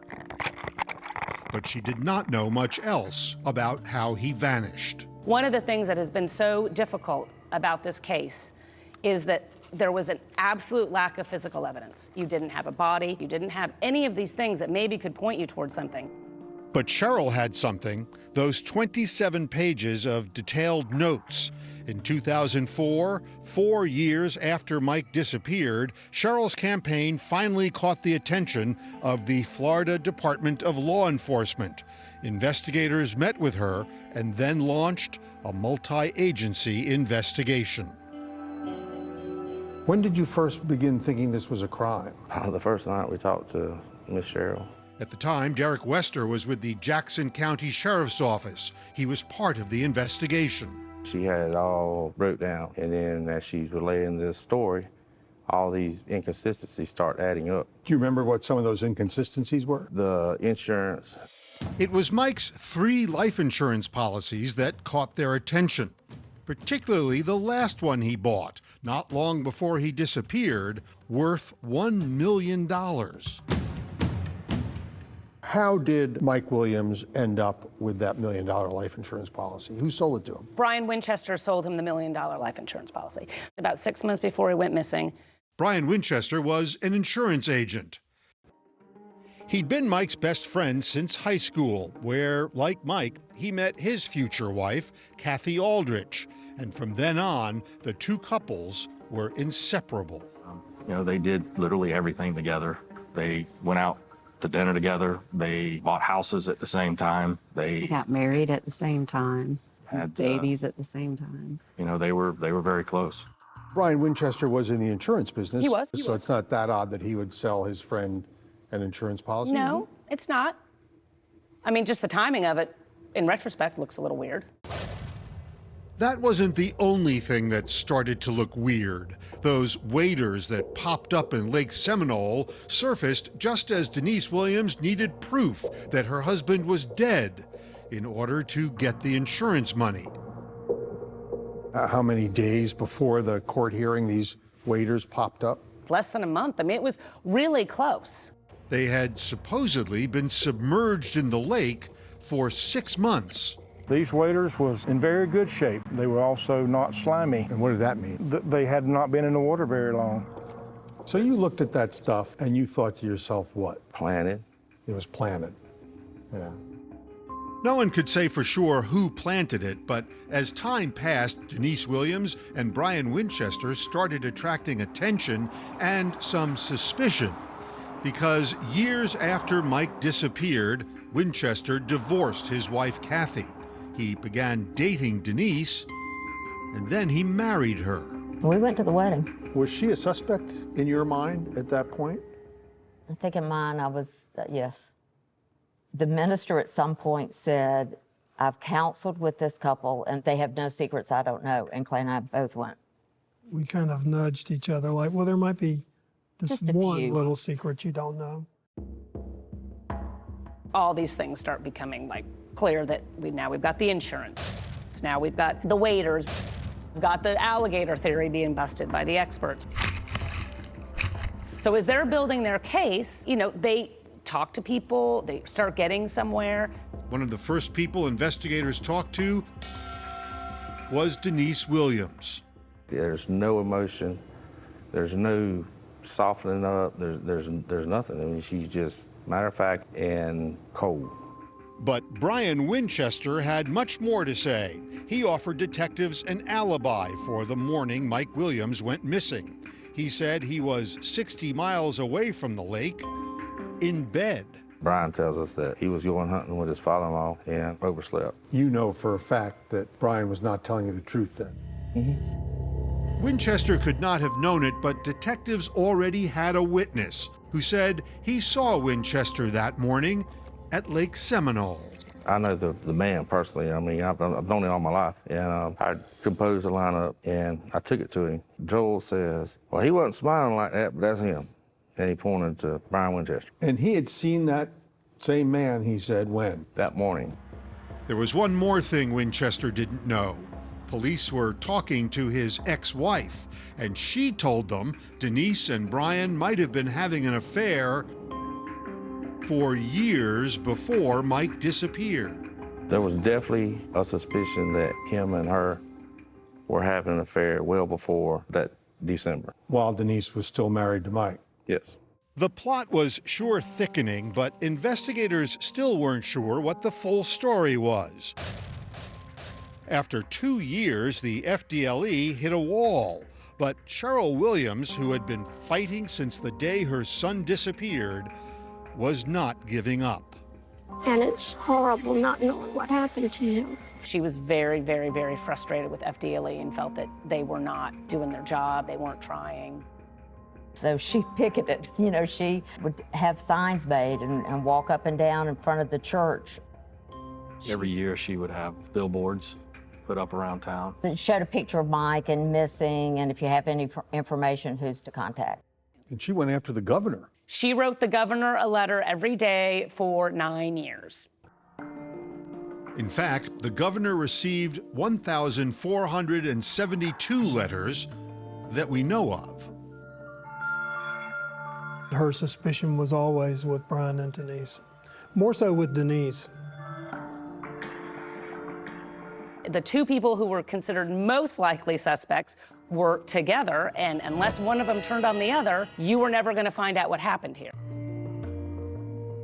[SPEAKER 27] But she did not know much else about how he vanished.
[SPEAKER 12] One of the things that has been so difficult about this case is that there was an absolute lack of physical evidence. You didn't have a body, you didn't have any of these things that maybe could point you towards something.
[SPEAKER 27] But Cheryl had something, those 27 pages of detailed notes. In 2004, 4 years after Mike disappeared, Cheryl's campaign finally caught the attention of the Florida Department of Law Enforcement. Investigators met with her and then launched a multi-agency investigation.
[SPEAKER 20] When did you first begin thinking this was a crime?
[SPEAKER 4] The first night we talked to Miss Cheryl.
[SPEAKER 27] At the time, Derek Wester was with the Jackson County Sheriff's Office. He was part of the investigation.
[SPEAKER 4] She had it all broke down, and then as she's relaying this story, all these inconsistencies start adding up.
[SPEAKER 20] Do you remember what some of those inconsistencies were?
[SPEAKER 4] The insurance.
[SPEAKER 27] It was Mike's 3 life insurance policies that caught their attention, particularly the last one he bought, not long before he disappeared, worth $1 million.
[SPEAKER 20] How did Mike Williams end up with that $1 million life insurance policy? Who sold it to him?
[SPEAKER 12] Brian Winchester sold him the $1 million life insurance policy about 6 months before he went missing.
[SPEAKER 27] Brian Winchester was an insurance agent. He'd been Mike's best friend since high school, where, like Mike, he met his future wife, Kathy Aldrich. And from then on, the two couples were inseparable.
[SPEAKER 19] You know, they did literally everything together. They went out to dinner together. They bought houses at the same time. They
[SPEAKER 9] got married at the same time.
[SPEAKER 19] had
[SPEAKER 9] Babies at the same time.
[SPEAKER 19] You know, they were very close.
[SPEAKER 20] Brian Winchester was in the insurance business.
[SPEAKER 12] He was.
[SPEAKER 20] So it's not that odd that he would sell his friend an insurance policy?
[SPEAKER 12] No, it's not. I mean, just the timing of it, in retrospect, looks a little weird.
[SPEAKER 27] That wasn't the only thing that started to look weird. Those waders that popped up in Lake Seminole surfaced just as Denise Williams needed proof that her husband was dead in order to get the insurance money.
[SPEAKER 20] How many days before the court hearing these waders popped up?
[SPEAKER 12] month, less than a month. I mean, it was really close.
[SPEAKER 27] They had supposedly been submerged in the lake for 6 months.
[SPEAKER 23] These waders was in very good shape. They were also not slimy.
[SPEAKER 20] And what did that mean?
[SPEAKER 23] They had not been in the water very long.
[SPEAKER 20] So you looked at that stuff and you thought to yourself, what?
[SPEAKER 4] Planted.
[SPEAKER 20] It was planted. Yeah.
[SPEAKER 27] No one could say for sure who planted it, but as time passed, Denise Williams and Brian Winchester started attracting attention and some suspicion. Because years after Mike disappeared, Winchester divorced his wife, Kathy. He began dating Denise, and then he married her.
[SPEAKER 7] We went to the wedding.
[SPEAKER 20] Was she a suspect in your mind at that point?
[SPEAKER 7] I think in mine I was, yes. The minister at some point said, I've counseled with this couple and they have no secrets I don't know. And Clay and I both went.
[SPEAKER 18] We kind of nudged each other like, well, there might be this
[SPEAKER 7] Just a
[SPEAKER 18] one
[SPEAKER 7] few.
[SPEAKER 18] little secret you don't know.
[SPEAKER 12] All these things start becoming like clear that now we've got the insurance. Now we've got the waiters. We've got the alligator theory being busted by the experts. So as they're building their case, you know, they talk to people, they start getting somewhere.
[SPEAKER 27] One of the first people investigators talked to was Denise Williams.
[SPEAKER 4] There's no emotion. There's no softening up. There's nothing. I mean, she's just matter of fact and cold.
[SPEAKER 27] But Brian Winchester had much more to say. He offered detectives an alibi for the morning Mike Williams went missing. He said he was 60 miles away from the lake, in bed.
[SPEAKER 4] Brian tells us that he was going hunting with his father-in-law and overslept.
[SPEAKER 20] You know for a fact that Brian was not telling you the truth then.
[SPEAKER 27] Mm-hmm. Winchester could not have known it, but detectives already had a witness who said he saw Winchester that morning at Lake Seminole.
[SPEAKER 4] I know the man personally. I mean, I've known him all my life. And I composed a lineup and I took it to him. Joel says, well, he wasn't smiling like that, but that's him. And he pointed to Brian Winchester.
[SPEAKER 20] And he had seen that same man, he said, when?
[SPEAKER 4] That morning.
[SPEAKER 27] There was one more thing Winchester didn't know. Police were talking to his ex-wife, and she told them Denise and Brian might have been having an affair for years before Mike disappeared.
[SPEAKER 4] There was definitely a suspicion that him and her were having an affair well before that December.
[SPEAKER 20] While Denise was still married to Mike?
[SPEAKER 4] Yes.
[SPEAKER 27] The plot was sure thickening, but investigators still weren't sure what the full story was. After 2 years, the FDLE hit a wall, but Cheryl Williams, who had been fighting since the day her son disappeared, was not giving up.
[SPEAKER 24] And it's horrible not knowing what happened to him.
[SPEAKER 12] She was very, very, very frustrated with FDLE and felt that they were not doing their job, they weren't trying.
[SPEAKER 7] So she picketed. You know, she would have signs made and walk up and down in front of the church.
[SPEAKER 19] Every year she would have billboards put up around town.
[SPEAKER 7] It showed a picture of Mike and missing, and if you have any information, who's to contact.
[SPEAKER 20] And she went after the governor.
[SPEAKER 12] She wrote the governor a letter every day for 9 years.
[SPEAKER 27] In fact, the governor received 1,472 letters that we know of.
[SPEAKER 18] Her suspicion was always with Brian and Denise, more so with Denise.
[SPEAKER 12] The two people who were considered most likely suspects were together, and unless one of them turned on the other, you were never going to find out what happened here.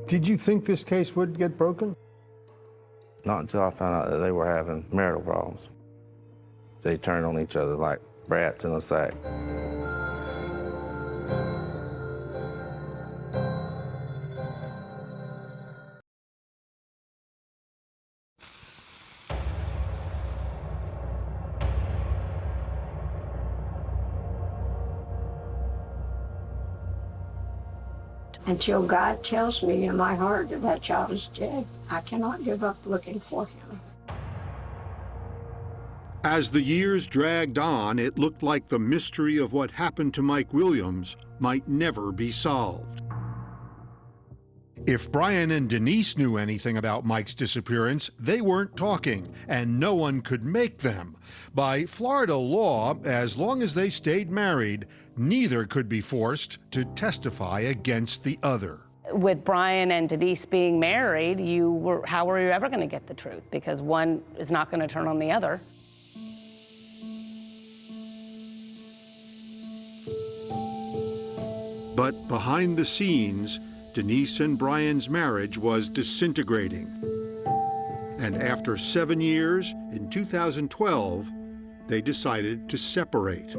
[SPEAKER 20] Did you think this case would get broken?
[SPEAKER 4] Not until I found out that they were having marital problems. They turned on each other like rats in a sack.
[SPEAKER 24] Until God tells me in my heart that that child is dead, I cannot give up looking for him.
[SPEAKER 27] As the years dragged on, it looked like the mystery of what happened to Mike Williams might never be solved. If Brian and Denise knew anything about Mike's disappearance, they weren't talking, and no one could make them. By Florida law, as long as they stayed married, neither could be forced to testify against the other.
[SPEAKER 12] With Brian and Denise being married, how were you ever going to get the truth? Because one is not going to turn on the other.
[SPEAKER 27] But behind the scenes, Denise and Brian's marriage was disintegrating. And after 7 years, in 2012, they decided to separate.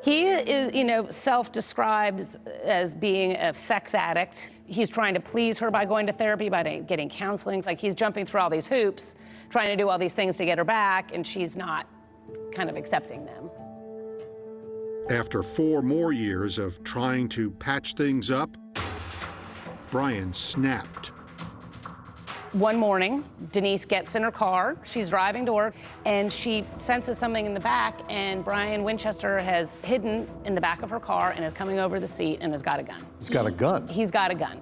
[SPEAKER 12] He is, self-describes as being a sex addict. He's trying to please her by going to therapy, by getting counseling. Like, he's jumping through all these hoops, trying to do all these things to get her back, and she's not kind of accepting them.
[SPEAKER 27] After 4 more years of trying to patch things up, Brian snapped.
[SPEAKER 12] One morning, Denise gets in her car, she's driving to work, and she senses something in the back, and Brian Winchester has hidden in the back of her car and is coming over the seat and has got a gun.
[SPEAKER 20] He's got a gun?
[SPEAKER 12] He's got a gun.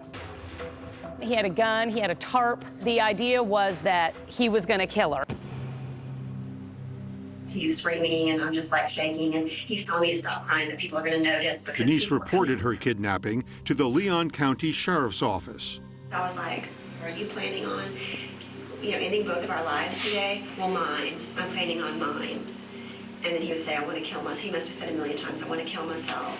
[SPEAKER 12] He had a gun, he had a tarp. The idea was that he was gonna kill her.
[SPEAKER 10] He's screaming and I'm just like shaking, and he's telling me to stop crying, that people are going to notice.
[SPEAKER 27] Denise reported her kidnapping to the Leon County Sheriff's Office.
[SPEAKER 10] I was like, are you planning on, ending both of our lives today? Well, mine. I'm planning on mine. And then he would say, I want to kill myself. He must have said a million times, I want to kill myself.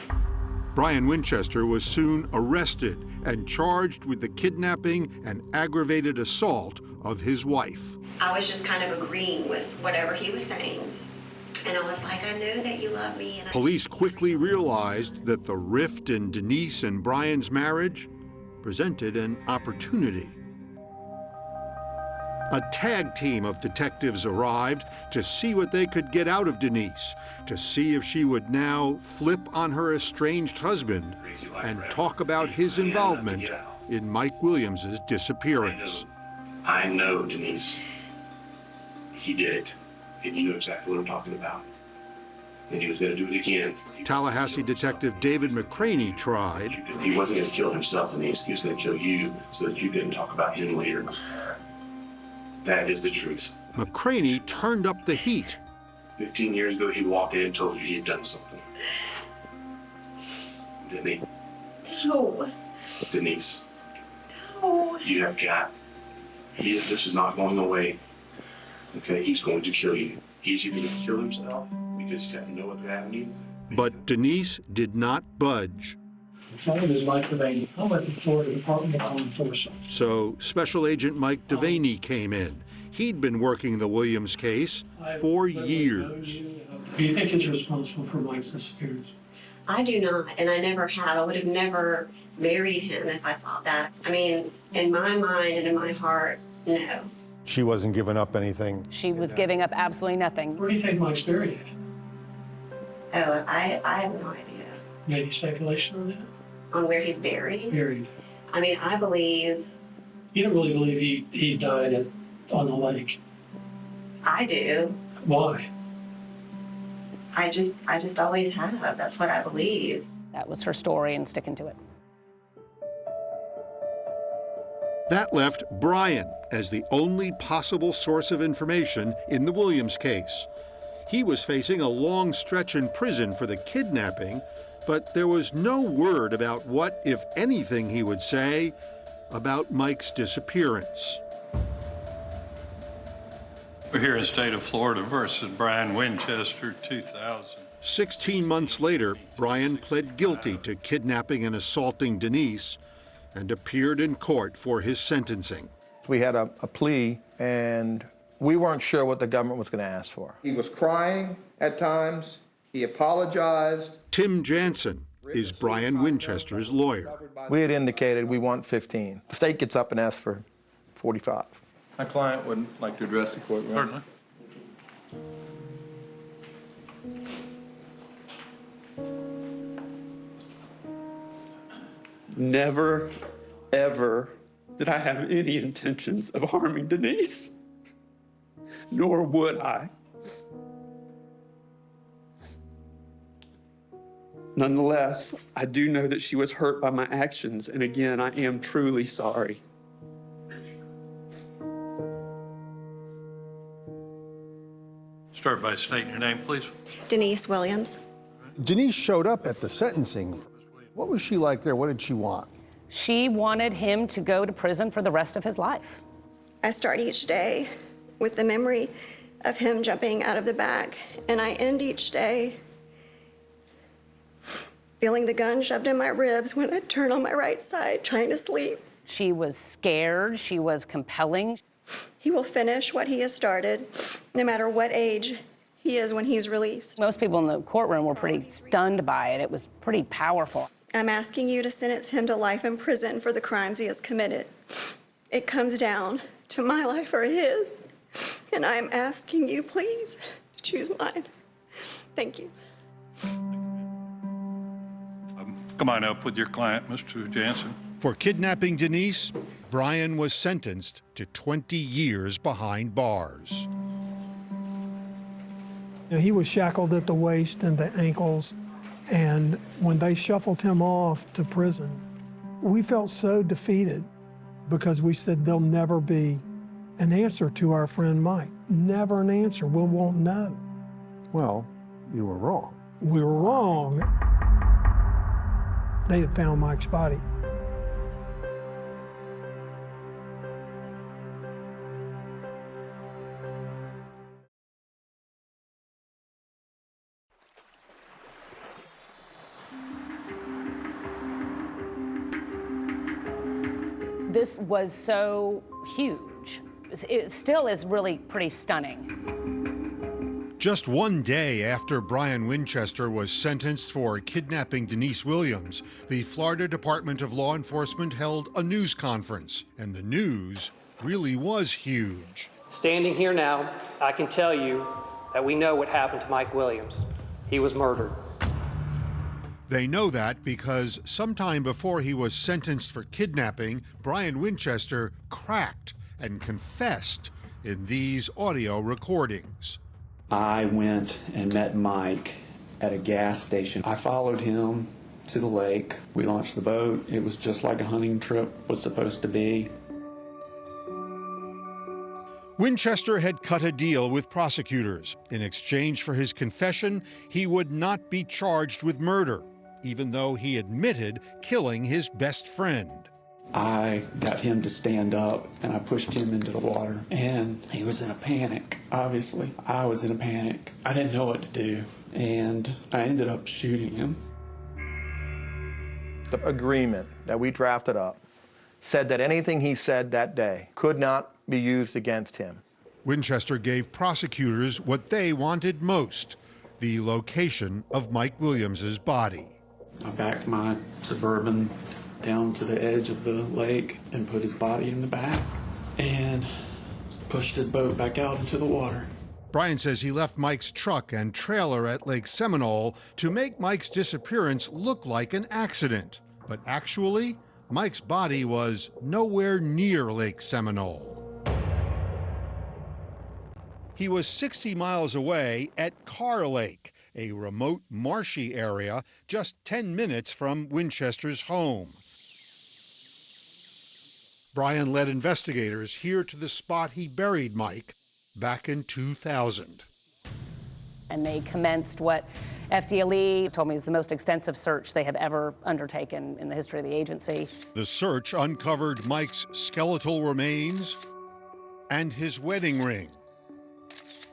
[SPEAKER 27] Brian Winchester was soon arrested and charged with the kidnapping and aggravated assault of his wife.
[SPEAKER 10] I was just kind of agreeing with whatever he was saying. And I was like, I know that you love me. And
[SPEAKER 27] Police quickly realized that the rift in Denise and Brian's marriage presented an opportunity. A tag team of detectives arrived to see what they could get out of Denise, to see if she would now flip on her estranged husband and talk about his involvement in Mike Williams' disappearance.
[SPEAKER 11] I know, Denise. He did it, and you know exactly what I'm talking about. And he was going to do it again.
[SPEAKER 27] Tallahassee detective David McCraney tried.
[SPEAKER 11] He wasn't going to kill himself, Denise. He was going to kill you so that you didn't talk about him later. That is the truth.
[SPEAKER 27] McCraney turned up the heat.
[SPEAKER 11] 15 years ago, he walked in and told you he had done something. Didn't he?
[SPEAKER 10] no.
[SPEAKER 11] Denise,
[SPEAKER 10] No.
[SPEAKER 11] you have got, this is not going away. Okay, he's going to kill you. He's either going to kill himself because he's got no other avenue.
[SPEAKER 27] But Denise did not budge.
[SPEAKER 14] My name is Mike Devaney. I'm at the Florida Department of Law Enforcement.
[SPEAKER 27] So Special Agent Mike Devaney came in. He'd been working the Williams case for years.
[SPEAKER 14] Do you think he's responsible for Mike's disappearance?
[SPEAKER 10] I do not, and I never have. I would have never married him if I thought that. I mean, in my mind and in my heart, no.
[SPEAKER 20] She wasn't giving up anything.
[SPEAKER 12] She was giving up absolutely nothing.
[SPEAKER 14] Where do you think Mike's buried?
[SPEAKER 10] Oh, I have no idea.
[SPEAKER 14] Any speculation on that?
[SPEAKER 10] On where he's buried?
[SPEAKER 14] Buried.
[SPEAKER 10] I mean, I believe.
[SPEAKER 14] You don't really believe he died on the lake?
[SPEAKER 10] I do.
[SPEAKER 14] Why?
[SPEAKER 10] I just always have. That's what I believe.
[SPEAKER 12] That was her story and sticking to it.
[SPEAKER 27] That left Brian as the only possible source of information in the Williams case. He was facing a long stretch in prison for the kidnapping, but there was no word about what, if anything, he would say about Mike's disappearance.
[SPEAKER 17] We're here in the state of Florida versus Brian Winchester, 2000.
[SPEAKER 27] 16 months later, Brian pled guilty to kidnapping and assaulting Denise and appeared in court for his sentencing.
[SPEAKER 16] We had a plea, and we weren't sure what the government was going to ask for.
[SPEAKER 21] He was crying at times. He apologized.
[SPEAKER 27] Tim Jansen is Brian Winchester's lawyer.
[SPEAKER 16] We had indicated we want 15. The state gets up and asks for 45.
[SPEAKER 25] My client would like to address the court.
[SPEAKER 17] Certainly.
[SPEAKER 26] Never, ever did I have any intentions of harming Denise, nor would I. Nonetheless, I do know that she was hurt by my actions, and again, I am truly sorry.
[SPEAKER 17] Start by stating your name, please.
[SPEAKER 10] Denise Williams.
[SPEAKER 20] Denise showed up at the sentencing. What was she like there? What did she want?
[SPEAKER 12] She wanted him to go to prison for the rest of his life.
[SPEAKER 10] I start each day with the memory of him jumping out of the back, and I end each day feeling the gun shoved in my ribs when I turn on my right side trying to sleep.
[SPEAKER 12] She was scared. She was compelling.
[SPEAKER 10] He will finish what he has started, no matter what age he is when he's released.
[SPEAKER 12] Most people in the courtroom were pretty stunned by it. It was pretty powerful.
[SPEAKER 10] I'm asking you to sentence him to life in prison for the crimes he has committed. It comes down to my life or his, and I'm asking you, please, to choose mine. Thank you.
[SPEAKER 17] Come on up with your client, Mr. Jansen.
[SPEAKER 27] For kidnapping Denise, Brian was sentenced to 20 years behind bars.
[SPEAKER 18] He was shackled at the waist and the ankles, and when they shuffled him off to prison, we felt so defeated because we said there'll never be an answer to our friend Mike. Never an answer. We won't know.
[SPEAKER 20] Well, you were wrong.
[SPEAKER 18] We were wrong. They had found Mike's body.
[SPEAKER 12] This was so huge. It still is really pretty stunning.
[SPEAKER 27] Just one day after Brian Winchester was sentenced for kidnapping Denise Williams, the Florida Department of Law Enforcement held a news conference, and the news really was huge.
[SPEAKER 1] Standing here now, I can tell you that we know what happened to Mike Williams. He was murdered.
[SPEAKER 27] They know that because sometime before he was sentenced for kidnapping, Brian Winchester cracked and confessed in these audio recordings.
[SPEAKER 26] I went and met Mike at a gas station. I followed him to the lake. We launched the boat. It was just like a hunting trip was supposed to be.
[SPEAKER 27] Winchester had cut a deal with prosecutors. In exchange for his confession, he would not be charged with murder, even though he admitted killing his best friend.
[SPEAKER 26] I got him to stand up and I pushed him into the water, and he was in a panic. Obviously, I was in a panic. I didn't know what to do, and I ended up shooting him.
[SPEAKER 21] The agreement that we drafted up said that anything he said that day could not be used against him.
[SPEAKER 27] Winchester gave prosecutors what they wanted most, the location of Mike Williams's body.
[SPEAKER 26] I backed my Suburban down to the edge of the lake and put his body in the back and pushed his boat back out into the water.
[SPEAKER 27] Brian says he left Mike's truck and trailer at Lake Seminole to make Mike's disappearance look like an accident. But actually, Mike's body was nowhere near Lake Seminole. He was 60 miles away at Carr Lake, a remote marshy area just 10 minutes from Winchester's home. Brian led investigators here to the spot he buried Mike back in 2000.
[SPEAKER 12] And they commenced what FDLE told me is the most extensive search they have ever undertaken in the history of the agency.
[SPEAKER 27] The search uncovered Mike's skeletal remains and his wedding ring,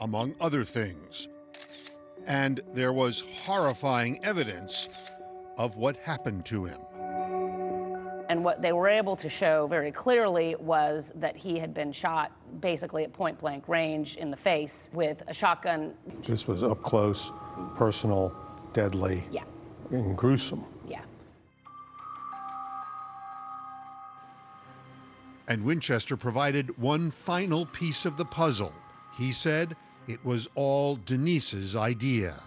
[SPEAKER 27] among other things. And there was horrifying evidence of what happened to him.
[SPEAKER 12] And what they were able to show very clearly was that he had been shot basically at point blank range in the face with a shotgun.
[SPEAKER 20] This was up close, personal, deadly,
[SPEAKER 12] Yeah.
[SPEAKER 20] and gruesome.
[SPEAKER 12] Yeah.
[SPEAKER 27] And Winchester provided one final piece of the puzzle. He said it was all Denise's idea.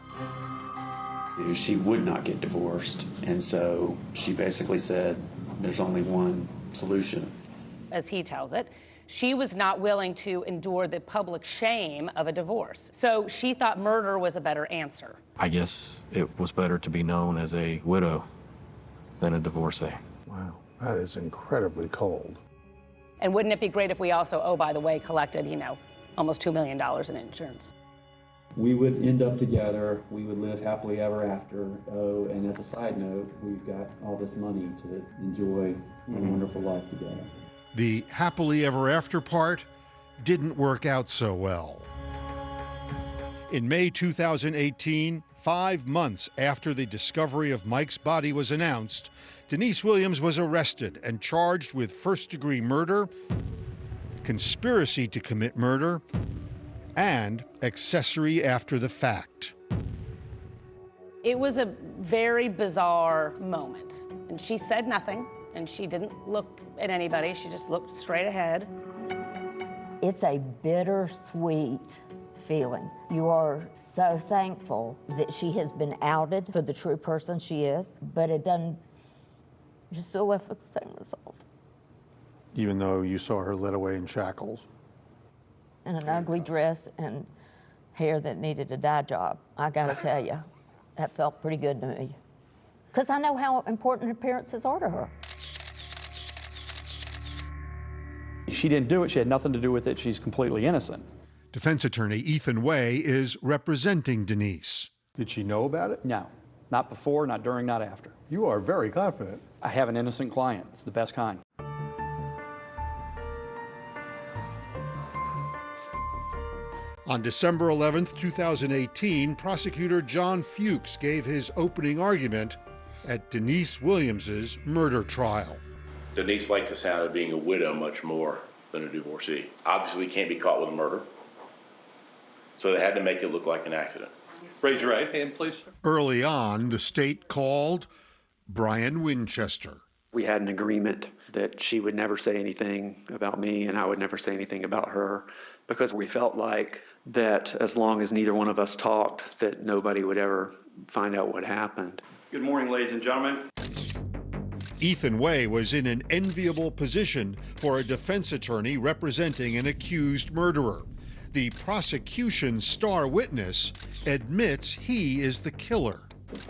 [SPEAKER 26] She would not get divorced, and so she basically said there's only one solution.
[SPEAKER 12] As he tells it, She was not willing to endure the public shame of a divorce. So she thought murder was a better answer.
[SPEAKER 19] I guess it was better to be known as a widow than a divorcee.
[SPEAKER 20] Wow, that is incredibly cold.
[SPEAKER 12] And wouldn't it be great if we also, oh, by the way, collected, almost $2 million in insurance?
[SPEAKER 26] We would end up together, we would live happily ever after. Oh, and as a side note, we've got all this money to enjoy a wonderful life together.
[SPEAKER 27] The happily ever after part didn't work out so well. In May 2018, 5 months after the discovery of Mike's body was announced, Denise Williams was arrested and charged with first-degree murder, conspiracy to commit murder, and accessory after the fact.
[SPEAKER 12] It was a very bizarre moment. And she said nothing, and she didn't look at anybody. She just looked straight ahead.
[SPEAKER 7] It's a bittersweet feeling. You are so thankful that she has been outed for the true person she is, but it doesn't, you're still left with the same result.
[SPEAKER 20] Even though you saw her led away in shackles?
[SPEAKER 7] And an ugly dress and hair that needed a dye job. I gotta tell you, that felt pretty good to me. Because I know how important appearances are to her.
[SPEAKER 26] She didn't do it, she had nothing to do with it, she's completely innocent.
[SPEAKER 27] Defense attorney Ethan Way is representing Denise.
[SPEAKER 20] Did she know about it?
[SPEAKER 26] No, not before, not during, not after.
[SPEAKER 20] You are very confident.
[SPEAKER 26] I have an innocent client, it's the best kind.
[SPEAKER 27] On December 11th, 2018, prosecutor John Fuchs gave his opening argument at Denise Williams's murder trial.
[SPEAKER 11] Denise likes the sound of being a widow much more than a divorcee. Obviously can't be caught with a murder, so they had to make it look like an accident.
[SPEAKER 17] Raise your right hand, please, sir.
[SPEAKER 27] Early on, the state called Brian Winchester.
[SPEAKER 2] We had an agreement that she would never say anything about me and I would never say anything about her, because we felt like that as long as neither one of us talked, that nobody would ever find out what happened.
[SPEAKER 3] Good morning, ladies and gentlemen.
[SPEAKER 27] Ethan Way was in an enviable position for a defense attorney representing an accused murderer. The prosecution's star witness admits he is the killer.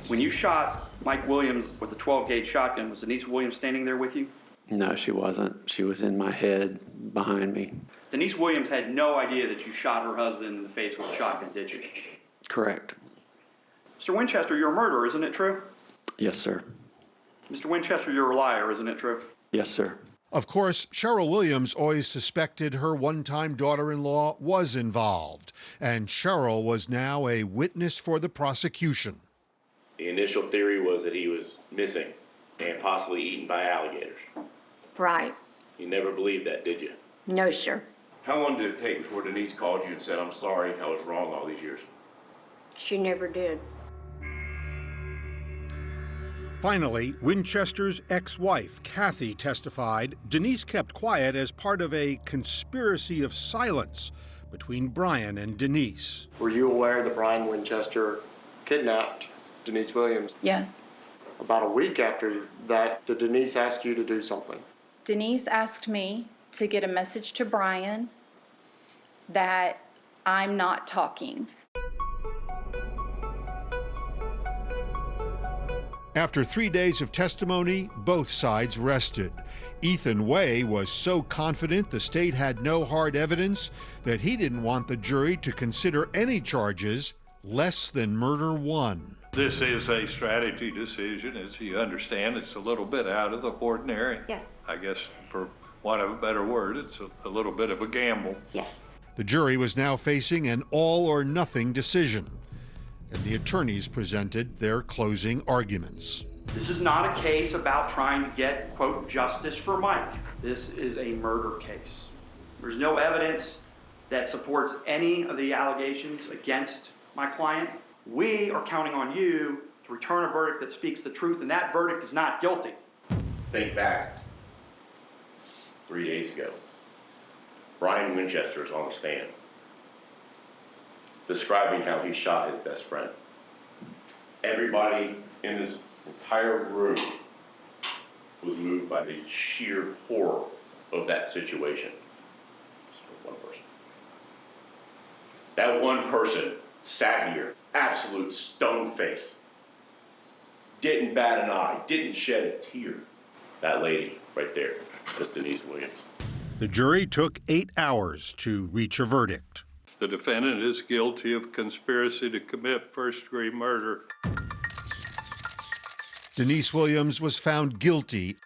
[SPEAKER 3] When you shot Mike Williams with a 12-gauge shotgun, was Denise Williams standing there with you?
[SPEAKER 2] No, she wasn't. She was in my head behind me.
[SPEAKER 3] Denise Williams had no idea that you shot her husband in the face with a shotgun, did you?
[SPEAKER 2] Correct.
[SPEAKER 3] Mr. Winchester, you're a murderer, isn't it true?
[SPEAKER 2] Yes, sir.
[SPEAKER 3] Mr. Winchester, you're a liar, isn't it true?
[SPEAKER 2] Yes, sir.
[SPEAKER 27] Of course, Cheryl Williams always suspected her one-time daughter-in-law was involved, and Cheryl was now a witness for the prosecution.
[SPEAKER 11] The initial theory was that he was missing and possibly eaten by alligators.
[SPEAKER 5] Right.
[SPEAKER 11] You never believed that, did you?
[SPEAKER 5] No, sir.
[SPEAKER 11] How long did it take before Denise called you and said, "I'm sorry, I was wrong all these years"?
[SPEAKER 5] She never did.
[SPEAKER 27] Finally, Winchester's ex-wife, Kathy, testified Denise kept quiet as part of a conspiracy of silence between Brian and Denise.
[SPEAKER 6] Were you aware that Brian Winchester kidnapped Denise Williams?
[SPEAKER 8] Yes.
[SPEAKER 6] About a week after that, did Denise ask you to do something?
[SPEAKER 8] Denise asked me to get a message to Brian that I'm not talking.
[SPEAKER 27] After 3 days of testimony, both sides rested. Ethan Way was so confident the state had no hard evidence that he didn't want the jury to consider any charges less than murder one.
[SPEAKER 17] This is a strategy decision, as you understand. It's a little bit out of the ordinary.
[SPEAKER 5] Yes.
[SPEAKER 17] I guess, for want of a better word, it's a little bit of a gamble.
[SPEAKER 5] Yes.
[SPEAKER 27] The jury was now facing an all-or-nothing decision, and the attorneys presented their closing arguments.
[SPEAKER 3] This is not a case about trying to get, quote, justice for Mike. This is a murder case. There's no evidence that supports any of the allegations against my client. We are counting on you to return a verdict that speaks the truth, and that verdict is not guilty.
[SPEAKER 11] Think back 3 days ago. Brian Winchester is on the stand, describing how he shot his best friend. Everybody in this entire room was moved by the sheer horror of that situation. One person. That one person sat here, absolute stone face. Didn't bat an eye, didn't shed a tear. That lady right there, that's Denise Williams.
[SPEAKER 27] The jury took 8 hours to reach a verdict.
[SPEAKER 17] The defendant is guilty of conspiracy to commit first-degree murder.
[SPEAKER 27] Denise Williams was found guilty.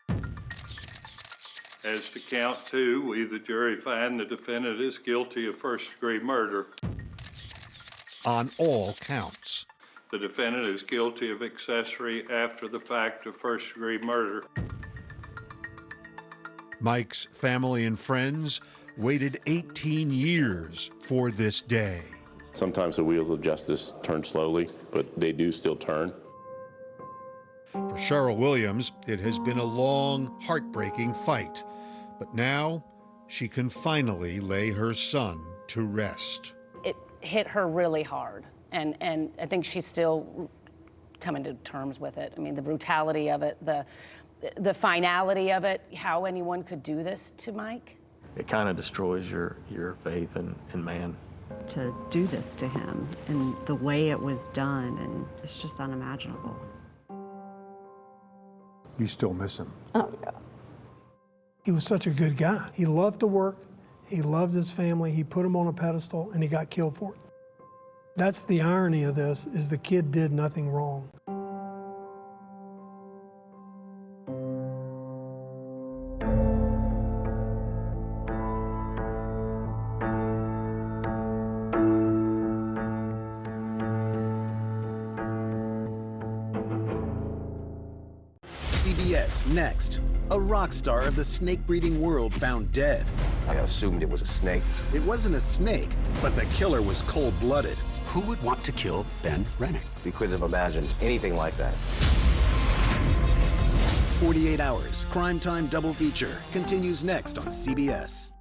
[SPEAKER 17] As to count 2, we, the jury, find the defendant is guilty of first-degree murder.
[SPEAKER 27] On all counts.
[SPEAKER 17] The defendant is guilty of accessory after the fact of first-degree murder.
[SPEAKER 27] Mike's family and friends waited 18 years for this day.
[SPEAKER 11] Sometimes the wheels of justice turn slowly, but they do still turn.
[SPEAKER 27] For Cheryl Williams, it has been a long, heartbreaking fight. But now she can finally lay her son to rest.
[SPEAKER 12] It hit her really hard, and I think she's still coming to terms with it. I mean, the brutality of it, the finality of it, how anyone could do this to Mike.
[SPEAKER 19] It kind of destroys your faith in man.
[SPEAKER 4] To do this to him and the way it was done, and it's just unimaginable.
[SPEAKER 20] You still miss him?
[SPEAKER 4] Oh, yeah.
[SPEAKER 18] He was such a good guy. He loved to work, he loved his family, he put him on a pedestal, and he got killed for it. That's the irony of this, is the kid did nothing wrong.
[SPEAKER 9] CBS next. A rock star of the snake breeding world found dead.
[SPEAKER 13] I assumed it was a snake.
[SPEAKER 9] It wasn't a snake, but the killer was cold-blooded.
[SPEAKER 13] Who would want to kill Ben Rennick? We couldn't have imagined anything like that.
[SPEAKER 9] 48 Hours, Crime Time double feature, continues next on CBS.